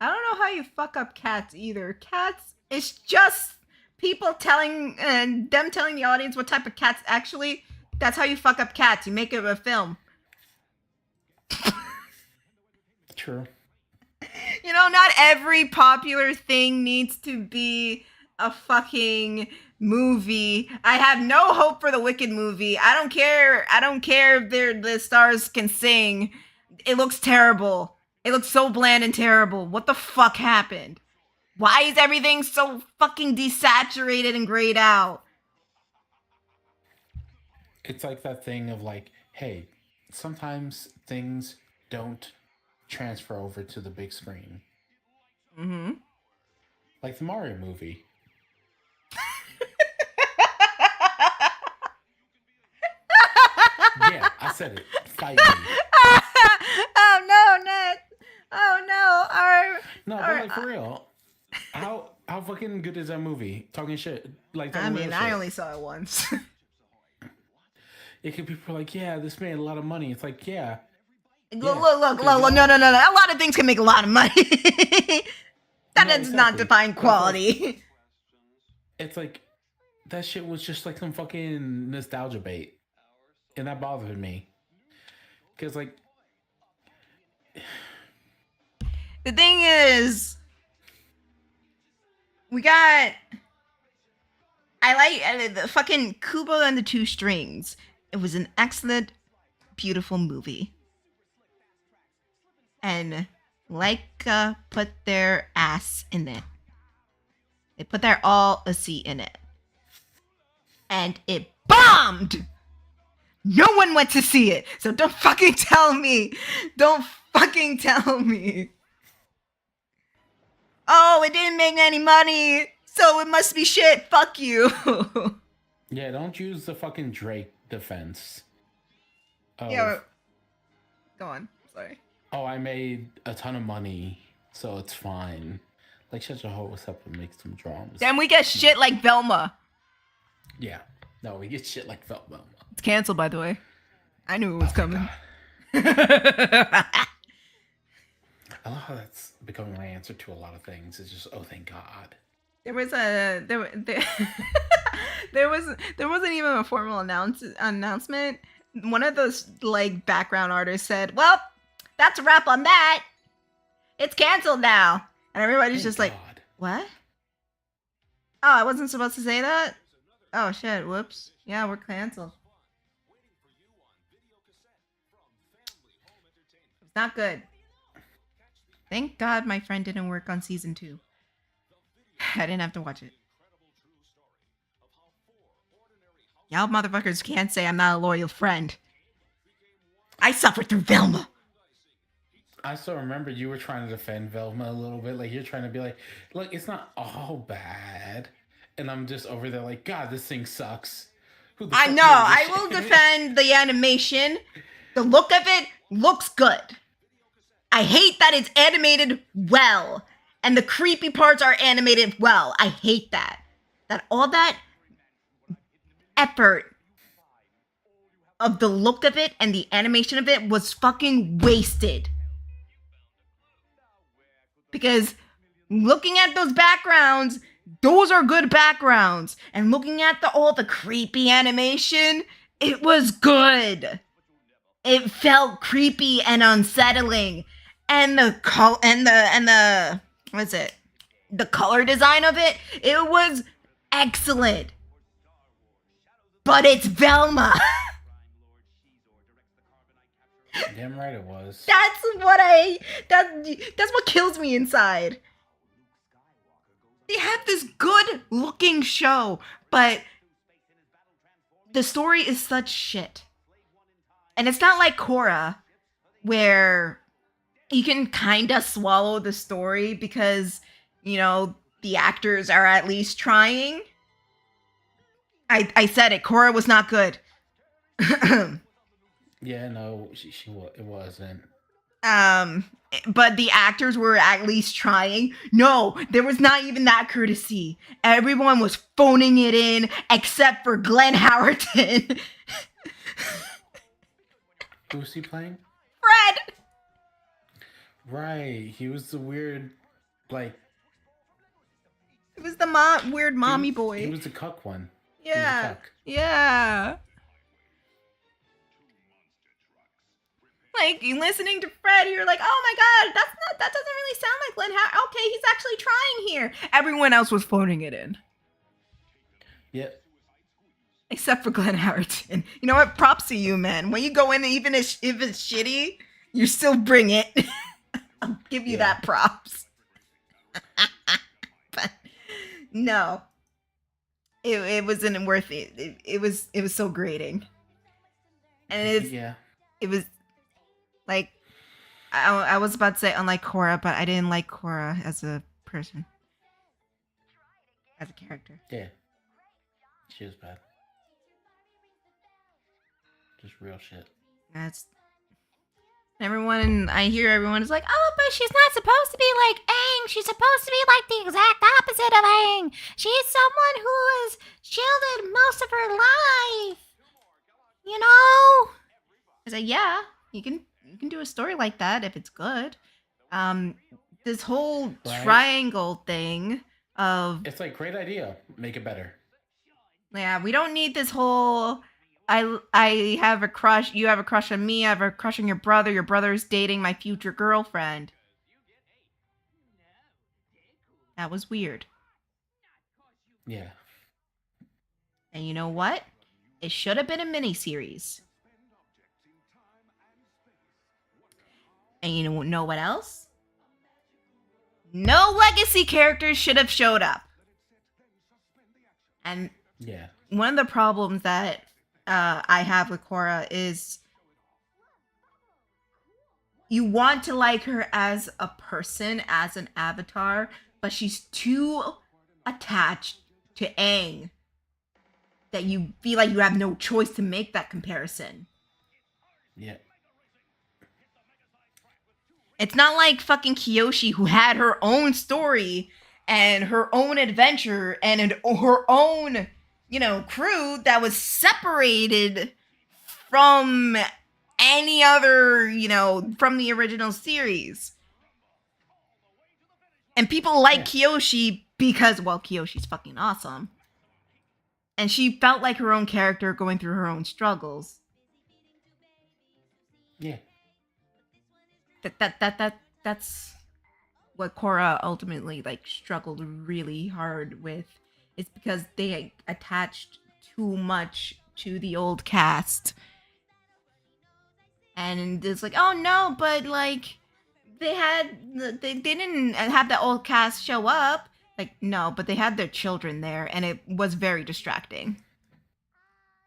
I don't know how you fuck up Cats either. Cats, it's just people telling the audience what type of cats. Actually, that's how you fuck up Cats. You make it a film. True. You know, not every popular thing needs to be a fucking movie. I have no hope for the Wicked movie. I don't care if the stars can sing. It looks terrible. It looks so bland and terrible. What the fuck happened? Why is everything so fucking desaturated and grayed out? It's like that thing of like, hey, sometimes things don't transfer over to the big screen. Mm-hmm. Like the Mario movie. Yeah, I said it. Fight me. Oh no, Ned. Oh no. No, but like for real. How fucking good is that movie? Talking shit. Like, I mean, I only saw it once. It could be like, yeah, this made a lot of money. It's like, yeah. Look, no. A lot of things can make a lot of money. That does not define quality. It's like, that shit was just like some fucking nostalgia bait. And that bothered me. Because, like... The thing is... I like the fucking Kubo and the Two Strings. It was an excellent, beautiful movie. And Leica put their ass in it. They put their all a seat in it. And it bombed! No one went to see it. So don't fucking tell me. Oh, it didn't make any money, so it must be shit. Fuck you. Yeah, don't use the fucking Drake defense. Yeah. Go on. Sorry. Oh, I made a ton of money, so it's fine. Like, shut your hose up and make some drums. Then we get shit like Velma. Yeah. No, we get shit like Velma. It's canceled, by the way. I knew it was coming. I love how that's becoming my answer to a lot of things. It's just, oh, thank God. There wasn't even a formal announcement. One of those like background artists said, "Well, that's a wrap on that. It's canceled now. And everybody's Thank just like, God. what? Oh, I wasn't supposed to say that? Oh, shit. Whoops. Yeah, we're canceled. It's not good. Thank God my friend didn't work on season 2. I didn't have to watch it. Y'all motherfuckers can't say I'm not a loyal friend. I suffered through Velma. I still remember you were trying to defend Velma a little bit. Like, you're trying to be like, look, it's not all bad. And I'm just over there like, God, this thing sucks. Who the I fuck know. made this I will shit? defend the animation. The look of it looks good. I hate that it's animated well. And the creepy parts are animated well. I hate that. That all that effort of the look of it and the animation of it was fucking wasted. Because looking at those backgrounds, those are good backgrounds. And looking at all the creepy animation, it was good. It felt creepy and unsettling. And the what's it? The color design of it, it was excellent. But it's Velma. Damn right it was. That's what kills me inside. They have this good looking show, but the story is such shit. And it's not like Korra, where you can kind of swallow the story because, you know, the actors are at least trying. I said it, Korra was not good. Yeah, no, it wasn't. But the actors were at least trying. No, there was not even that courtesy. Everyone was phoning it in except for Glenn Howerton. Who was he playing? Fred! Right, he was the weird, like... It was the weird mommy boy. He was the cuck one. Yeah. Yeah. Like, listening to Fred, you're like, oh my god, that doesn't really sound like Glenn Howard. Okay, he's actually trying here. Everyone else was phoning it in. Yep. Except for Glenn Howerton. You know what? Props to you, man. When you go in, even if it's shitty, you still bring it. I'll give you that props. But no. It wasn't worth it. It was so grating. And it was like, I was about to say unlike Korra, but I didn't like Korra as a person. As a character. Yeah. She was bad. Just real shit. That's... I hear everyone is like, oh, but she's not supposed to be like Aang. She's supposed to be like the exact opposite of Aang. She's someone who has shielded most of her life. You know? I said, yeah, you can do a story like that if it's good. This whole triangle thing of... It's like, great idea. Make it better. Yeah, we don't need this whole... I have a crush, you have a crush on me, I have a crush on your brother's dating my future girlfriend. That was weird. Yeah. And you know what? It should have been a miniseries. And you know what else? No legacy characters should have showed up. And yeah, one of the problems that I have with Korra is you want to like her as a person, as an avatar, but she's too attached to Aang that you feel like you have no choice to make that comparison. Yeah. It's not like fucking Kyoshi, who had her own story and her own adventure and her own, you know, crew that was separated from any other, you know, from the original series. And people like Kyoshi because, well, Kyoshi's fucking awesome. And she felt like her own character going through her own struggles. Yeah. That's what Korra ultimately like struggled really hard with is because they attached too much to the old cast. And it's like, oh no, but like they didn't have the old cast show up. Like, no, but they had their children there, and it was very distracting.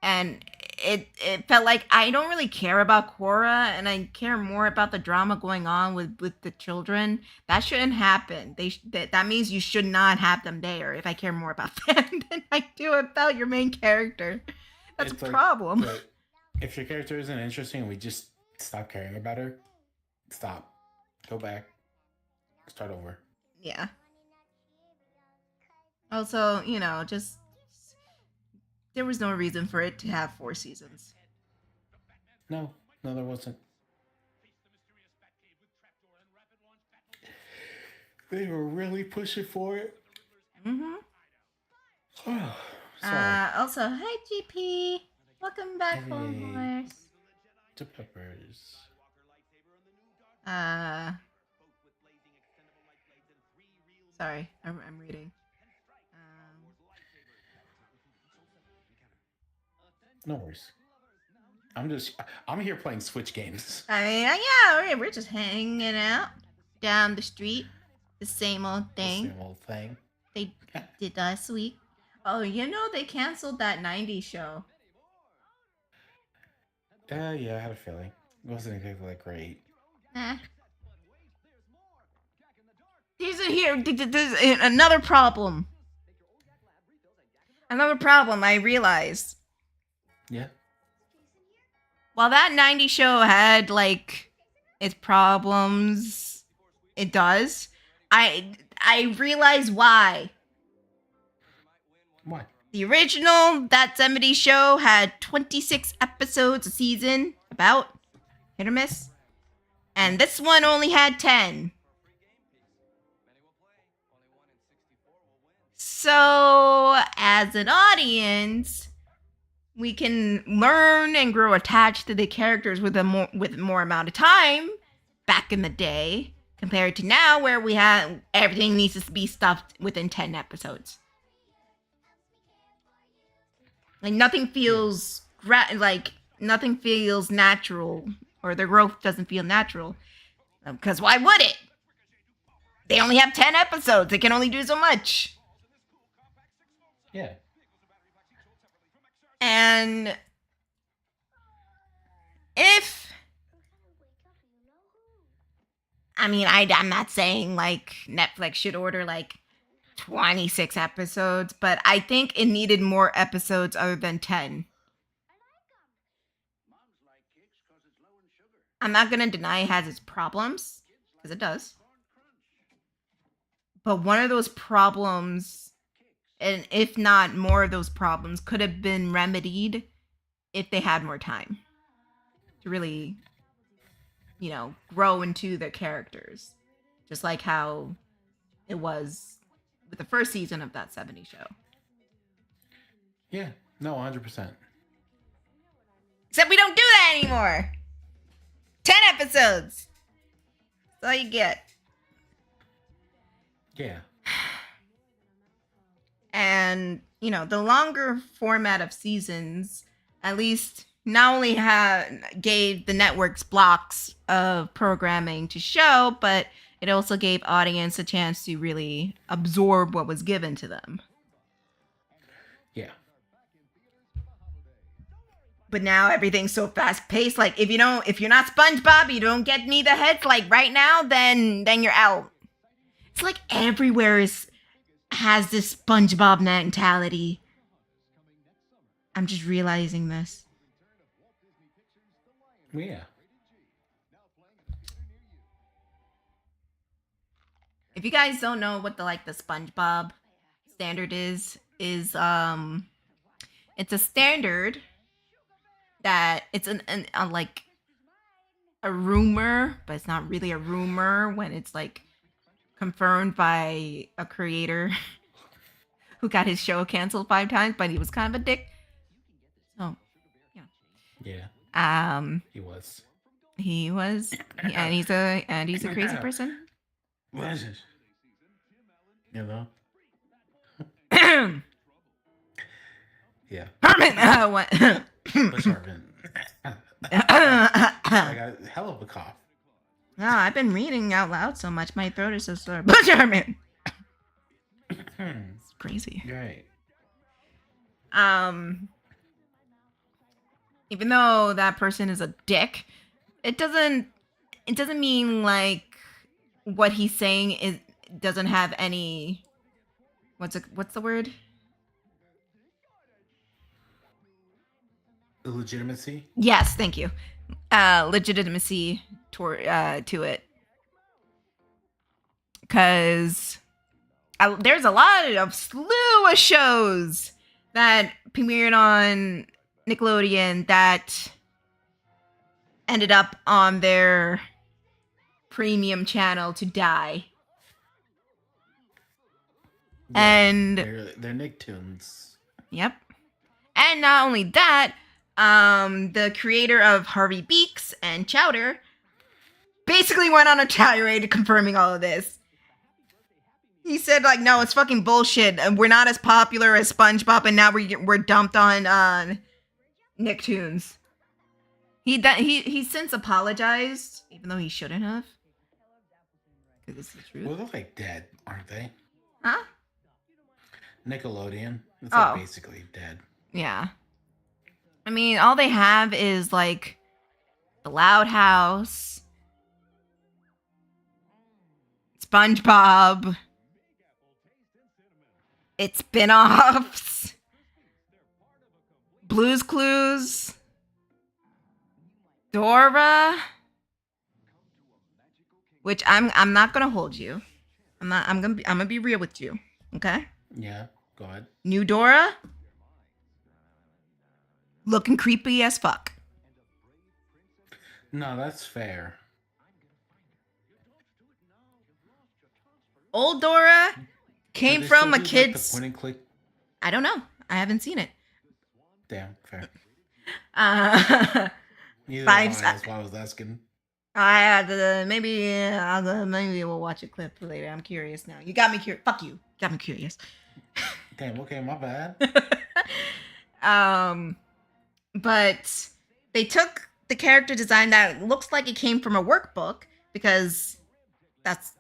And it felt like I don't really care about Korra, and I care more about the drama going on with the children. That shouldn't happen. That means you should not have them there. If I care more about them than I do about your main character, that's a problem. If your character isn't interesting, and we just stop caring about her. Stop. Go back. Start over. Yeah. Also, just there was no reason for it to have 4 seasons. No, there wasn't. They were really pushing for it. Mm-hmm. Oh, sorry. Also, hi GP. Welcome back home, boys. To Peppers. Sorry, I'm reading. No worries. I'm here playing Switch games. I mean, yeah, we're just hanging out down the street. The same old thing. They did last week. Oh, they canceled that 90s show. Yeah, I had a feeling. It wasn't exactly like great. There's another problem. I realized. Yeah. While that 90s show had, like, its problems, it does, I realize why. Why? The original That 70s Show had 26 episodes a season, about, hit or miss. And this one only had 10. So, as an audience, we can learn and grow attached to the characters with more amount of time back in the day compared to now where we have everything needs to be stuffed within 10 episodes. Like nothing feels nothing feels natural, or their growth doesn't feel natural. Because why would it? They only have 10 episodes. They can only do so much. Yeah. And I'm not saying like Netflix should order like 26 episodes, but I think it needed more episodes other than 10. I'm not going to deny it has its problems, because it does. But one of those problems, and if not more of those problems, could have been remedied if they had more time to really, grow into their characters. Just like how it was with the first season of That 70s Show. Yeah, no, 100%. Except we don't do that anymore. 10 episodes. That's all you get. Yeah. And, the longer format of seasons, at least not only gave the networks blocks of programming to show, but it also gave audience a chance to really absorb what was given to them. Yeah. But now everything's so fast paced. Like if you're not SpongeBob, you don't get me the heads like right now, then you're out. It's like everywhere has this SpongeBob mentality. I'm just realizing this. Yeah. If you guys don't know what the SpongeBob standard is it's a standard that it's a rumor, but it's not really a rumor when it's like confirmed by a creator who got his show canceled 5 times, but he was kind of a dick. So, yeah. Yeah. He was. And he's a crazy person. You know? Yeah. Herman! What? Bush Herman. I got a hell of a cough. No, I've been reading out loud so much, my throat is so sore. Bush Herman! It's crazy. Right. Even though that person is a dick, it doesn't mean like what he's saying doesn't have any what's the word? Legitimacy? Yes, thank you. Legitimacy to it. Cause there's a slew of shows that premiered on Nickelodeon that ended up on their premium channel to die. Yeah, And they're Nicktoons. Yep. And not only that, the creator of Harvey Beaks and Chowder basically went on a tirade confirming all of this. He said, like, no, it's fucking bullshit. And we're not as popular as SpongeBob, and now we're dumped on Nicktoons. He's since apologized, even though he shouldn't have. Because it's the truth. Well, they're like dead, aren't they? Huh? Nickelodeon. It's like basically dead. Yeah. I mean, all they have is like the Loud House, SpongeBob, its spin-offs, Blue's Clues, Dora, which I'm not gonna hold you. I'm gonna be real with you. Okay? Yeah, go ahead. New Dora, looking creepy as fuck. No, that's fair. Old Dora came from a kid's. Like the point and click? I don't know. I haven't seen it. Damn, fair. Neither that's why I was asking. Maybe we'll watch a clip later. I'm curious now. You got me curious. Fuck you. Got me curious. Damn. Okay, my bad. But they took the character design that looks like it came from a workbook, because that's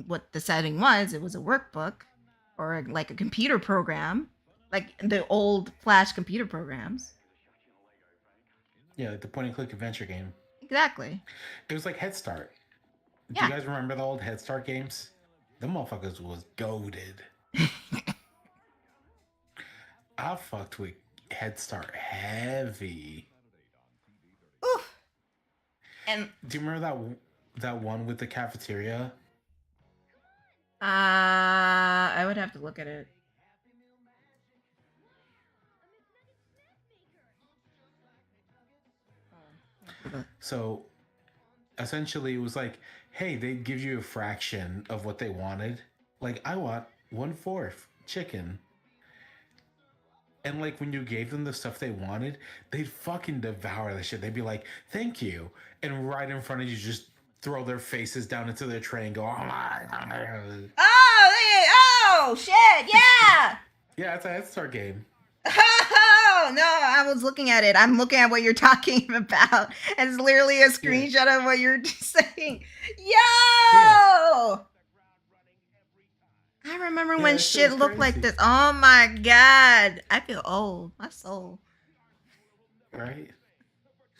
what the setting was. It was a workbook or like a computer program, like the old Flash computer programs. Yeah, like the point and click adventure game. Exactly. It was like Head Start. Do Yeah. you guys remember the old Head Start games? Them motherfuckers was goated. I fucked with Head Start heavy. Oof. And do you remember that one with the cafeteria? I would have to look at it. So essentially it was like, hey, they'd give you a fraction of what they wanted. Like, I want 1/4 chicken. And like when you gave them the stuff they wanted, they'd fucking devour that shit. They'd be like, thank you. And right in front of you, just throw their faces down into their tray and go, oh shit, yeah. Yeah, it's a Head Start game. Oh no, I was looking at it. I'm looking at what you're talking about. And it's literally a screenshot of what you're saying. Yo! Yeah. I remember when shit looked like this. Oh my god. I feel old. My soul. Right?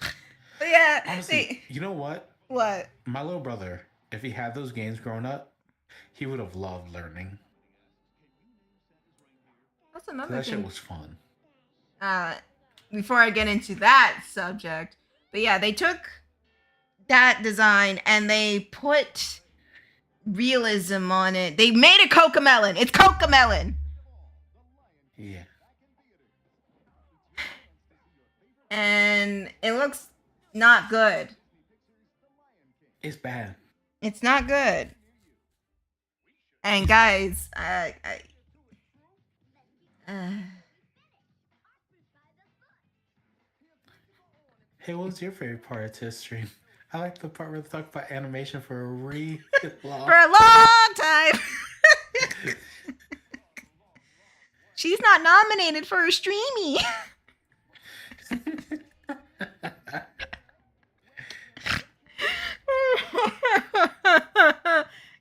But yeah. Honestly, you know what? What? My little brother, if he had those games growing up, he would have loved learning. That's another thing. That shit was fun. Before I get into that subject, but yeah, they took that design and they put realism on it. They made it Cocomelon. It's Cocomelon. Yeah. And it looks not good. It's bad. It's not good. And guys, Hey, what was your favorite part of Tiff's stream? I like the part where they talk about animation for a really long For a long time. She's not nominated for a streamy.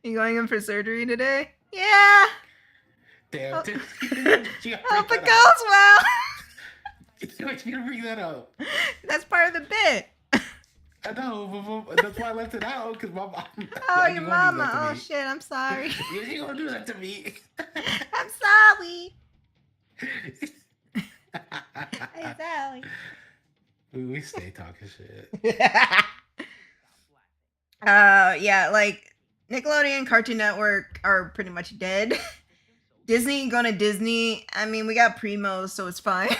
You going in for surgery today? Yeah. Damn. Hope it goes well. You gonna bring that up? That's part of the bit. I know, but that's why I left it out, because my mom. Oh, your mama. Oh, shit. I'm sorry. You gonna do that to me? I'm sorry. I'm sorry. We stay talking shit. Yeah, like Nickelodeon, Cartoon Network are pretty much dead. Disney going to Disney. I mean, we got Primo, so it's fine.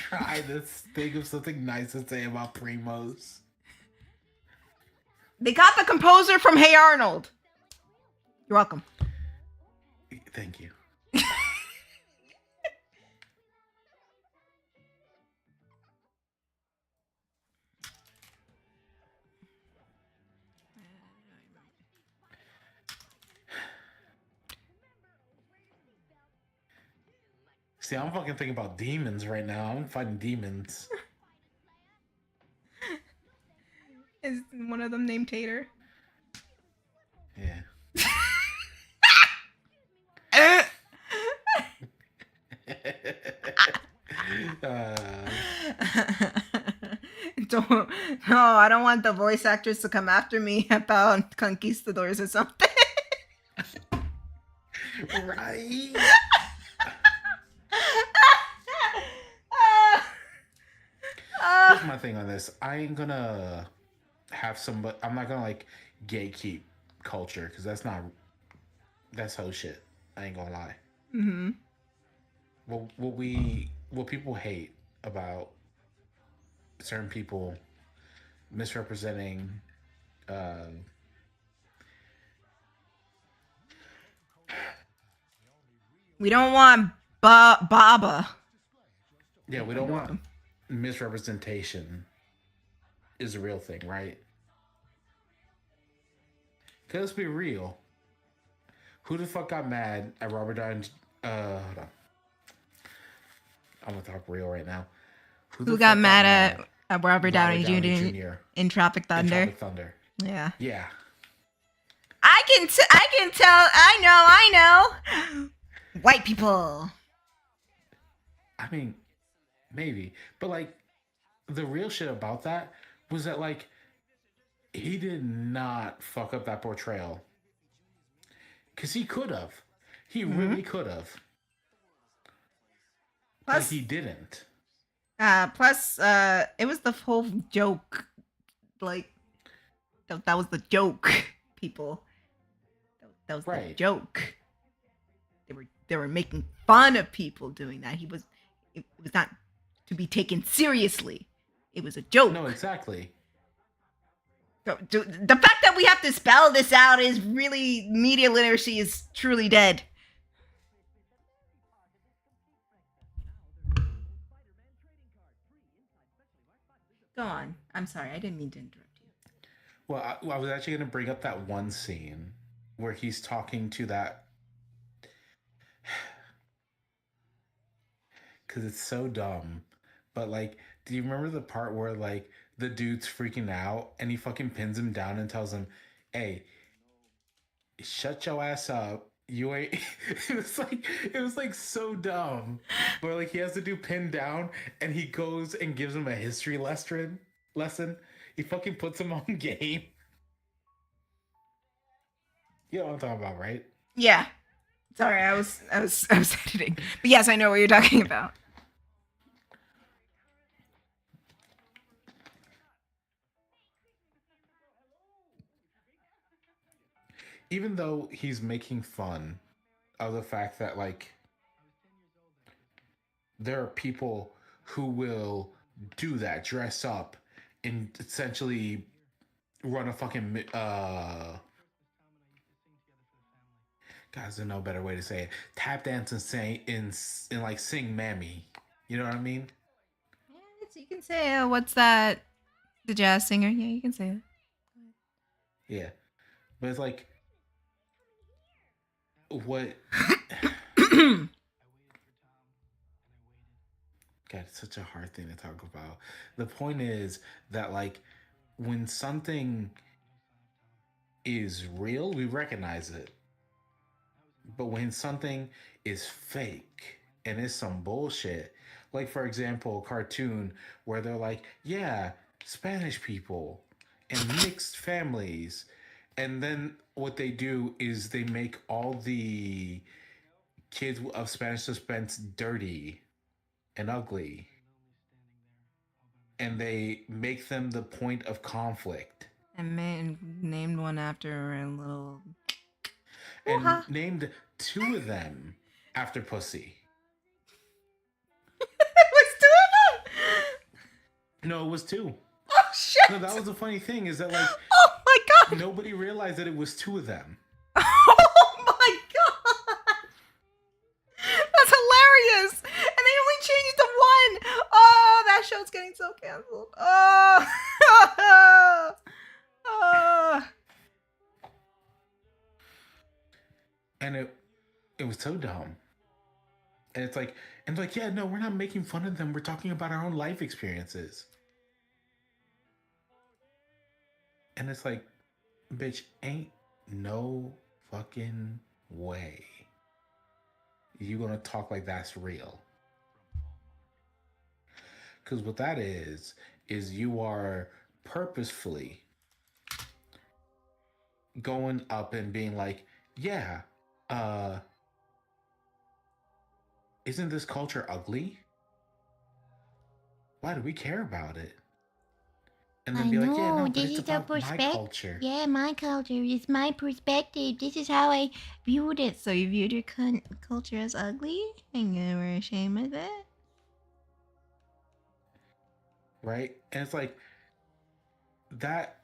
Try to think of something nice to say about Primos. They got the composer from Hey Arnold. You're welcome. Thank you. See, I'm fucking thinking about demons right now. I'm fighting demons. Is one of them named Tater? Yeah. I don't want the voice actress to come after me about conquistadors or something. Right. Here's my thing on this. I ain't gonna have somebody. I'm not gonna like gatekeep culture, because that's whole shit. I ain't gonna lie. Mm-hmm. What people hate about certain people misrepresenting we don't want Baba. Yeah, we don't want misrepresentation is a real thing, right? Cause let's be real. Who the fuck got mad at Robert Downey? Hold on. I'm gonna talk real right now. Who got mad at Robert Downey Jr. in Tropic Thunder? In Tropic Thunder. Yeah. Yeah. I can tell. I know. White people. I mean, maybe, but like, the real shit about that was that like, he did not fuck up that portrayal. Cause he could have. He really could have. But he didn't. Plus, it was the whole joke. Like, that was the joke, people. That was the joke. They were making fun of people doing that. It was not to be taken seriously. It was a joke. No, exactly. So, the fact that we have to spell this out is really, media literacy is truly dead. Go on. I'm sorry. I didn't mean to interrupt you. Well, I was actually going to bring up that one scene where he's talking to that. Because it's so dumb. But, like, do you remember the part where, like, the dude's freaking out and he fucking pins him down and tells him, hey, shut your ass up. You ain't. It was like so dumb. But, like, he has to do pin down and he goes and gives him a history lesson. He fucking puts him on game. You know what I'm talking about, right? Yeah. Sorry, I was editing. But yes, I know what you're talking about. Even though he's making fun of the fact that, like, there are people who will do that, dress up, and essentially run a fucking guys, there's no better way to say it. Tap dance and like sing "Mammy." You know what I mean? Yes, you can say, what's that? The jazz singer? Yeah, you can say it. Yeah, but it's like what? God, it's such a hard thing to talk about. The point is that like when something is real, we recognize it. But when something is fake and it's some bullshit, like for example, a cartoon where they're like, yeah, Spanish people and mixed families. And then what they do is they make all the kids of Spanish descent dirty and ugly. And they make them the point of conflict. And named one after a little. And Ooh-ha. named 2 of them after pussy. It was 2 of them? No, it was 2. Oh, shit. No, that was the funny thing is that, like, oh my God. Nobody realized that it was 2 of them. Oh my God. That's hilarious. And they only changed to 1. Oh, that show's getting so canceled. Oh. Oh. And it was so dumb. And it's like, yeah, no, we're not making fun of them. We're talking about our own life experiences. And it's like, bitch, ain't no fucking way you gonna talk like that's real. Because what that is you are purposefully going up and being like, yeah, isn't this culture ugly? Why do we care about it? And then I be know, like, yeah, no, but this it's is a about my perspective. culture. Yeah, my culture is my perspective. This is how I viewed it. So you viewed your culture as ugly and you were ashamed of it? Right? And it's like, that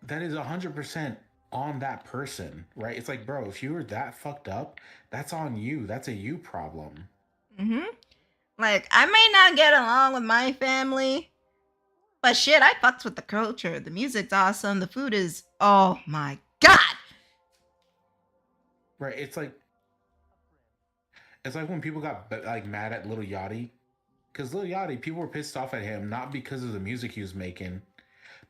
is 100% on that person, right? It's like, bro, if you were that fucked up, that's on you. That's a you problem. Mm-hmm. Like, I may not get along with my family, but shit, I fucks with the culture. The music's awesome. The food is, oh my God. Right? It's like when people got like mad at Lil Yachty, because Lil Yachty, people were pissed off at him not because of the music he was making,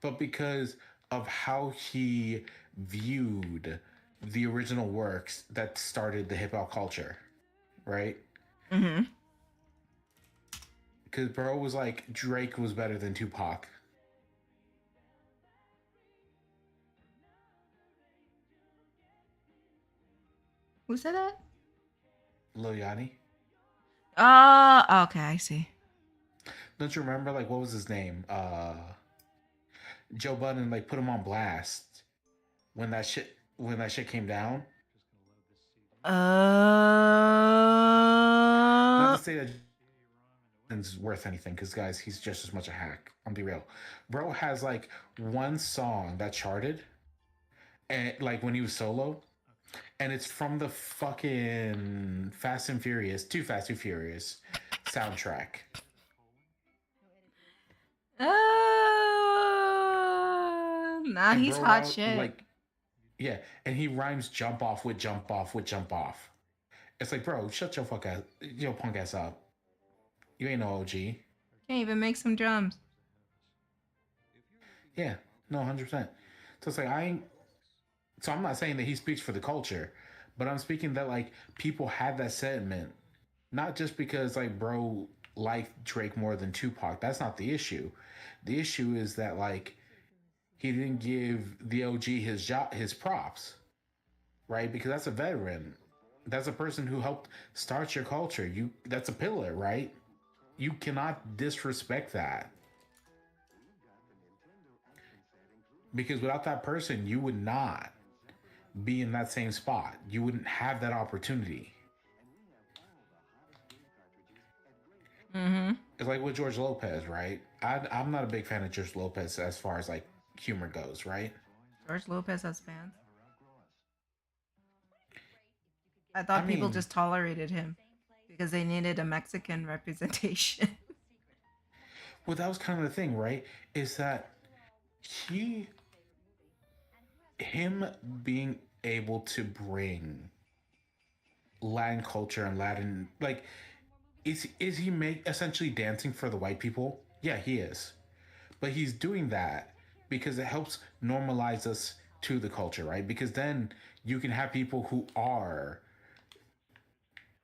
but because of how he viewed the original works that started the hip hop culture, right? Mm-hmm. Because bro was like, Drake was better than Tupac. Who said that? Lil Yachty. Oh, okay, I see. Don't you remember, like, what was his name? Joe Budden, like, put him on blast when that shit came down. Not to say that is worth anything, because guys, he's just as much a hack. I'll be real. Bro has like one song that charted, and like when he was solo, and it's from the fucking Fast and Furious soundtrack. Nah, he's hot shit. Like, yeah, and he rhymes jump off with jump off with jump off. It's like, bro, shut your punk ass up. You ain't no OG. Can't even make some drums. Yeah, no, 100%. So it's like, I'm not saying that he speaks for the culture, but I'm speaking that like people had that sentiment, not just because like bro liked Drake more than Tupac. That's not the issue. The issue is that like he didn't give the OG his props, right? Because that's a veteran. That's a person who helped start your culture. That's a pillar, right? You cannot disrespect that. Because without that person, you would not be in that same spot. You wouldn't have that opportunity. Mm-hmm. It's like with George Lopez, right? I'm not a big fan of George Lopez as far as like humor goes, right? George Lopez has fans. I thought I people mean, just tolerated him because they needed a Mexican representation. well, that was kind of the thing, right? Is that he, him being able to bring Latin culture and Latin, like, is he make essentially dancing for the white people? Yeah, he is. But he's doing that because it helps normalize us to the culture, right? Because then you can have people who are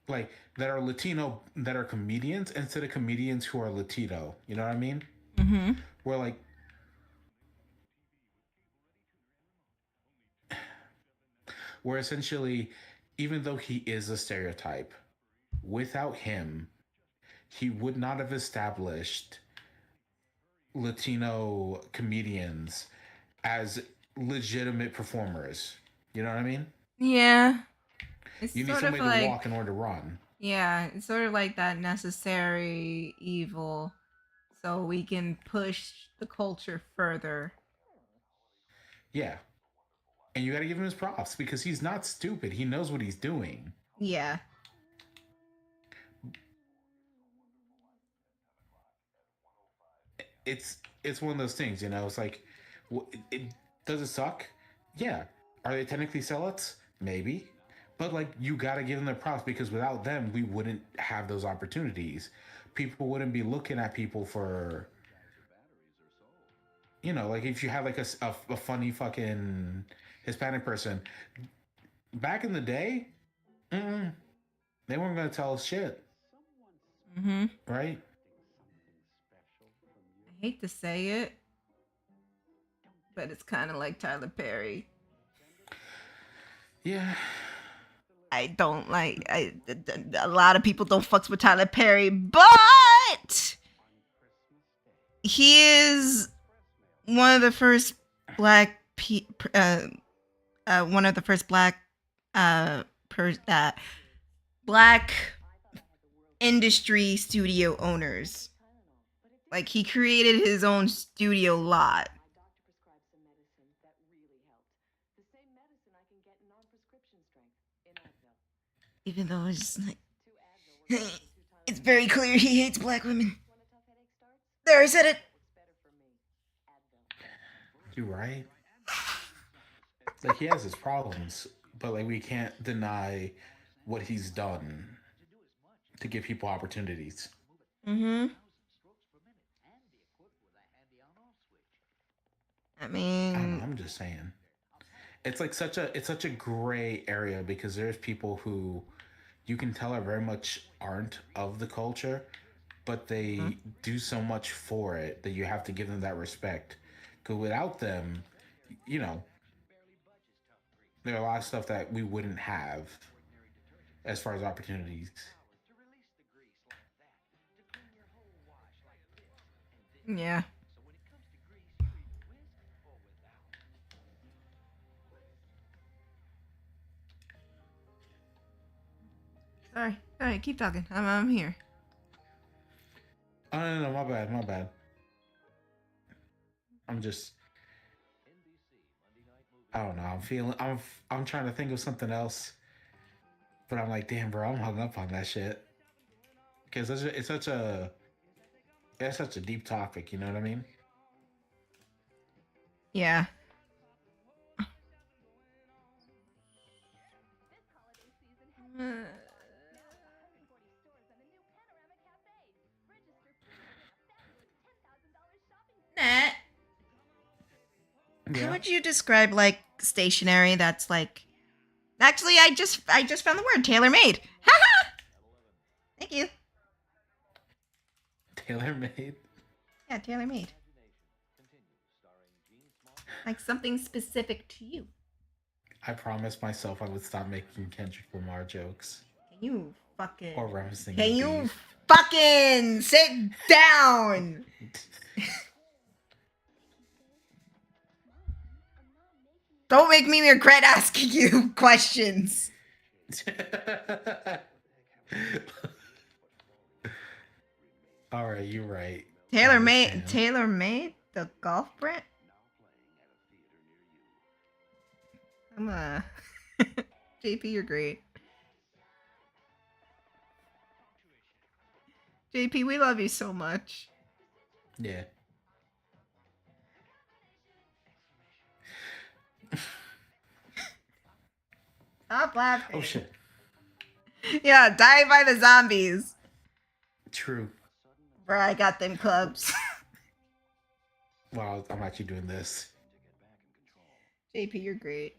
like that are Latino that are comedians instead of comedians who are Latino. You know what I mean? Mm-hmm. Where like where essentially, even though he is a stereotype, without him, he would not have established Latino comedians as legitimate performers. You know what I mean? Yeah. It's You need sort of somebody to like, walk in order to run. yeah, it's sort of like that necessary evil so we can push the culture further. Yeah. And you got to give him his props because he's not stupid. He knows what he's doing. Yeah. It's one of those things, you know. It's like, does it suck? Yeah. Are they technically sellouts? Maybe, but like you got to give them their props because without them, we wouldn't have those opportunities. People wouldn't be looking at people for, you know, like if you have like a funny fucking Hispanic person back in the day, they weren't gonna tell us shit. Mm-hmm. Right? I hate to say it, but it's kind of like Tyler Perry. Yeah. I don't like. A lot of people don't fucks with Tyler Perry, but he is one of the first black one of the first black black industry studio owners. Like he created his own studio lot. Even though it's like, it's very clear he hates black women. There, I said it. You're right. Like he has his problems, but like we can't deny what he's done to give people opportunities. Mm-hmm. I mean, I don't know, I'm just saying. It's like such a gray area because there's people who you can tell are very much aren't of the culture, but they do so much for it that you have to give them that respect. Because without them, you know, there are a lot of stuff that we wouldn't have as far as opportunities. Yeah. Sorry, keep talking. I'm here. Oh no, my bad. I'm just, I don't know. I'm trying to think of something else, but I'm like, damn, bro, I'm hung up on that shit because it's such a deep topic. You know what I mean? Yeah. Nat, how would you describe like stationery that's like? Actually, I just found the word tailor made. Haha. Thank you. Tailor made. Yeah, tailor made. Like something specific to you. I promised myself I would stop making Kendrick Lamar jokes. Can you fucking? Or referencing. Can you fucking sit down? Don't make me regret asking you questions. All right, you're right. Tailor made the golf brand. I'm JP, you're great. JP, we love you so much. Yeah. Stop laughing. Oh shit. Yeah, die by the zombies. True. Bro, I got them clubs. Wow, I'm actually doing this. JP, you're great.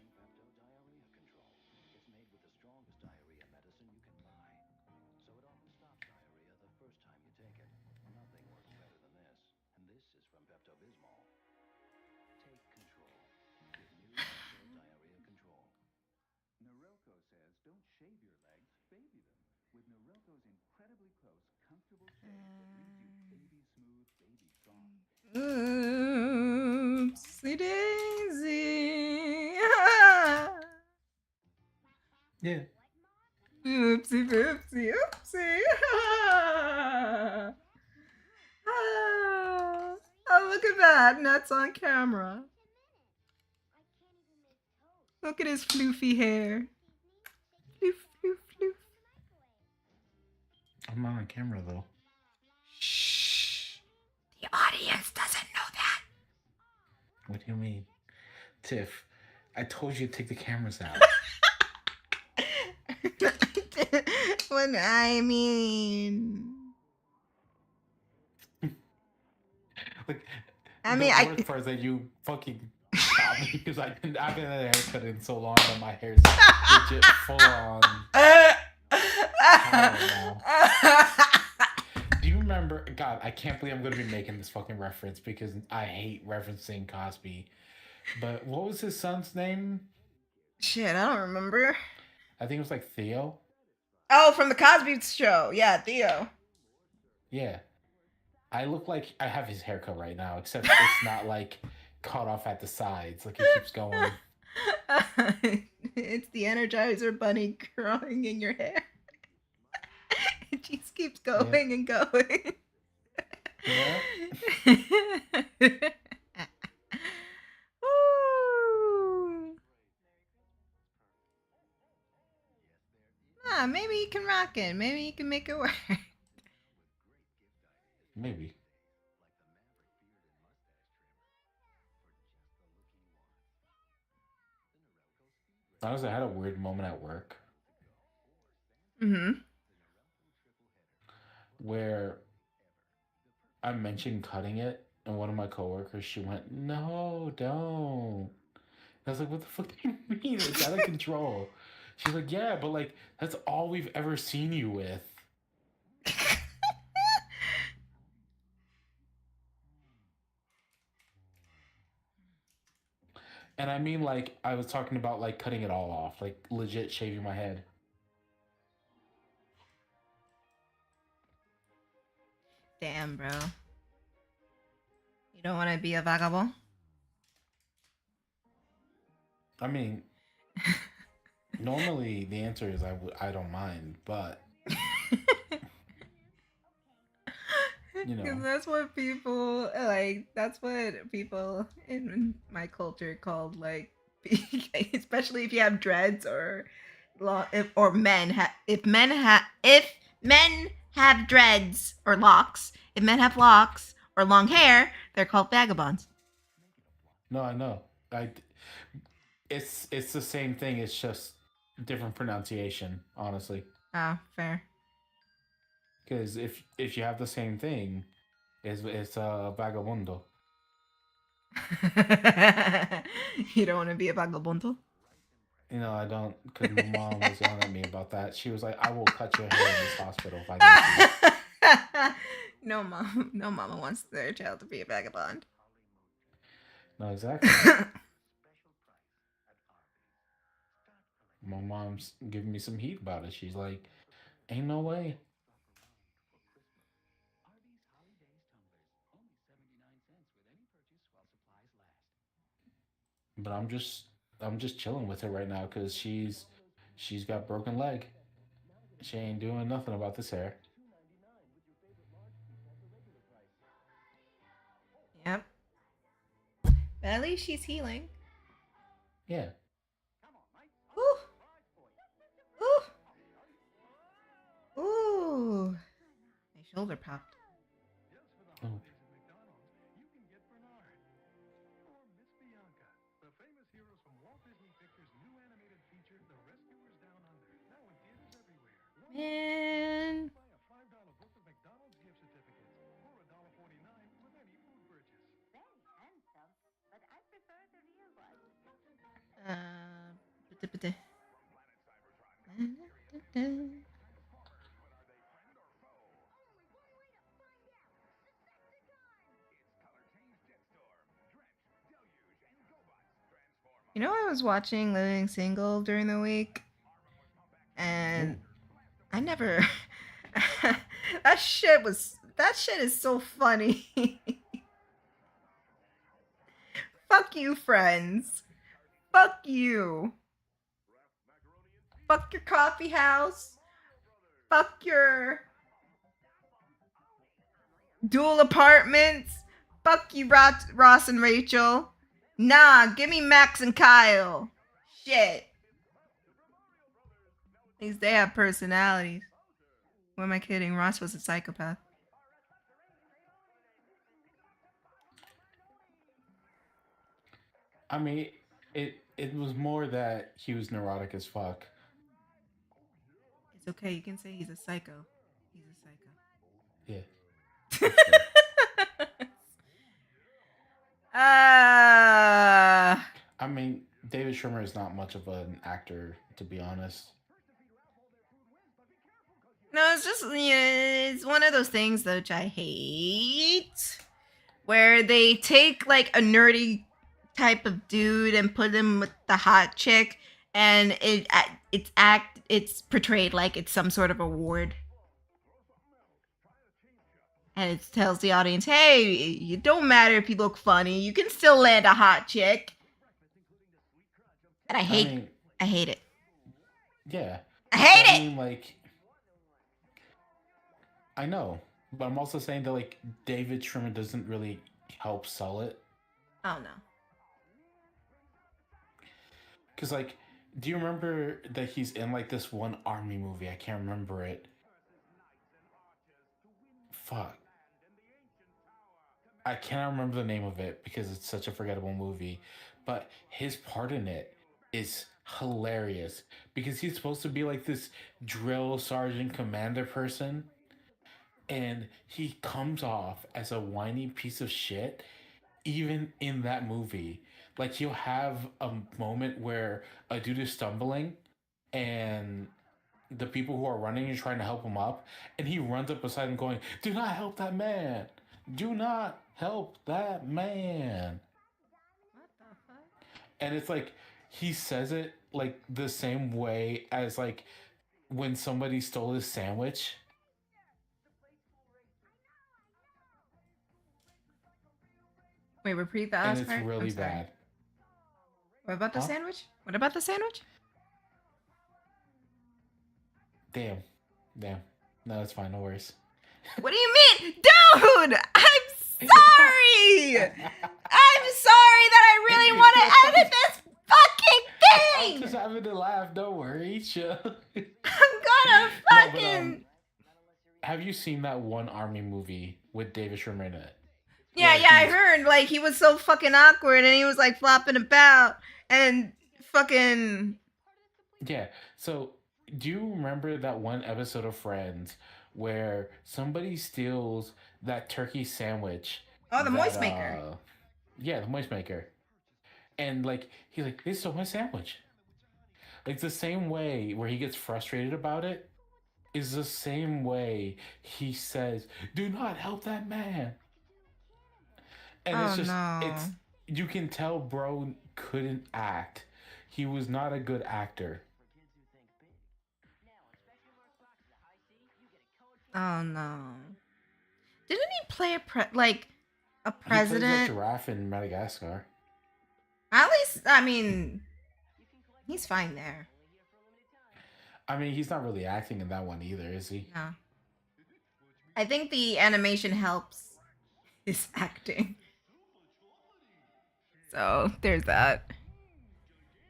Norelco says don't shave your legs, baby them. With Norelco's incredibly close, comfortable shave that leaves you baby smooth, baby soft. Oopsie daisy. Yeah. Oopsie oopsie oopsie. Oh, look at that. Nuts on camera. Look at his floofy hair. Floof, floof, floof. I'm not on camera though. Shh. The audience doesn't know that. What do you mean? Tiff, I told you to take the cameras out. When I mean... Like, I mean, the worst part is that you fucking shot me because I've been at a haircut in so long that my hair's legit full on. Do you remember? God, I can't believe I'm going to be making this fucking reference because I hate referencing Cosby. But what was his son's name? Shit, I don't remember. I think it was like Theo. Oh, from the Cosby Show. Yeah, Theo. Yeah. I look like I have his haircut right now, except it's not like cut off at the sides. Like it keeps going. It's the Energizer Bunny growing in your hair. It just keeps going and going. Yeah. Ooh. Ah, maybe you can rock it. Maybe you can make it work. Maybe. Honestly, I had a weird moment at work. Mm-hmm. Where I mentioned cutting it, and one of my coworkers, she went, "No, don't." I was like, "What the fuck do you mean? It's out of control." She's like, "Yeah, but like that's all we've ever seen you with." And I mean, like, I was talking about like cutting it all off, like legit shaving my head. Damn, bro. You don't want to be a vagabond? I mean, normally the answer is I don't mind, but you know, Because that's what people like. That's what people in my culture called like, especially if you have dreads or or men if men have dreads or locks. If men have locks or long hair, they're called vagabonds. no, I know. It's the same thing. It's just different pronunciation, honestly. Oh, fair. Because if you have the same thing, it's a vagabundo. You don't want to be a vagabundo? You know, I don't, because my mom was yelling at me about that. She was like, "I will cut your hair in this hospital if I need to." No mama wants their child to be a vagabond. No, exactly. My mom's giving me some heat about it. She's like, "Ain't no way." But I'm just chilling with her right now because she's got broken leg. She ain't doing nothing about this hair. Yep. But at least she's healing. Yeah. Ooh. Ooh. My Shoulder popped. Oh. Man. You know, I was watching Living Single during the week, and I never. that shit is so funny. Fuck you, friends. Fuck you. Fuck your coffee house. Fuck your dual apartments. Fuck you, Ross and Rachel. Nah, give me Max and Kyle. Shit. At least they have personalities. Who am I kidding? Ross was a psychopath. I mean, it was more that he was neurotic as fuck. It's okay. You can say he's a psycho. He's a psycho. Yeah. I mean, David Schwimmer is not much of an actor, to be honest. No, it's just, it's one of those things that which I hate, where they take like a nerdy type of dude and put him with the hot chick, and it's portrayed like it's some sort of award. And it tells the audience, hey, it don't matter if you look funny, you can still land a hot chick. And I hate it. Yeah. I hate it! Mean, like, I know, but I'm also saying that, like, David Schwimmer doesn't really help sell it. Oh, no. Because, like, do you remember that he's in, like, this one army movie? I can't remember it. Fuck. I cannot remember the name of it because it's such a forgettable movie. But his part in it is hilarious because he's supposed to be like this drill sergeant commander person. And he comes off as a whiny piece of shit, even in that movie. Like, he'll have a moment where a dude is stumbling and the people who are running are trying to help him up, and he runs up beside him going, do not help that man. Do not help that man. What the fuck? And it's like, he says it like the same way as like when somebody stole his sandwich. Wait, repeat the last And it's part? really bad. What about the sandwich? What about the sandwich? Damn. No, it's fine. No worries. What do you mean? Dude! I'm sorry! I'm sorry that I really want to edit this fucking thing! I'm just having to laugh. Don't worry. Chill. I'm gonna fucking... Have you seen that one army movie with David Schwimmer in it? Yeah, I heard. Like, he was so fucking awkward and he was like flopping about and fucking... Yeah, so do you remember that one episode of Friends where somebody steals that turkey sandwich? Oh, the moist maker. Yeah, the moist maker. And like, he's like, they stole my sandwich. Like, the same way where he gets frustrated about it is the same way he says, do not help that man. And it's just, you can tell bro couldn't act. He was not a good actor. Oh no! Didn't he play a president? He plays a giraffe in Madagascar. At least, I mean, he's fine there. I mean, he's not really acting in that one either, is he? No. I think the animation helps his acting. So there's that.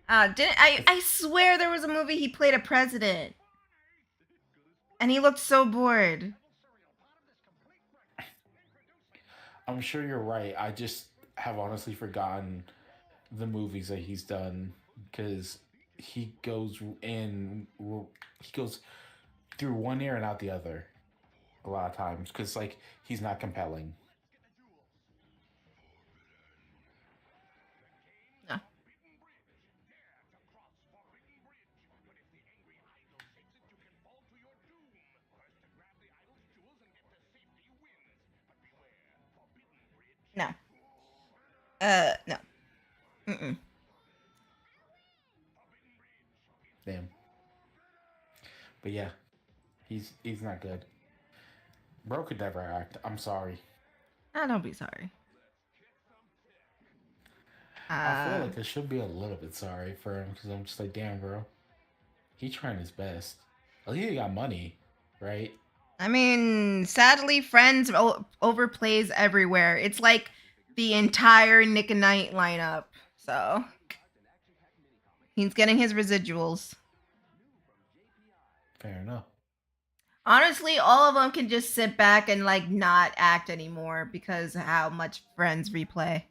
I swear there was a movie he played a president. And he looked so bored. I'm sure you're right. I just have honestly forgotten the movies that he's done because he goes in, he goes through one ear and out the other a lot of times because like he's not compelling. No. No. No. Mm-mm. Damn. But yeah, he's not good. Bro could never act. I'm sorry. Don't be sorry. I feel like I should be a little bit sorry for him because I'm just like, damn, bro. He trying his best. At least he got money, right? I mean, sadly, Friends overplays everywhere. It's like the entire Nick and Knight lineup. So he's getting his residuals. Fair enough. Honestly, all of them can just sit back and like not act anymore because of how much Friends replay.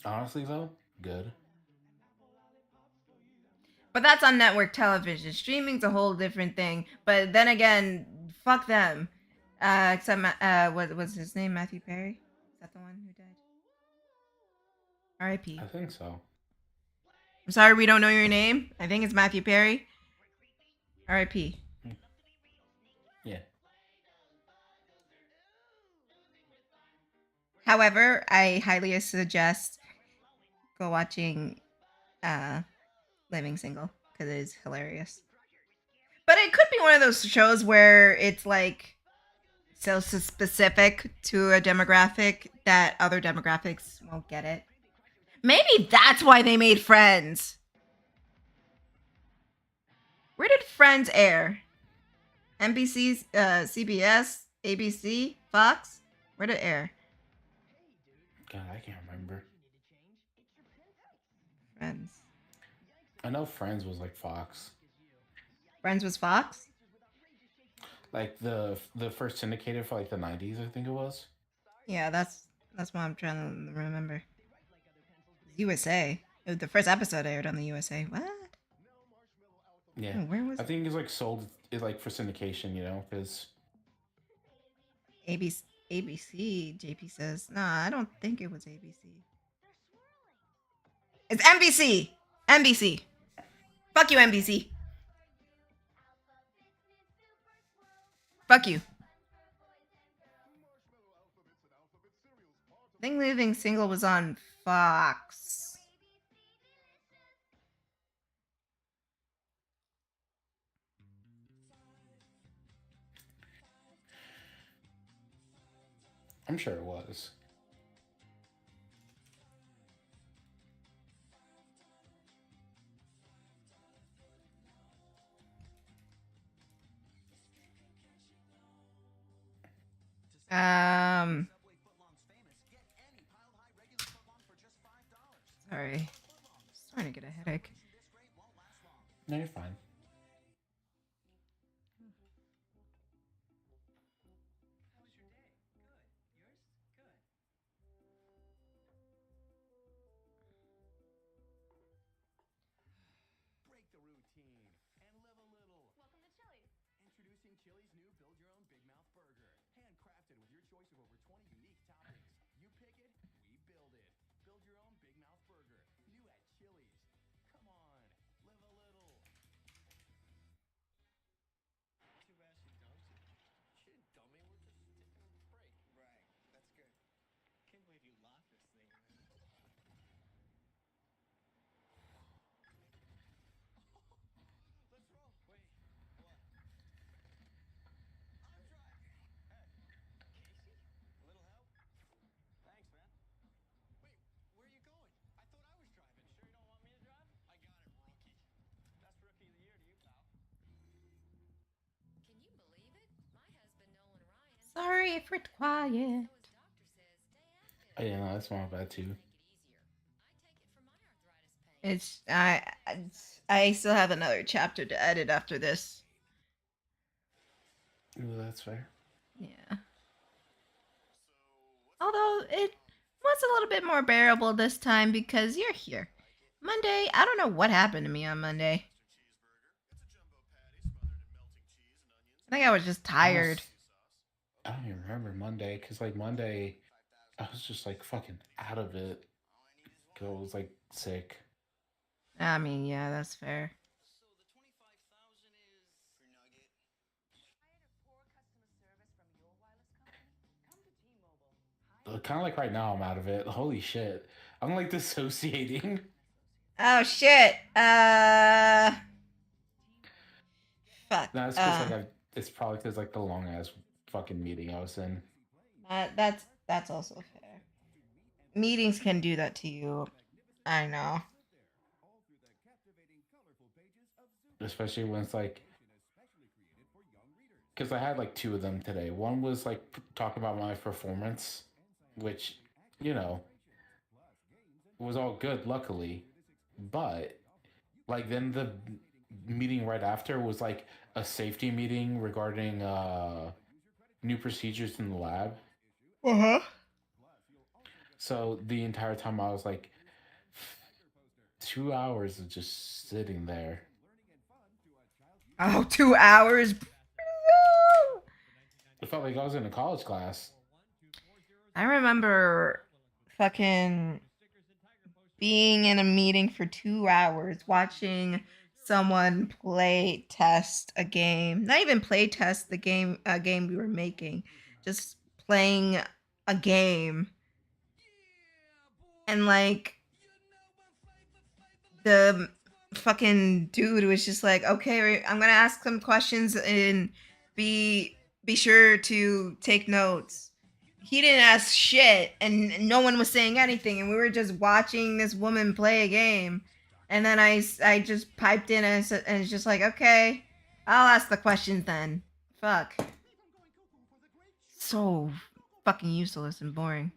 Honestly, though, good. But that's on network television. Streaming's a whole different thing. But then again, fuck them. Except what was his name? Matthew Perry? Is that the one who died? R.I.P. I think so. I'm sorry we don't know your name. I think it's Matthew Perry. R.I.P. Yeah. However, I highly suggest go watching Living Single because it is hilarious. But it could be one of those shows where it's like so specific to a demographic that other demographics won't get it. Maybe that's why they made Friends. Where did Friends air? NBC, CBS, ABC, Fox? Where did it air? God, I can't remember. Friends. I know Friends was like Fox. Friends was Fox? Like the first syndicated for like the 90s, I think it was. Yeah, that's what I'm trying to remember. USA. The first episode aired on the USA. What? Yeah. Oh, where was I think it's like sold it like for syndication, you know, because ABC, JP says. No, I don't think it was ABC. It's NBC. NBC. Fuck you, NBC. Fuck you. I think Living Single was on Fox. I'm sure it was. Sorry. Starting to get a headache. No, you're fine. Break the routine and live a little. Welcome to Chili's. Introducing Chili's new Build Your Own Big Mouth Burger. Handcrafted with your choice of over 20 unique toppings. You pick it, we build it. Build your own Big Mouth Burger. New at Chili's. Come on, live a little. Too bad she dumped you. She didn't dump me, we're just sticking a break. Right, that's good. Can't believe you locked this thing, man. Let's roll. Wait, what? I'm driving. Hey, Casey? A little help? Thanks, man. Wait, where are you going? I thought I was driving. Sure you don't want me to drive? I got it, rookie. That's rookie of the year to you, pal. Can you believe it? My husband Nolan Ryan. Sorry if it's quiet. Oh, yeah, no, that's my bad too. It's I still have another chapter to edit after this. Ooh, that's fair. Yeah. Although it was a little bit more bearable this time because you're here. Monday, I don't know what happened to me on Monday. I think I was just tired. I don't even remember Monday because like Monday, I was just like fucking out of it. Cause I was like sick. I mean, yeah, that's fair. Kind of like right now, I'm out of it. Holy shit, I'm like dissociating. Oh shit. Fuck. No, it's just like it's probably because like the long ass fucking meeting I was in. That's also fair. Meetings can do that to you. I know. Especially when it's like, because I had like two of them today. One was like talking about my performance, which, you know, was all good, luckily. But like then the meeting right after was like a safety meeting regarding new procedures in the lab. Uh-huh. So the entire time I was like 2 hours of just sitting there. Oh, 2 hours. It felt like I was in a college class. I remember fucking being in a meeting for 2 hours watching someone play test a game. Not even play test the game we were making. Just playing a game. And like the fucking dude was just like, okay, I'm gonna ask some questions and be sure to take notes. He didn't ask shit, and no one was saying anything, and we were just watching this woman play a game. And then I just piped in and it's just like, okay, I'll ask the questions then. Fuck. So fucking useless and boring.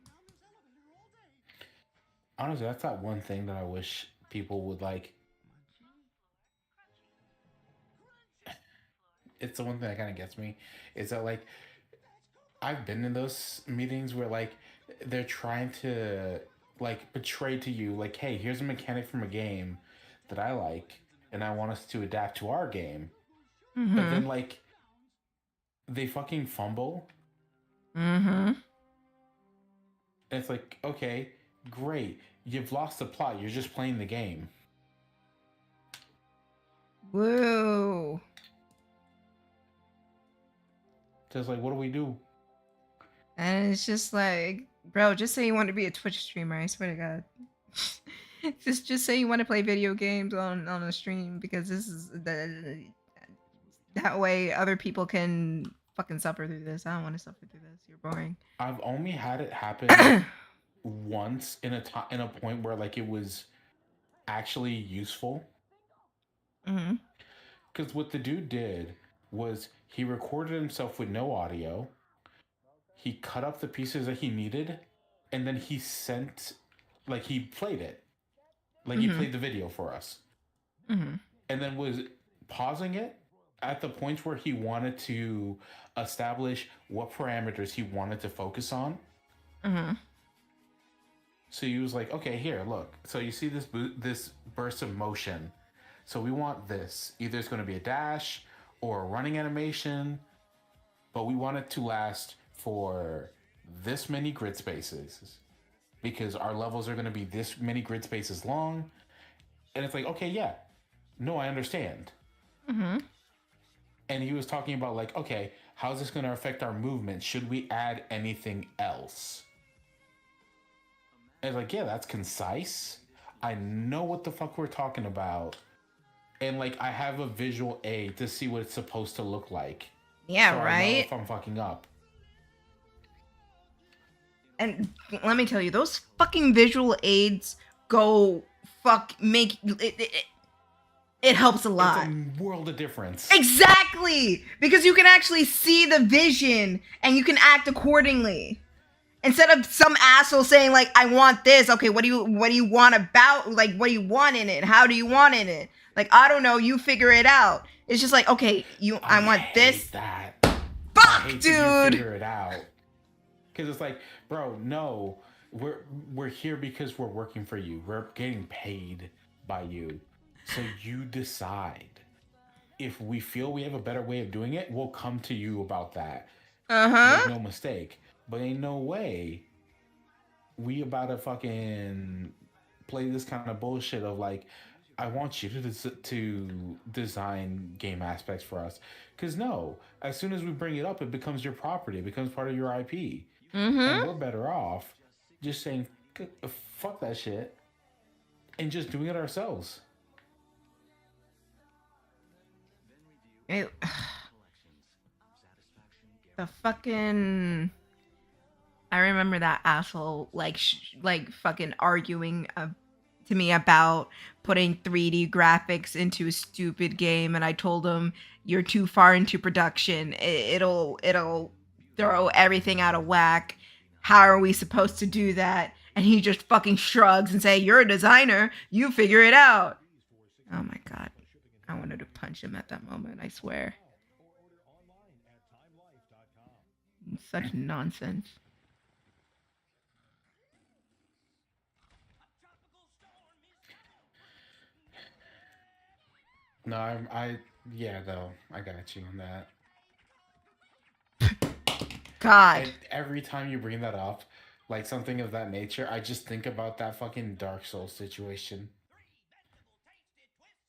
Honestly, that's that one thing that I wish people would like. It's the one thing that kind of gets me is that like I've been in those meetings where like they're trying to like betray to you like, hey, here's a mechanic from a game that I like and I want us to adapt to our game. Mm-hmm. But then like they fucking fumble. Mm-hmm. And it's like, okay, great. You've lost the plot. You're just playing the game. Whoa. Just like, what do we do? And it's just like, bro, just say you want to be a Twitch streamer. I swear to God. just say you want to play video games on a stream because this is that way other people can fucking suffer through this. I don't want to suffer through this. You're boring. I've only had it happen once in a point where like it was actually useful. Mm-hmm. Because what the dude did was he recorded himself with no audio. He cut up the pieces that he needed, and then he sent, like he played it, like he played the video for us, and then was pausing it at the points where he wanted to establish what parameters he wanted to focus on. So he was like, okay, here, look. So you see this burst of motion. So we want this. Either it's going to be a dash or a running animation, but we want it to last for this many grid spaces because our levels are going to be this many grid spaces long. And it's like, okay, yeah, no, I understand. And he was talking about like, okay, how's this going to affect our movement? Should we add anything else? And it's like, yeah, that's concise. I know what the fuck we're talking about. And like, I have a visual aid to see what it's supposed to look like. Yeah, so right? I know if I'm fucking up. And let me tell you, those fucking visual aids make it helps a lot. It's a world of difference. Exactly! Because you can actually see the vision and you can act accordingly. Instead of some asshole saying like, I want this. Okay, what do you want about, like, what do you want in it? How do you want in it? Like, I don't know, you figure it out. It's just like, okay, I want this. That. fuck, I hate dude. that you figure it out. Because it's like, bro, no, we're here because we're working for you. We're getting paid by you. So you decide. If we feel we have a better way of doing it, we'll come to you about that. Make no mistake. But ain't no way we about to fucking play this kind of bullshit of like, I want you to design game aspects for us. Because no, as soon as we bring it up, it becomes your property. It becomes part of your IP. And we're better off just saying, fuck that shit. And just doing it ourselves. The fucking... I remember that asshole like fucking arguing to me about putting 3D graphics into a stupid game, and I told him you're too far into production. It'll throw everything out of whack. How are we supposed to do that? And he just fucking shrugs and say, "You're a designer. You figure it out." Oh my god. I wanted to punch him at that moment, I swear. Such nonsense. No, I though, I got you on that. God. Every time you bring that up, like something of that nature, I just think about that fucking Dark Souls situation.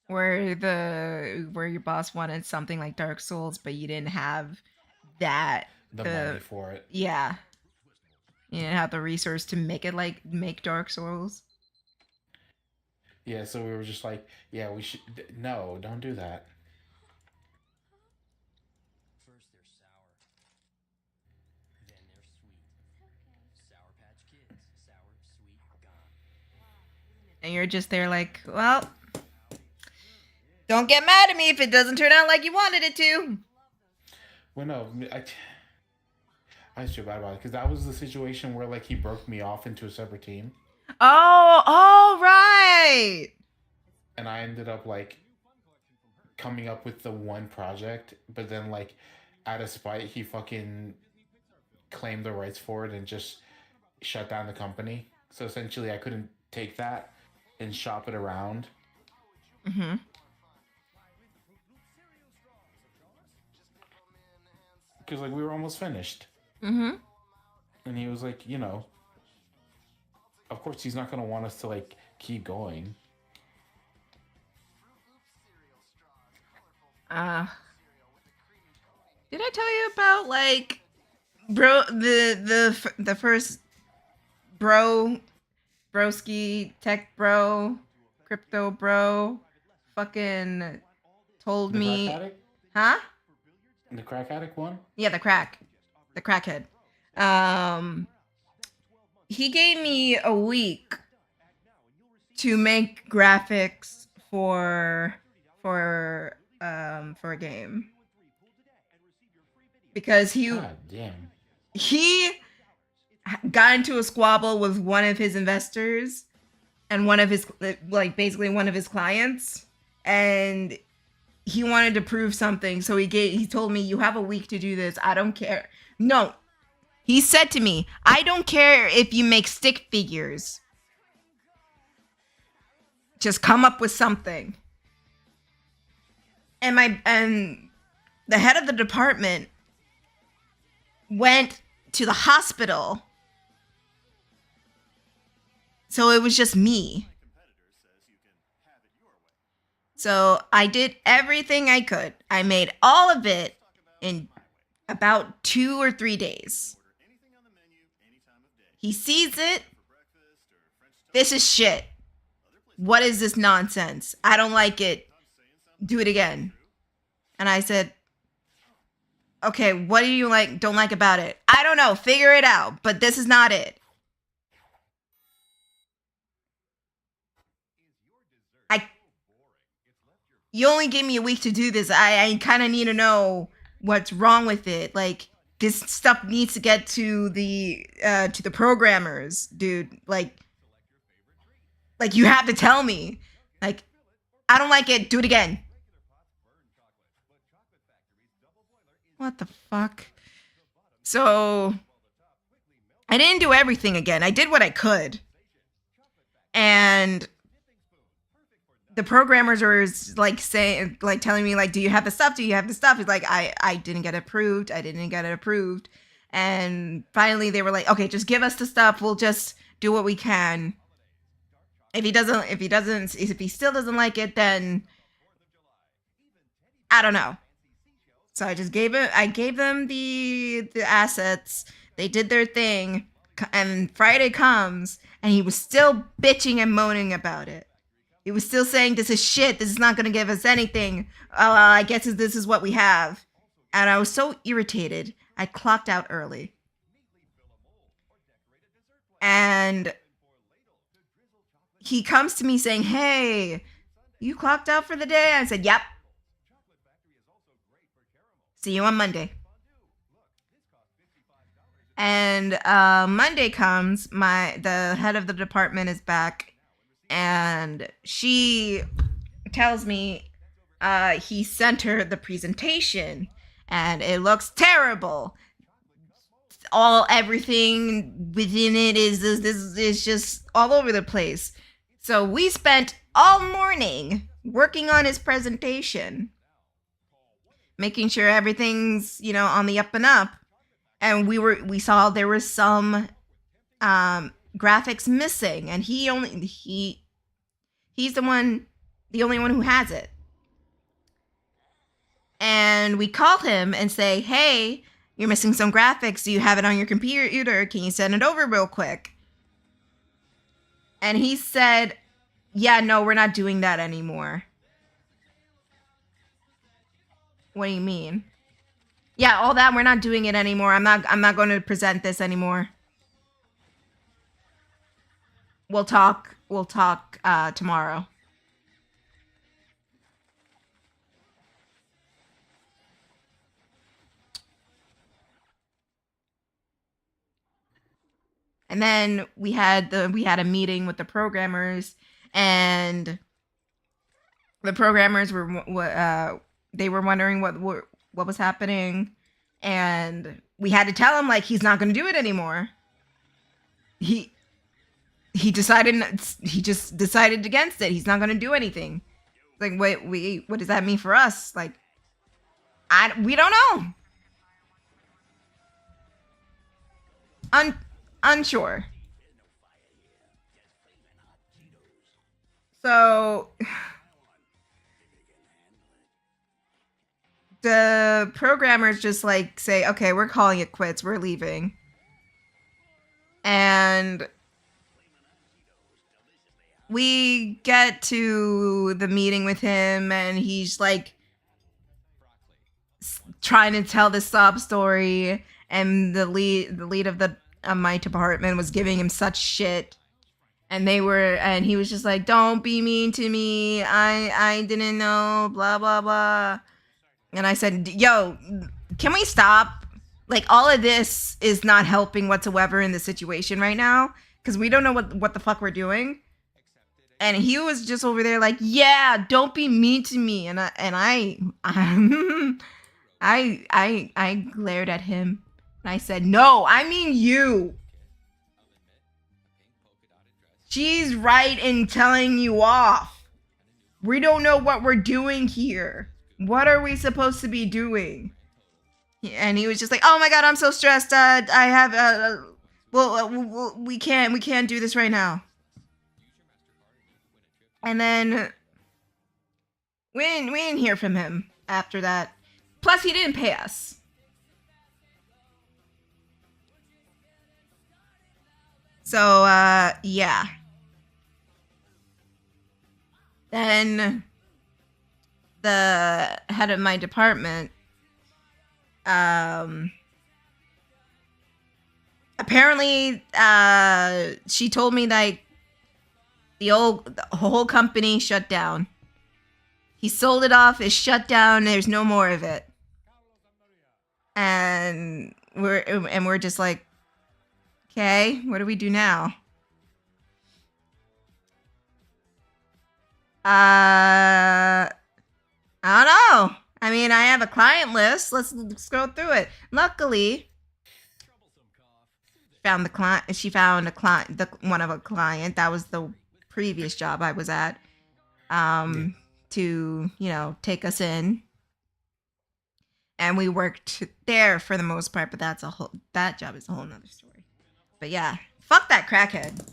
Where your boss wanted something like Dark Souls, but you didn't have the money for it. Yeah. You didn't have the resource to make Dark Souls. Yeah, so we were just like, yeah, we should... No, don't do that. First they're sour. Then they're sweet. Sour Patch Kids. Sour, sweet, gone. And you're just there like, well, don't get mad at me if it doesn't turn out like you wanted it to. Well, no, I feel bad about it, because that was the situation where, like, he broke me off into a separate team. Oh, right. And I ended up, like, coming up with the one project, but then, like, out of spite, he fucking claimed the rights for it and just shut down the company. So essentially, I couldn't take that and shop it around. Mm-hmm. Because, like, we were almost finished. Mm-hmm. And he was like, you know, of course he's not going to want us to, like, keep going. Did I tell you about, like, bro, the first broski, tech bro, crypto bro, fucking told me... Crack addict? Huh? The crack addict one? Yeah, the crackhead. He gave me a week to make graphics for a game, because God damn. He got into a squabble with one of his investors and one of his, like, basically one of his clients, and he wanted to prove something. So he told me, you have a week to do this. I don't care. No, he said to me, I don't care if you make stick figures. Just come up with something. And the head of the department went to the hospital. So it was just me. So I did everything I could. I made all of it in about 2 or 3 days. He sees it. This is shit. What is this nonsense? I don't like it. Do it again. And I said, okay, what do you don't like about it? I don't know. Figure it out. But this is not it. You only gave me a week to do this. I kind of need to know what's wrong with it. Like, this stuff needs to get to the programmers, dude. Like you have to tell me. Like, I don't like it. Do it again. What the fuck? So I didn't do everything again. I did what I could. And the programmers were like saying, like telling me, like, do you have the stuff? Do you have the stuff? It's like, I didn't get approved. I didn't get it approved. And finally they were like, okay, just give us the stuff. We'll just do what we can. If he still doesn't like it, then I don't know. So I gave them the assets. They did their thing. And Friday comes and he was still bitching and moaning about it. He was still saying, this is shit. This is not going to give us anything. I guess this is what we have. And I was so irritated. I clocked out early. And he comes to me saying, hey, you clocked out for the day? I said, yep. See you on Monday. And Monday comes, the head of the department is back, and she tells me he sent her the presentation, and it looks terrible. Everything within it is just all over the place. So we spent all morning working on his presentation, making sure everything's, on the up and up. And we saw there were some graphics missing, and he's the only one who has it. And we call him and say, hey, you're missing some graphics. Do you have it on your computer? Can you send it over real quick? And he said, yeah, no, we're not doing that anymore. What do you mean? Yeah, all that, we're not doing it anymore. I'm not going to present this anymore. We'll talk tomorrow. And then we had a meeting with the programmers, and the programmers were wondering what was happening, and we had to tell him, like, he's not going to do it anymore. He just decided against it. He's not going to do anything. Like, what does that mean for us? Like, we don't know. Unsure. So the programmers just like say, okay, we're calling it quits. We're leaving. And we get to the meeting with him, and he's like trying to tell the sob story, and the lead of my department was giving him such shit. And he was just like, don't be mean to me. I didn't know, blah, blah, blah. And I said, yo, can we stop? Like, all of this is not helping whatsoever in the situation right now, because we don't know what the fuck we're doing. And he was just over there like, yeah, don't be mean to me. And I glared at him, and I said, no, I mean you. She's right in telling you off. We don't know what we're doing here. What are we supposed to be doing? And he was just like, oh my god, I'm so stressed. I have we can't do this right now. And then we didn't hear from him after that. Plus, he didn't pay us. So yeah. Then the head of my department apparently she told me that the whole company shut down. He sold it off, it's shut down, there's no more of it. And we're just like, okay, what do we do now? I don't know. I mean, I have a client list. Let's go through it. Luckily, found the client. She found a client, one of a client. That was the previous job I was at. To take us in, and we worked there for the most part. But that job is a whole nother story. But yeah, fuck that crackhead.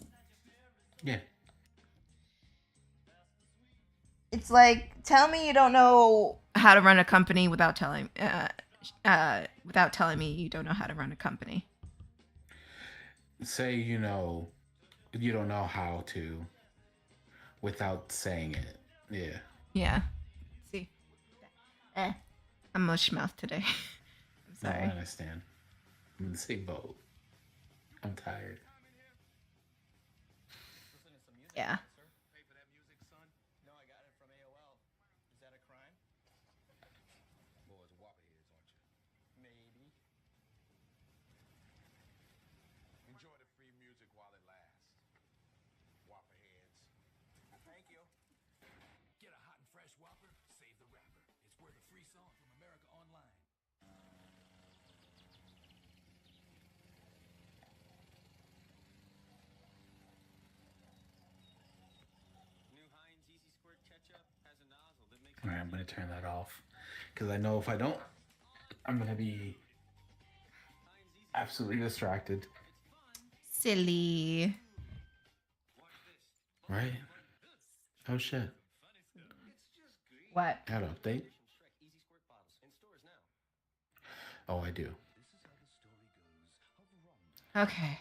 Yeah. It's like, tell me you don't know how to run a company without telling me you don't know how to run a company. Say you don't know how to without saying it. Yeah. Yeah. See. I'm mush mouth today. I'm sorry. No, I understand. I'm in the same boat. I'm tired. Yeah. All right, I'm going to turn that off because I know if I don't, I'm going to be absolutely distracted. Silly. Right? Oh, shit. What? Got an update? Oh, I do. Okay.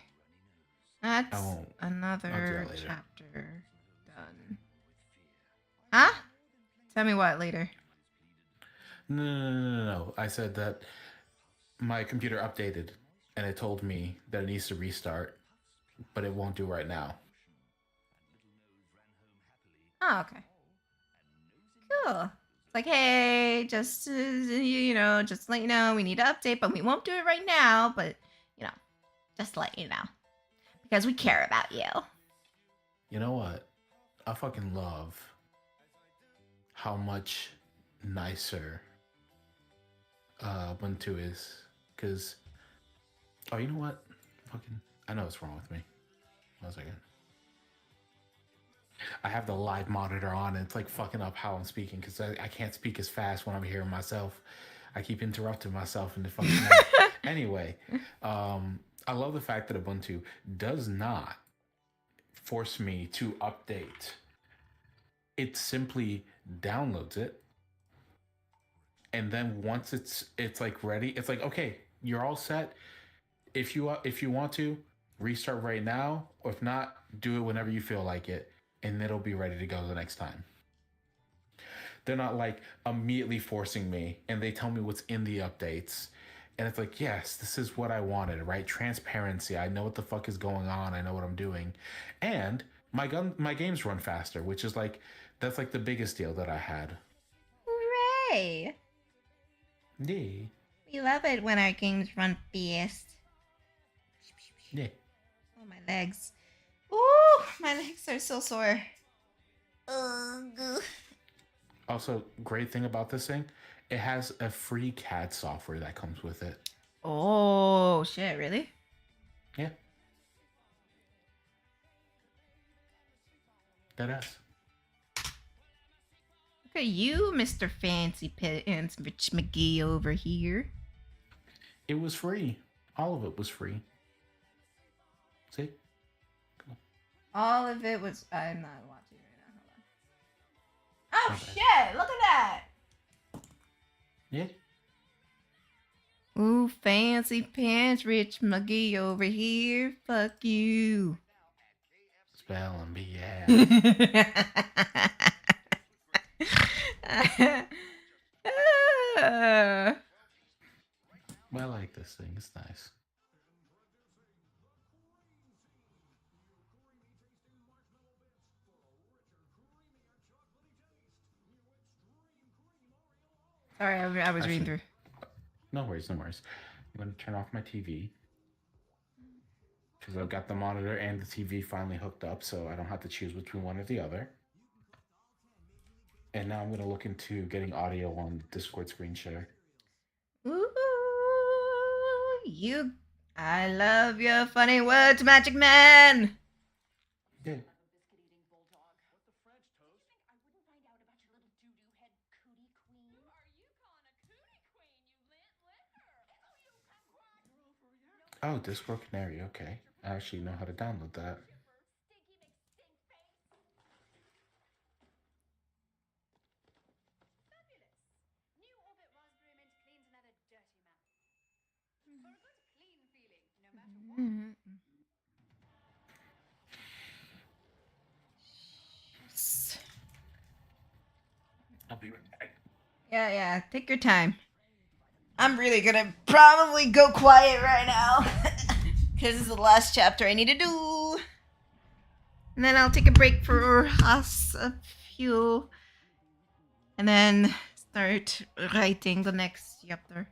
That's another chapter done. Huh? Tell me what later. No. I said that my computer updated and it told me that it needs to restart, but it won't do right now. Oh, okay. Cool. It's like, hey, just just let you know we need to update, but we won't do it right now, but just let you know. Because we care about you. You know what? I fucking love how much nicer Ubuntu is. Because, oh, you know what? Fucking, I know what's wrong with me. 1 second. I have the live monitor on and it's like fucking up how I'm speaking because I can't speak as fast when I'm hearing myself. I keep interrupting myself in the fucking Anyway, I love the fact that Ubuntu does not force me to update. It simply downloads it. And then once it's like ready, it's like, okay, you're all set. If you want to, restart right now. Or if not, do it whenever you feel like it. And it'll be ready to go the next time. They're not like immediately forcing me and they tell me what's in the updates. And it's like, yes, this is what I wanted, right? Transparency. I know what the fuck is going on. I know what I'm doing. And my games run faster, which is like, that's like the biggest deal that I had. Hooray! Yeah. We love it when our games run fast. Yeah. Oh, my legs. Ooh, my legs are so sore. Also, great thing about this thing, it has a free CAD software that comes with it. Oh, shit, really? Yeah. That is. Look at you, Mr. Fancy Pants Rich McGee over here. It was free. All of it was free. See? All of it was... I'm not watching right now. Hold on. Oh, shit! Look at that! Yeah. Ooh, Fancy Pants Rich McGee over here. Fuck you. Spelling bee, yeah. I like this thing. It's nice. Sorry, I was reading through. No worries. I'm going to turn off my TV. Because I've got the monitor and the TV finally hooked up, so I don't have to choose between one or the other. And now I'm going to look into getting audio on Discord screen share. Ooh, you I love your funny words, Magic Man. Yeah. Oh, Discord Canary. Okay. I actually know how to download that. I'll be right back. Yeah. Take your time. I'm really gonna probably go quiet right now. Because this is the last chapter I need to do. And then I'll take a break for us a few. And then start writing the next chapter.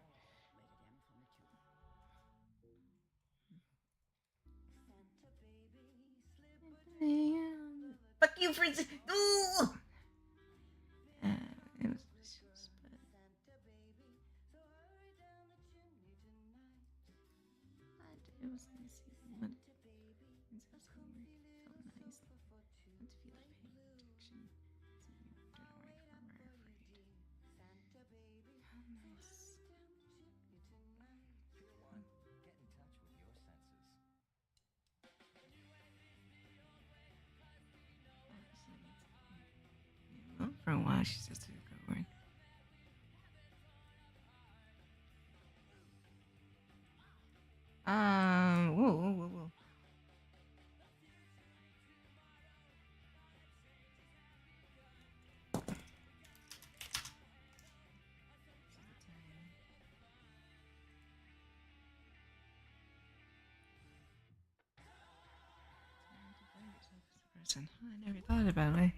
Fuck you, Fritz. Ooh! It was delicious, but... It was nice eating one. It's also felt nice. Not to feel the pain and protection. So you don't worry for we're afraid. How nice. Well, for a while, she's just going. Whoa. Person. I never thought about it.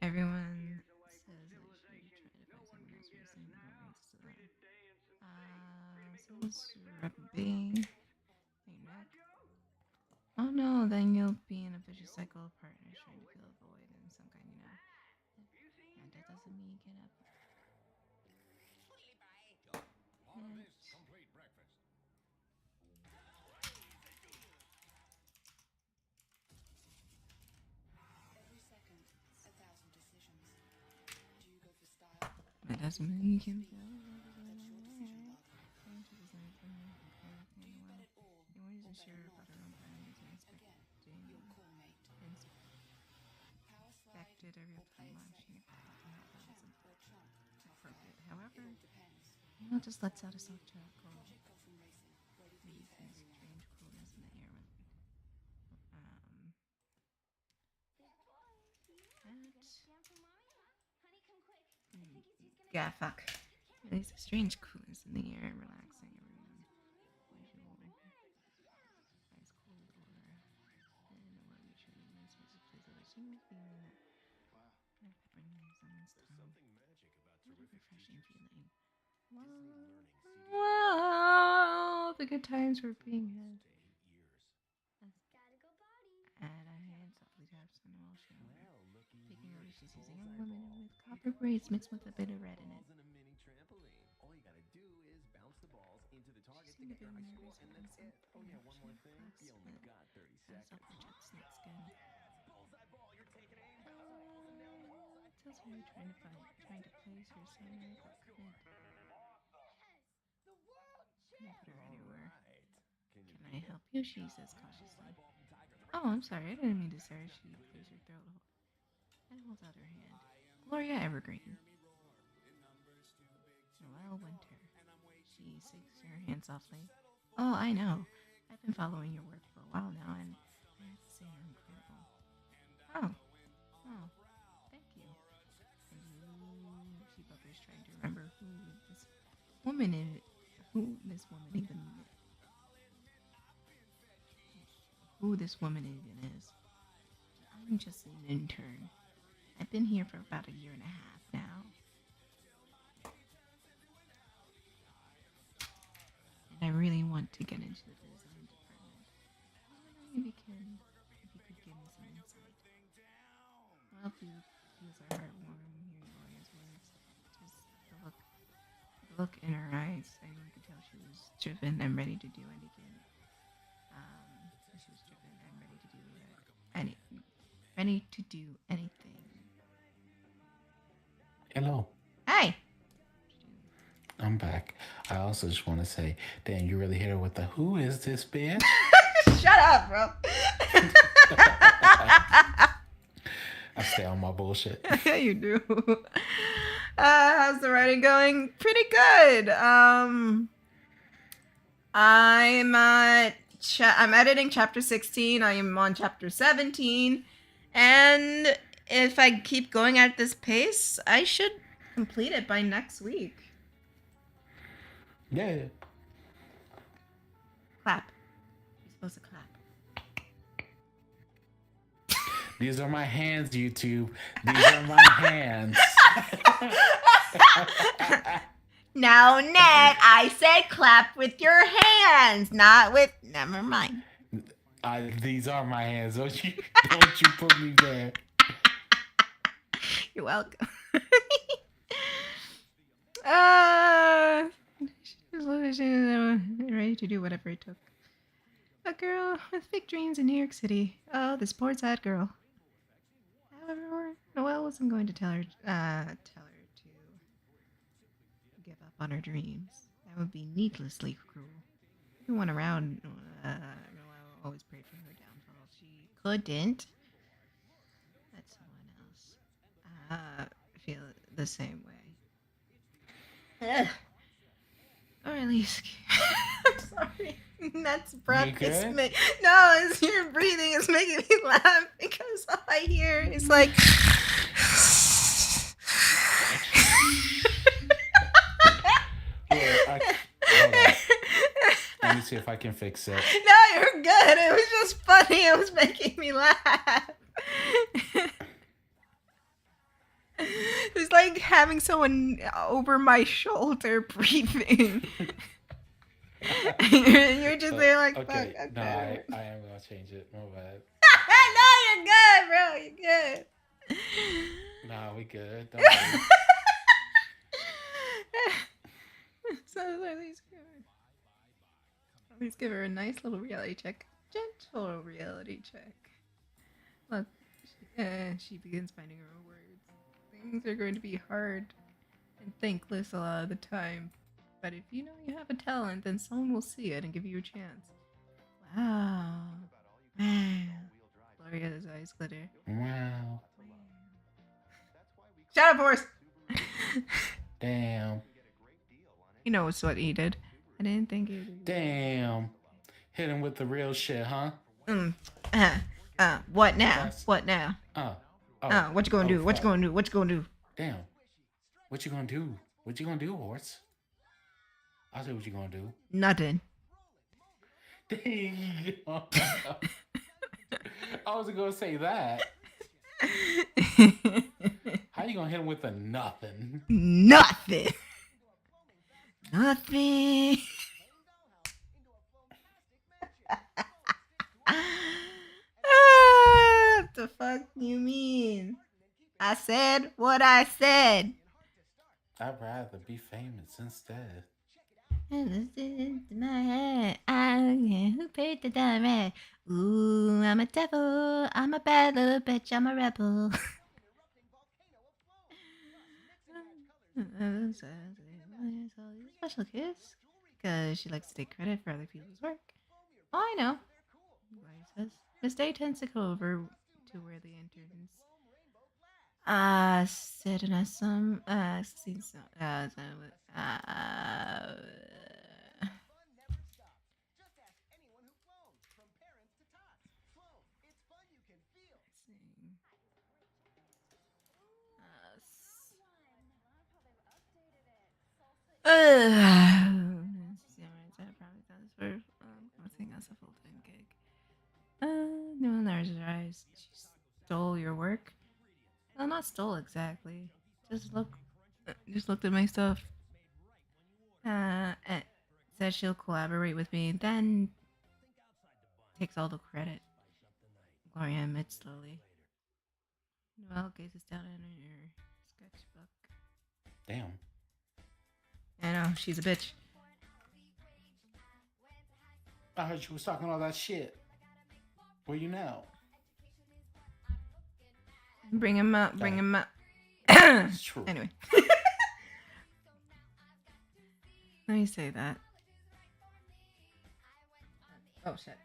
Everyone says that you should try to find someone else who's saying that rates to them. Says rubbing your neck. Oh no, then you'll be in a vicious cycle of partners trying to fill a void in some kind, you know. And that doesn't mean you get up. That doesn't mean you can feel it. Sure about her own plans and expected every time she appropriate. However, just lets out a soft chuckle. Maybe strange coolness in the air with yeah, fuck. At least a strange coolness in the air, relaxing everyone. Visual. Ice cold or and what we should be nice was a place that was seems being and peppering someone's tongue. What a refreshing feeling. Wow, the good times were being had. And a hand softly taps on the shoulder. Taking over, she's using a woman with copper braids mixed with a bit of red in it. She seemed a bit nervous and uncertain. She relaxed and self-checked skin. Tells her you're trying to place her somewhere but couldn't. Couldn't put her anywhere. Can I help you? She says cautiously. Oh, I'm sorry. I didn't mean to, sir. She clears her throat and holds out her hand. Gloria Evergreen. Noelle Winter. She shakes her hand softly. Oh, I know. I've been following your work for a while now, and I have to say you're incredible. Oh, thank you. She buffers, trying to remember who this woman is. Who this woman even is. I'm just an intern. I've been here for about a year and a half now. And I really want to get into the design department. I wonder if you could give me some insight. Well, feels our heart warm hearing Gloria's words. Just the look in her eyes. I really could tell she was driven and ready to do anything. ready to do anything. Hello. Hi. I'm back. I also just want to say, damn, you really hit her with the who is this bitch? Shut up, bro. I stay on my bullshit. Yeah, you do. How's the writing going? Pretty good. I'm editing chapter 16. I am on chapter 17. And if I keep going at this pace, I should complete it by next week. Yeah. Clap. You're supposed to clap. These are my hands, YouTube. These are my hands. Now, Ned, I said clap with your hands, not with... Never mind. These are my hands. Don't you put me there. You're welcome. Ready to do whatever it took. A girl with big dreams in New York City. Oh, this poor sad girl. However, Noelle wasn't going to tell her to give up on her dreams. That would be needlessly cruel. Everyone around Noelle always prayed for her downfall. She couldn't. Let someone else feel the same way. Ugh. Or at least, I'm sorry. That's breath. It's your breathing is making me laugh because all I hear is like. Let me see if I can fix it. No, you're good. It was just funny. It was making me laugh. It's like having someone over my shoulder breathing. You're just there like, okay. Fuck. Okay. No, I am going to change it. My bad. No, you're good, bro. You're good. Nah, we good. Don't worry. So at least give her a nice little reality check. Gentle reality check. Look, she begins finding her own words. Things are going to be hard and thankless a lot of the time. But if you know you have a talent, then someone will see it and give you a chance. Wow. Gloria's eyes glitter. Wow. Shut up, horse! Damn. He knows what he did. I didn't think he did. Damn. Hit him with the real shit, huh? What now? What now? What you gonna do? What you gonna do? What you gonna do? Damn. What you gonna do? What you gonna do, horse? I'll say what you gonna do. Nothing. Dang. I wasn't gonna say that. How you gonna hit him with a nothing? Nothing. Nothing. What the fuck you mean? I said what I said. I'd rather be famous instead. Listen to my head. Who paid the diamond? Ooh, I'm a devil. I'm a bad little bitch. I'm a rebel. Special kiss? Because she likes to take credit for other people's work. Oh, I know. He says. Miss Day tends to go over to where the interns sit and has some no one knows her eyes. She stole your work? Well, not stole exactly. Just looked at my stuff. And said she'll collaborate with me, then takes all the credit. Gloria admits slowly. Noelle gazes down in her sketchbook. Damn. I know, she's a bitch. I heard you was talking all that shit. Where you now? Bring him up. Bring him up. It's true. Anyway. Let me say that. Oh, shit.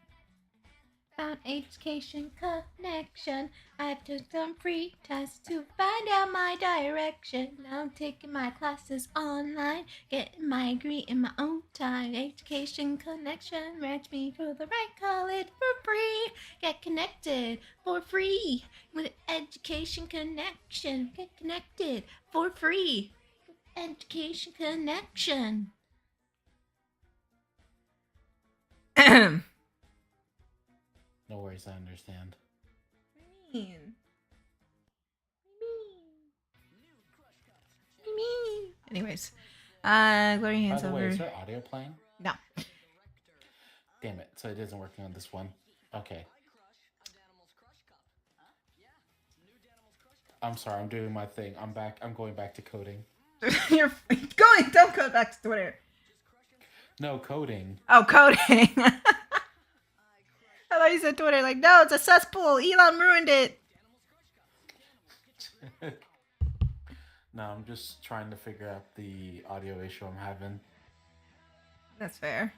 Found education connection. I've took some free tests to find out my direction. Now I'm taking my classes online, getting my degree in my own time. Education connection, match me to the right college for free. Get connected for free with education connection. Get connected for free with education connection. No worries, I understand. What do you mean? What do you mean? Anyways, Glory hands By the over. way, is there audio playing? No. Damn it! So it isn't working on this one. Okay. I'm sorry. I'm doing my thing. I'm back. I'm going back to coding. You're going. Don't go back to Twitter. No coding. Oh, coding. I thought you said Twitter. Like, no, it's a cesspool. Elon ruined it. No, I'm just trying to figure out the audio issue I'm having. That's fair.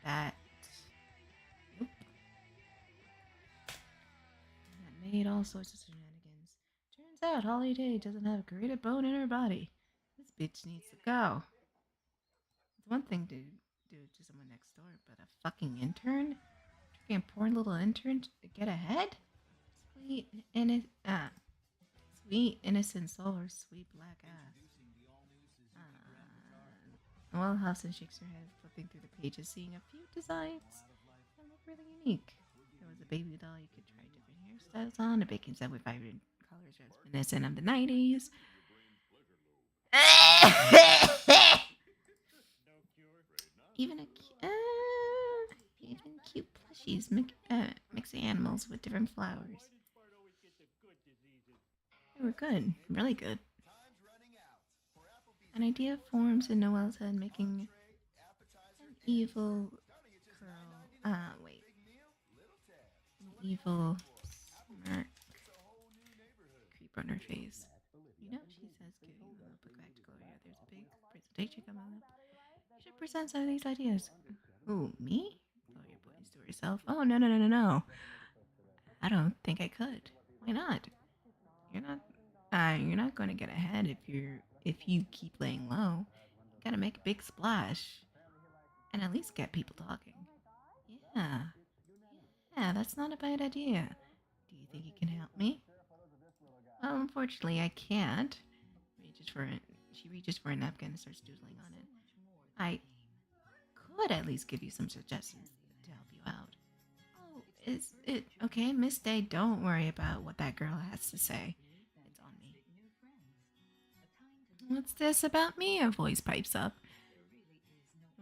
That made all sorts of shenanigans. Turns out Holly Day doesn't have a creative bone in her body. This bitch needs to go. It's one thing to do it to someone next door, but a fucking intern? Freaking poor little intern to get ahead? Sweet innocent soul or sweet black ass. Well, Hobson shakes her head, flipping through the pages, seeing a few designs that look really unique. There was a baby doll you could try different hairstyles on, a bacon set with vibrant colors reminiscent of the 90s. Even cute plushies mixing animals with different flowers. They were good, really good. An idea forms in Noelle's head, making an evil curl. An evil smirk creep on her face. You know, she says, giving a look back to Gloria. There's a big presentation coming up. You should present some of these ideas. Who, me? Gloria points to herself. Oh, no. I don't think I could. Why not? You're not going to get ahead if you keep laying low. You gotta make a big splash. And at least get people talking. Yeah, that's not a bad idea. Do you think you can help me? Well, unfortunately, I can't. She reaches for a napkin and starts doodling on it. I could at least give you some suggestions to help you out. Oh, is it okay, Miss Day? Don't worry about what that girl has to say. It's on me. What's this about me? A voice pipes up.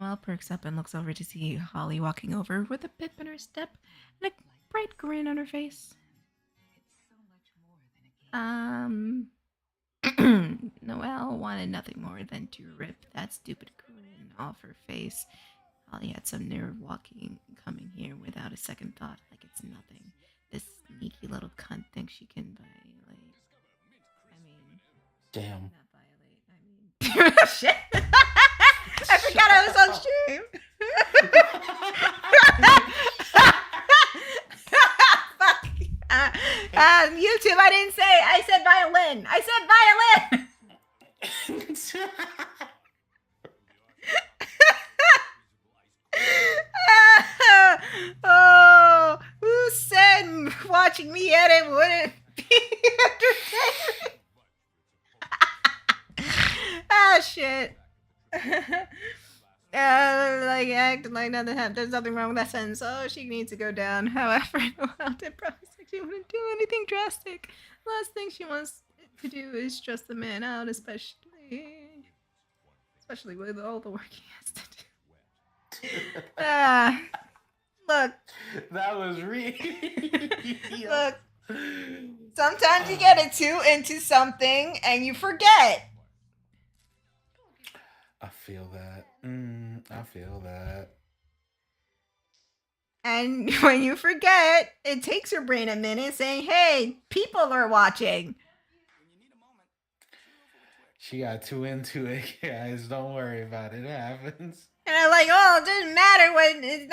Noelle perks up and looks over to see Holly walking over with a pip in her step and a bright grin on her face. Noelle wanted nothing more than to rip that stupid grin off her face. Holly had some nerve coming here without a second thought, like it's nothing. This sneaky little cunt thinks she can violate. Damn. Not violate. Shit. I forgot I was on stream. Fuck. YouTube, I didn't say. I said violin. Oh, who said watching me edit wouldn't be entertaining? Shit. Like acting like nothing happened. There's nothing wrong with that sentence. Oh, she needs to go down. However, Noelle did promise that she wouldn't do anything drastic. The last thing she wants to do is stress the man out, especially with all the work he has to do. Look, That was real. Look, sometimes you get too into something and you forget. I feel that. I feel that. And when you forget, it takes your brain a minute saying, hey, people are watching. She got too into it, guys. Don't worry about it. It happens. And I'm like, oh, it doesn't matter when it's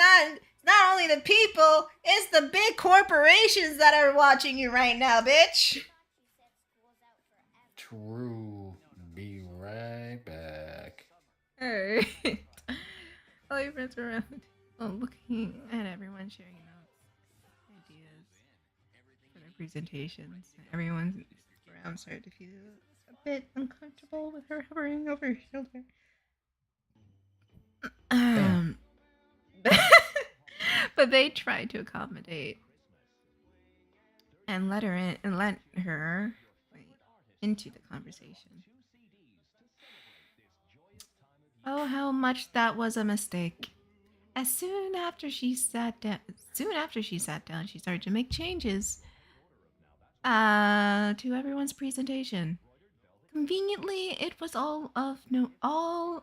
not only the people, it's the big corporations that are watching you right now, bitch. True. Be right back. Alright. All your friends are around. Oh, looking at everyone sharing notes, ideas for their presentations. Everyone's around started to feel a bit uncomfortable with her hovering over her shoulder. But they tried to accommodate and let her in and let her into the conversation. Oh, how much that was a mistake. Soon after she sat down, she started to make changes to everyone's presentation. Conveniently, it was all of Noel's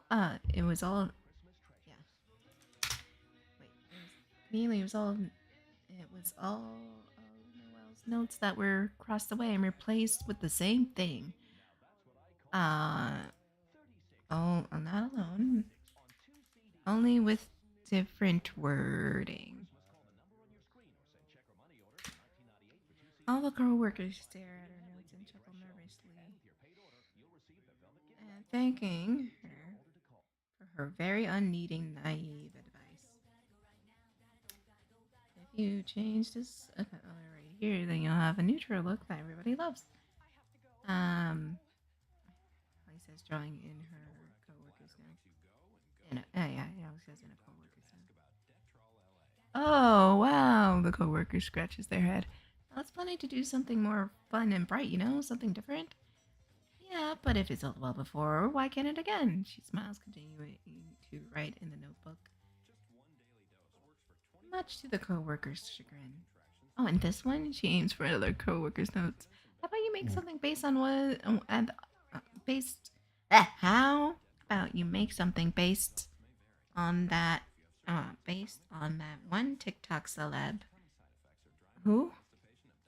notes that were crossed away and replaced with the same thing. Not alone. Only with different wording. All the co-workers stare at her notes and chuckle nervously, and thanking her for her very unneeding, naive advice. If you change this color right here, then you'll have a neutral look that everybody loves. He says, drawing in her co-worker's notes. It says in a co-worker's note. Oh, wow, the co-worker scratches their head. Well, it's planning to do something more fun and bright, something different. Yeah, but if it's all well before, why can't it again? She smiles, continuing to write in the notebook. Much to the co-worker's chagrin. Oh, and this one, she aims for another co-worker's notes. How about you make something based on what? How about you make something based on that? Based on that one TikTok celeb. Who?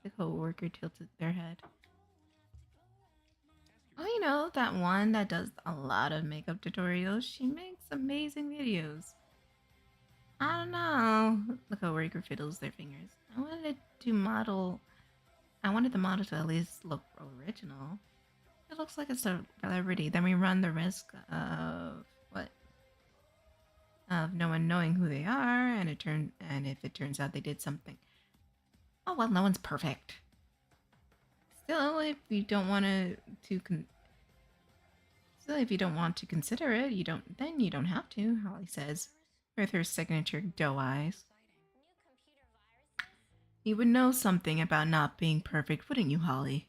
The co-worker tilted their head. Oh, that one that does a lot of makeup tutorials. She makes amazing videos. I don't know. The co-worker fiddles their fingers. I wanted the model to at least look original. It looks like a celebrity. Then we run the risk of what? Of no one knowing who they are, and if it turns out they did something. Oh well, no one's perfect. Still, if you don't want to consider it, you don't have to. Holly says, with her signature doe eyes. You would know something about not being perfect, wouldn't you, Holly?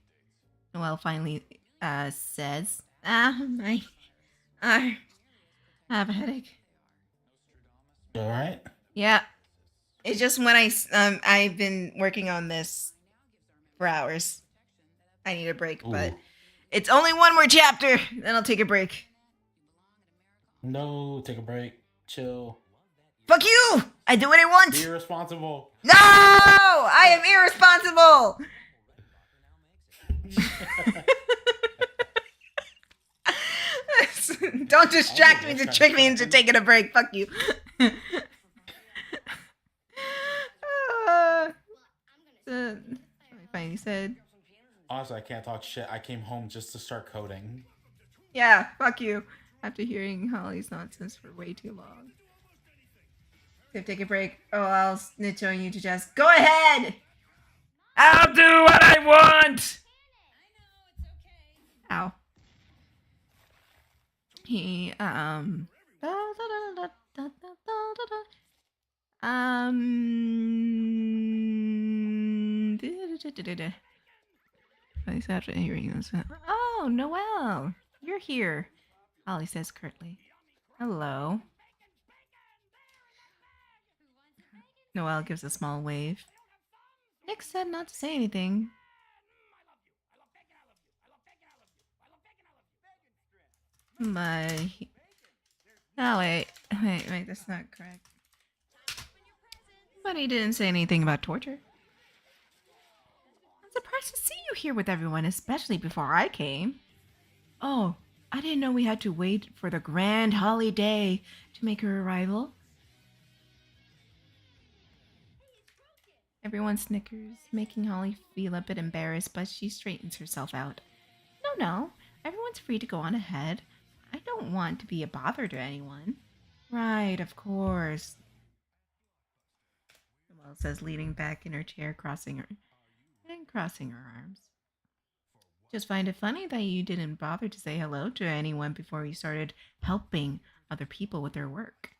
Noelle finally says, I have a headache. You all right? Yeah. It's just when I've been working on this for hours. I need a break, but it's only one more chapter. Then I'll take a break. No, take a break. Chill. Fuck you! I do what I want! Be irresponsible. No! I am irresponsible! Don't distract me to trick me into taking a break. Fuck you. Finally said. Honestly, I can't talk shit. I came home just to start coding. Yeah, fuck you. After hearing Holly's nonsense for way too long. Tiff, take a break. Oh, I'll snitch on you to just go ahead. I'll do what I want. Ow. He after hearing this. Oh, Noelle, you're here. Holly says curtly. Hello. Noelle gives a small wave. Nick said not to say anything. But oh wait, that's not correct. But he didn't say anything about torture. I'm surprised to see you here with everyone, especially before I came. Oh, I didn't know we had to wait for the grand holiday to make her arrival. Everyone snickers, making Holly feel a bit embarrassed, but she straightens herself out. No, everyone's free to go on ahead. I don't want to be a bother to anyone. Right, of course. Noelle says, leaning back in her chair, crossing her arms. Just find it funny that you didn't bother to say hello to anyone before you started helping other people with their work.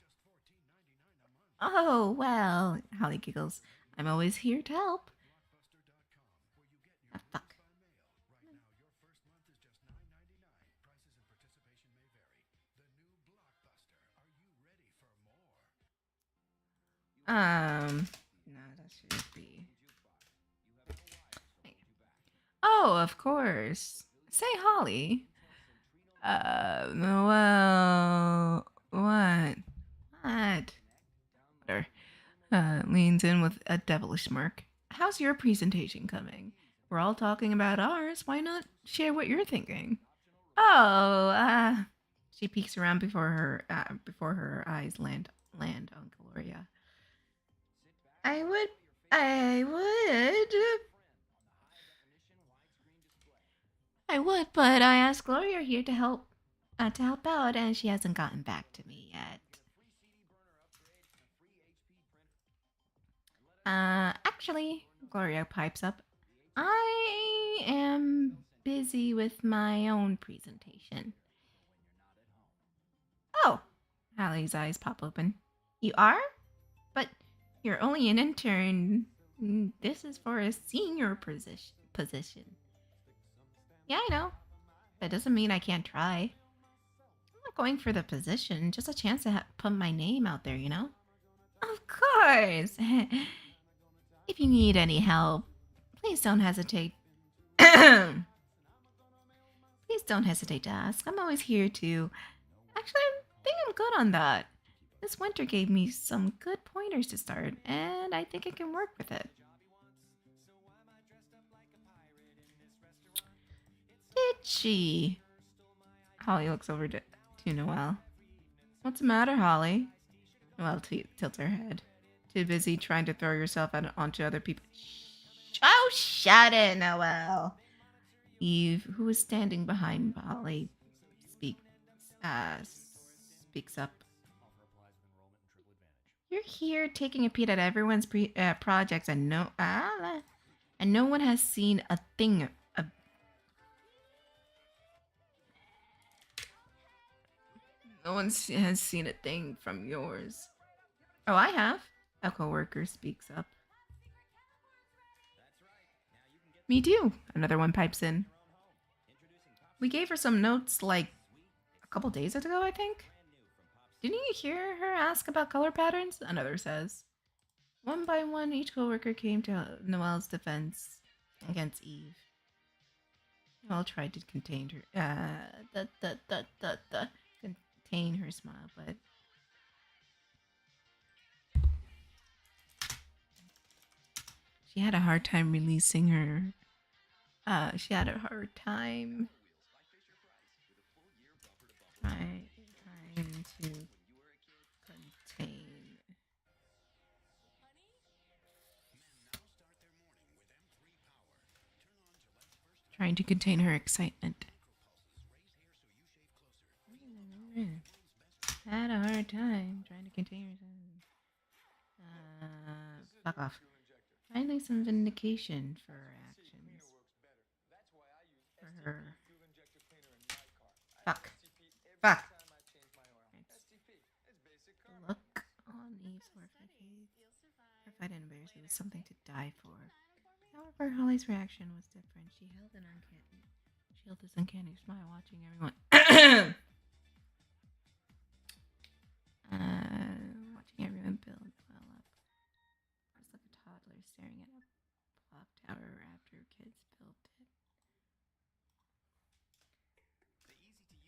Oh, well, Holly giggles. I'm always here to help. Ah, fuck. No, that should be. Oh, of course. Say Holly. Well, what? Whatever. Leans in with a devilish smirk. How's your presentation coming? We're all talking about ours. Why not share what you're thinking? Oh, she peeks around before her eyes land on Gloria. I would, but I asked Gloria here to help out, and she hasn't gotten back to me yet. Actually, Gloria pipes up. I am busy with my own presentation. Oh, Hallie's eyes pop open. You are? But you're only an intern. This is for a senior position. Yeah, I know. That doesn't mean I can't try. I'm not going for the position, just a chance to put my name out there, you know? Of course! If you need any help, please don't hesitate. Please don't hesitate to ask. I'm always here to... Actually, I think I'm good on that. This winter gave me some good pointers to start, and I think I can work with it. Did she? Holly looks over to Noelle. What's the matter, Holly? Noelle tilts her head. Too busy trying to throw yourself onto other people. Oh, shut it, Noelle. Eve, who is standing behind Holly, speaks up. You're here taking a peek at everyone's projects, and no one has seen a thing. No one has seen a thing from yours. Oh, I have. A coworker speaks up. Me too. Another one pipes in. We gave her some notes like a couple days ago, I think. Didn't you hear her ask about color patterns? Another says. One by one, each coworker came to Noelle's defense against Eve. Noelle tried to contain her smile, but she had a hard time releasing her. She had a hard time trying to contain her excitement. Had a hard time trying to contain herself. Fuck off. Finally, some vindication for her actions. For her. Fuck. The look on Eve's horrified and embarrassed was something to die for. However, Holly's reaction was different. She held this uncanny smile, watching everyone. Watching everyone build well up.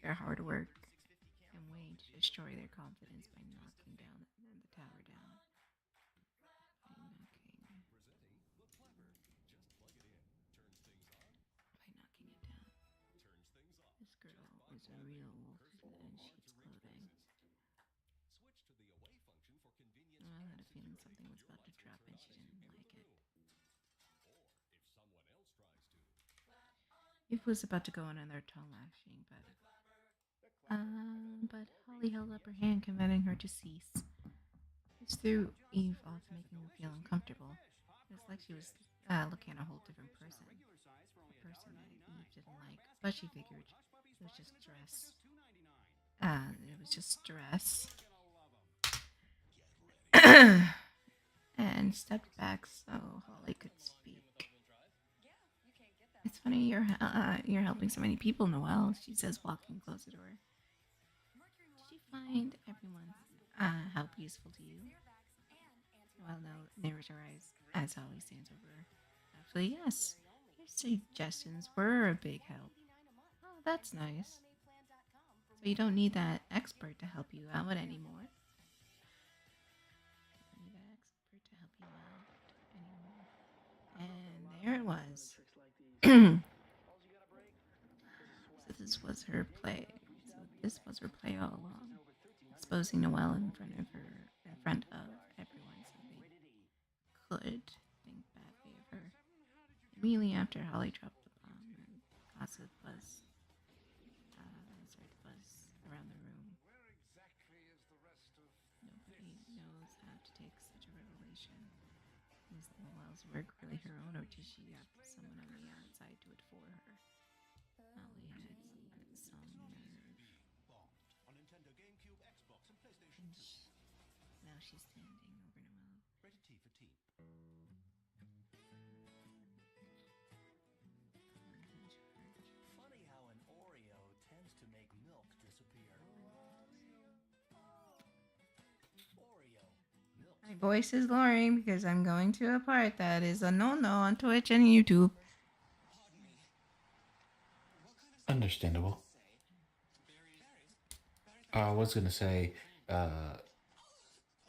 their hard work and waiting to destroy their confidence by knocking down the tower down. By knocking it down. This girl is a real wolf in sheep's clothing. Well, I had a feeling something was about to drop and she didn't like it. It was about to go on another tongue lashing, but Holly held up her hand, commanding her to cease. This threw Eve off, making her feel uncomfortable. It was like she was looking at a whole different person. A person that Eve didn't like, but she figured it was just stress. It was just stress. And stepped back so Holly could speak. It's funny you're helping so many people, Noelle, she says, walking close to her. Did you find everyone's help useful to you? Noelle narrows her eyes as Holly stands over her. Actually, yes. Your suggestions were a big help. Oh, that's nice. So you don't need that expert to help you out anymore. And there it was. So this was her play. All along, exposing Noelle in front of everyone, so they could think badly of her. Immediately after Holly dropped the bomb, and gossip buzz around the room. Nobody knows how to take such a revelation. Is Noelle's work really her own, or did she have someone on the outside do it for her? Holly had some nerve. Now she's standing over Noelle. Rated T for tea. Funny how an Oreo tends to make milk disappear. Oreo. Milk. My voice is lowering because I'm going to a part that is a no-no on Twitch and YouTube. Understandable. I was gonna say,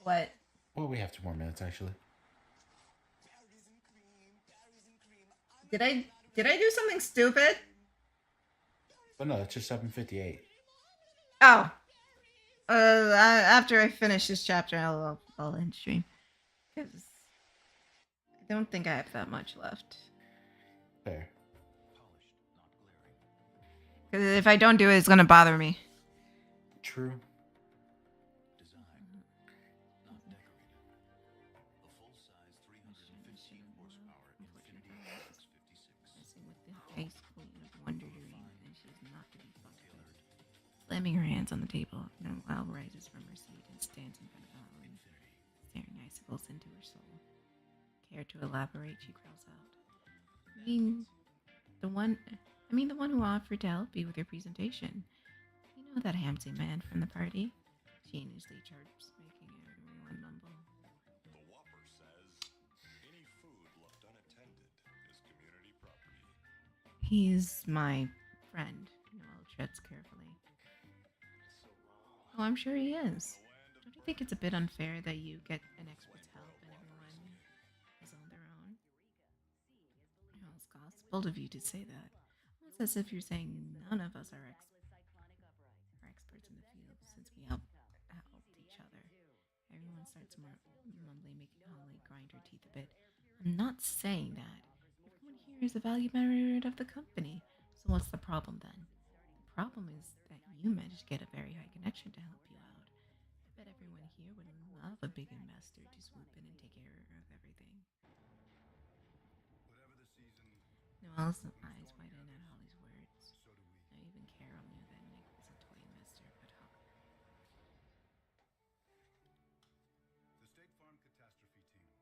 What? well, we have 2 more minutes actually. Did I do something stupid? But no, it's just 7:58. Oh. After I finish this chapter, I'll end stream. Because I don't think I have that much left. Fair. Because if I don't do it, it's gonna bother me. True. Design, not decorated. A full-size 315 horsepower Infiniti X56. Messing with the ice queen of Wonder Dream, and she's not to be fucked with. Slamming her hands on the table, Noelle rises from her seat and stands in front of Holly, staring icicles into her soul. Care to elaborate? She growls out. The one who offered to help you with your presentation. You know that handsome man from the party? She initially chirps, making everyone mumble. The Whopper says, any food left unattended is community property. He's my friend, Noelle treads carefully. Oh, I'm sure he is. Don't you think it's a bit unfair that you get an expert's help and everyone is on their own? Well, Scott's bold of you to say that. Almost as if you're saying none of us are experts in the field, since we helped each other. Everyone starts mumbling, making Holly grind her teeth a bit. I'm not saying that. Everyone here is a valued member of the company. So what's the problem then? The problem is that you managed to get a very high connection to help you out. I bet everyone here would love a big investor to swoop in and take care of everything. Noelle's eyes widen at Holly's words. Now even Carol knew that Nick was a toy investor, but The State Farm Catastrophe Team.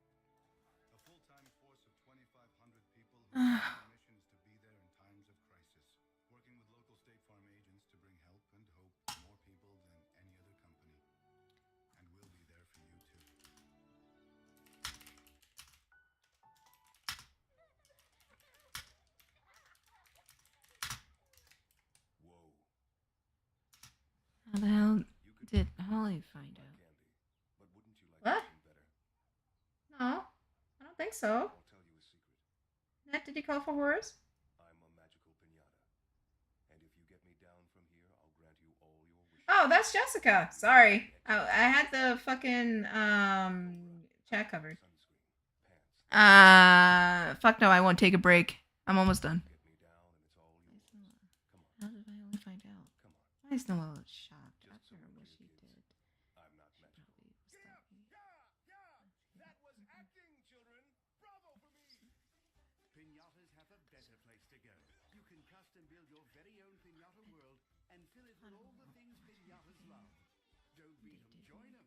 A full-time force of 2,500 people whose mission is to be there in times of crisis, working with local State Farm agents to bring help and hope to more people than any other company. And we'll be there for you too. Whoa. you find out. What? No, I don't think so. Nat, did you call for horrors? Oh, that's Jessica. Sorry. I had the fucking chat covered. Fuck no, I won't take a break. I'm almost done. How did I only find out? Why is Noelle shocked after what she did? Pinatas have a better place to go. You can custom build your very own pinata world and fill it with all the things pinatas love. Don't beat them, join them.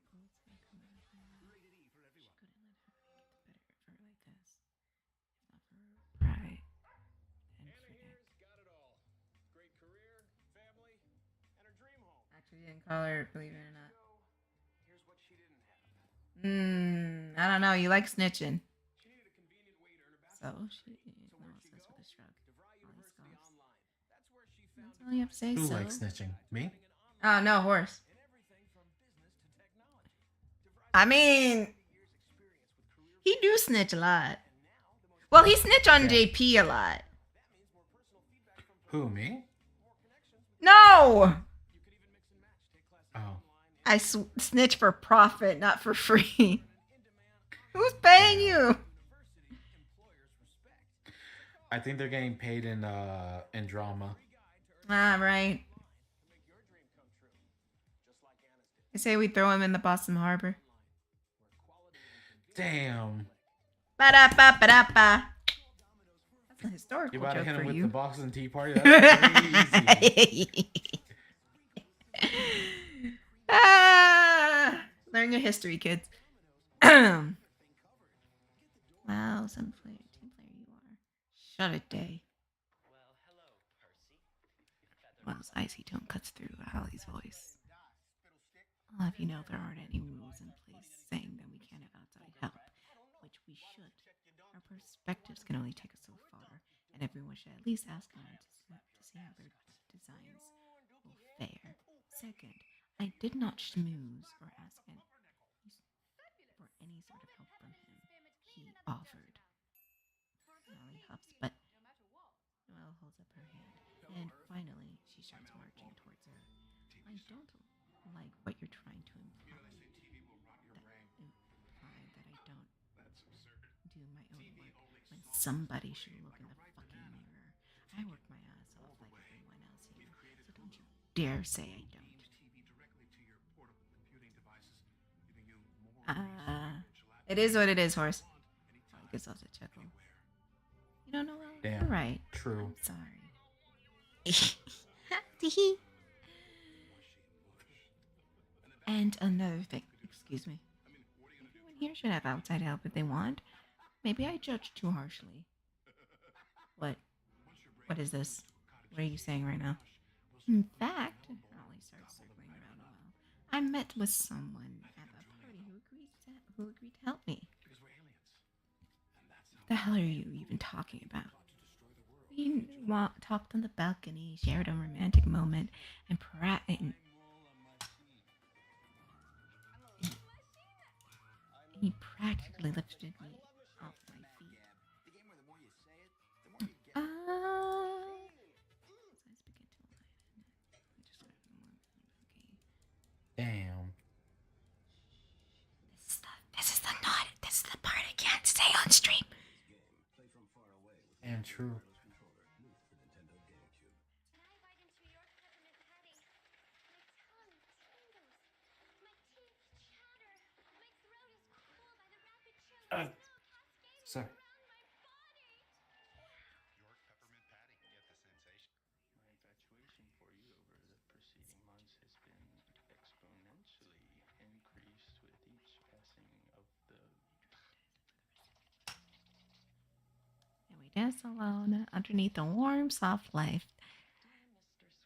Rated E for everyone. Right. Got it all. Great career, family, and her dream home. Actually, didn't call her, believe it or not. Here's what she didn't have. I don't know. You like snitching. She needed a convenient way to earn her So bachelor's. she So where'd she says go? with a shrug. DeVry University Online. That's where she found That's all you have to say. Who So. likes snitching? Me? Oh no, horse. I mean, he do snitch a lot. Well, he snitch on JP a lot. Who, me? No, Oh. I snitch for profit, not for free. Who's paying you? I think they're getting paid in drama. Ah, right. I say we throw him in the Boston Harbor. Damn. Ba-da-ba-ba-da-ba. That's a historical You about to joke hit for him with you. the Boston Tea Party? That's crazy. Learn your history, kids. Wow, some player, team player you are. Shut it, Day. Well, his icy tone cuts through Hallie's voice. I'll have you know there aren't any rules in place saying that we can't have outside help, which we should. Our perspectives can only take us so far, and everyone should at least ask them to see how their designs will fare. Second, I did not schmooze or ask for any sort of help from him. He offered. Allie huffs, but Noelle holds up her hand, and finally she starts marching towards her. I don't like what you're trying to imply. That I don't do my own work when somebody should look in the fucking mirror. I work my ass off like everyone else here, so don't you dare say I don't. It is what it is, horse. I guess I'll have to chuckle. You don't know well? Damn. You're right. True. I'm sorry. And another thing. Excuse me. Everyone here should have outside help if they want. Maybe I judged too harshly. What? What is this? What are you saying right now? In fact, Holly starts circling around a while. I met with someone at a party who agreed to help me. What the hell are you even talking about? We talked on the balcony, shared a romantic moment, and he practically lifted me off my feet. Damn. This is the part I can't say on stream. And true. Sorry. And we dance alone underneath the warm, soft light.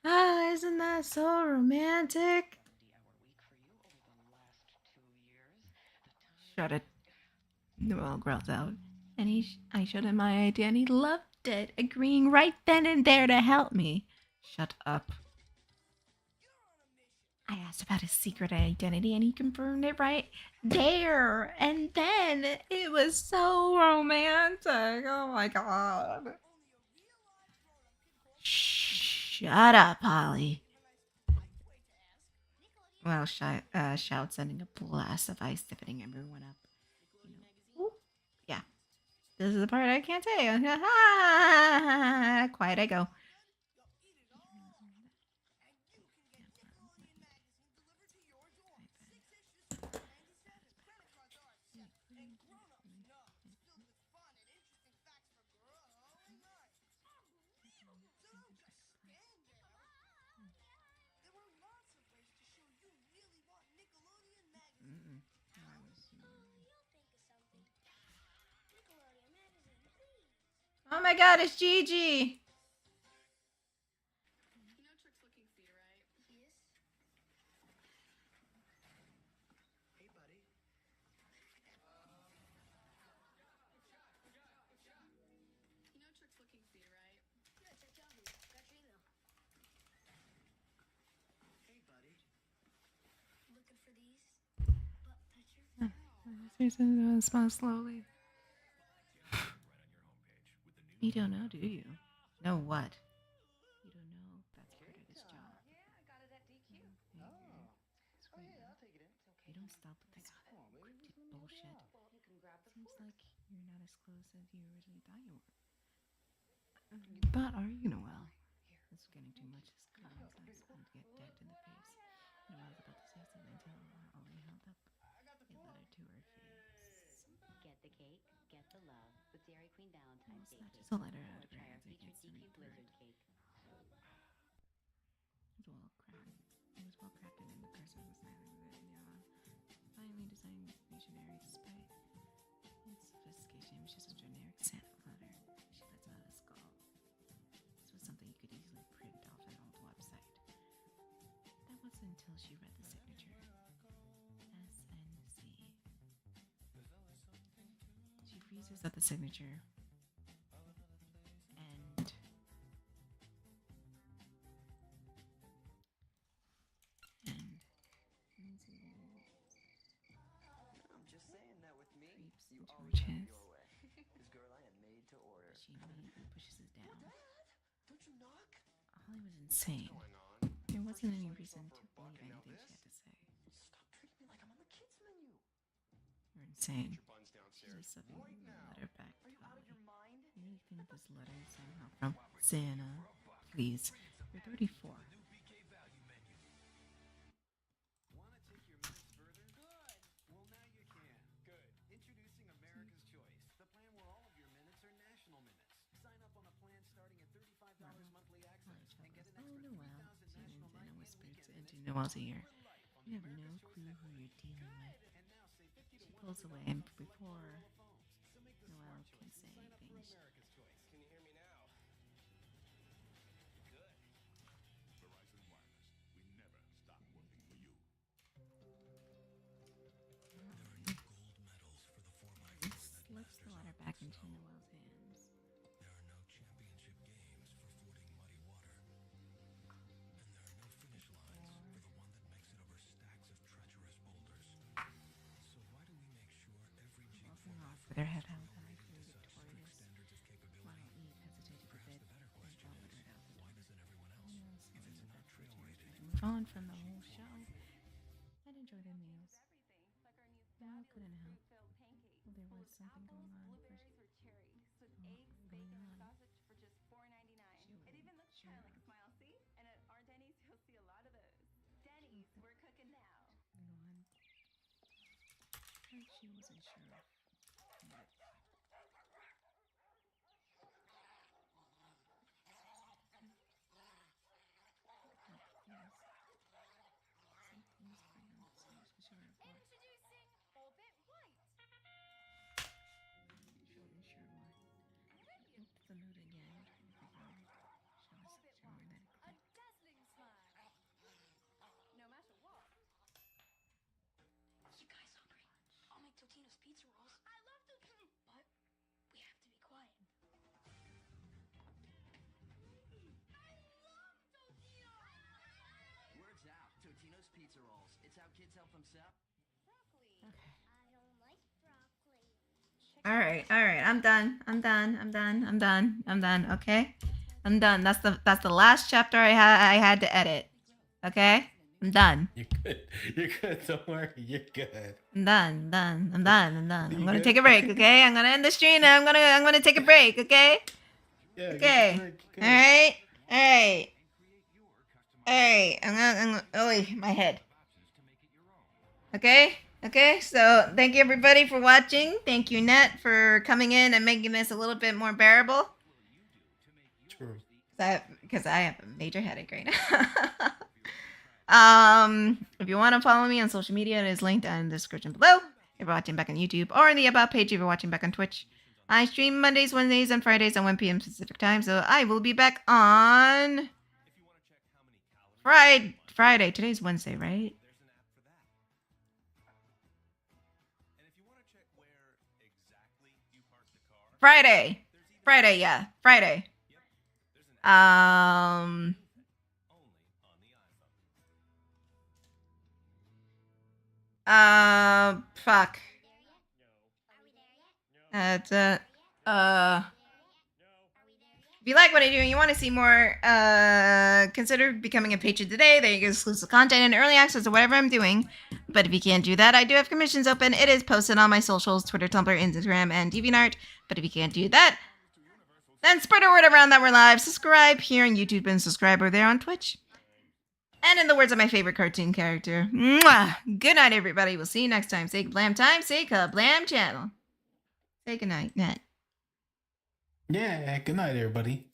Ah, isn't that so romantic? Shut it. Noelle growls out. And I showed him my idea and he loved it, agreeing right then and there to help me. Shut up. I asked about his secret identity and he confirmed it right there. And then it was so romantic. Oh my god. Shut up, Holly. Well, Shout sending a blast of ice, tipping everyone up. Ooh, yeah. This is the part I can't say. Quiet I go. Oh my god, it's Gigi! Smile slowly. You don't know, do you? Know what? You don't know that's part of his job. Yeah, I got it at DQ. You don't stop with this cryptic bullshit. You can grab the Seems fork. like you're not as close as you originally thought you were. But are you, Noel? This is getting too much. His comments last time to get decked in the face. Noel's about to say something until already held up a letter to her face. Get the cake, get the love with Dairy Queen Valentine's Day Snatches cake. a letter out of her Try our hands featured against DQ the Blizzard cake. It was well crafted and the person was smiling with it, finally designing the missionary despite its sophistication. It was just a generic Santa letter. She lets out a skull. This was something you could easily print off an old website. That wasn't until she read the signature. SNC. She freezes at the signature. I'm just saying that with me, you Into her always have chest. your way. Because girl, I am made to order. She immediately pushes it down. Don't you knock? Holly was insane. There wasn't any reason to believe anything she had to say. Stop treating me like I'm on the kids menu. You're insane. She's just stuffing the letter back to Holly. You really think this letter is somehow from Santa? Please, you're 34. Want to take your minutes further? Good. Well, now you can. Good. Introducing America's Choice, the plan where all of your minutes are national minutes. Sign up on a plan starting at $35 monthly access and get an extra 3,000 national Santa night whispers weekend into Noel's ear. You have no clue who you're dealing with. She pulls away, and before Noel can say anything, Can you hear me now? Good. Verizon Wireless. We never stop working for you. slips the letter back into Noel's hands. There are no championship games for fording muddy water. And there are no finish lines for the one that makes it over stacks of treacherous boulders. So why do we make sure every Jeep Walking off with her head held high, feeling victorious, standards of capability? while Eve hesitated a bit and followed her out the door. Why doesn't everyone else? If it's not trail rated. Move on from the whole show and enjoy their meals. Noel couldn't help. Well, there was something going on. Blueberries or cherries with eggs, Going bacon, or on. sausage for just $4.99. It even looks kind of like a smile, see? And at our Denny's, you'll see a lot of those. Denny's, we're cooking now. Going on. And she wasn't sure. But Introducing Orbit White. she wasn't sure why. Looked at the note again. She was Orbit sure White. that it A clicked. dazzling smile. No matter what. You guys hungry? I'll make Totino's pizza rolls. I love Totino's All right. I'm done. Okay, I'm done. That's the last chapter I had to edit. Okay, I'm done. You're good. Don't worry. You're good. I'm done. I'm gonna take a break. Okay, I'm gonna end the stream. And I'm gonna take a break. Okay. Yeah. Okay. All right. I'm gonna. Oh, my head. Okay. So thank you everybody for watching. Thank you, Net, for coming in and making this a little bit more bearable. True. Because I have a major headache right now. If you want to follow me on social media, it is linked down in the description below. If you're watching back on YouTube, or in the About page if you're watching back on Twitch. I stream Mondays, Wednesdays, and Fridays at 1 p.m. Pacific time, so I will be back on Friday. Today's Wednesday, right? Friday, yeah, Friday. Fuck. If you like what I do and you want to see more, consider becoming a patron today. There you go, exclusive content and early access to whatever I'm doing. But if you can't do that, I do have commissions open. It is posted on my socials, Twitter, Tumblr, Instagram, and DeviantArt. But if you can't do that, then spread a word around that we're live. Subscribe here on YouTube and subscribe over there on Twitch. And in the words of my favorite cartoon character, mwah! Good night, everybody. We'll see you next time. Say Kablam time. Say Kablam channel. Say goodnight, Net. Yeah, good night, everybody.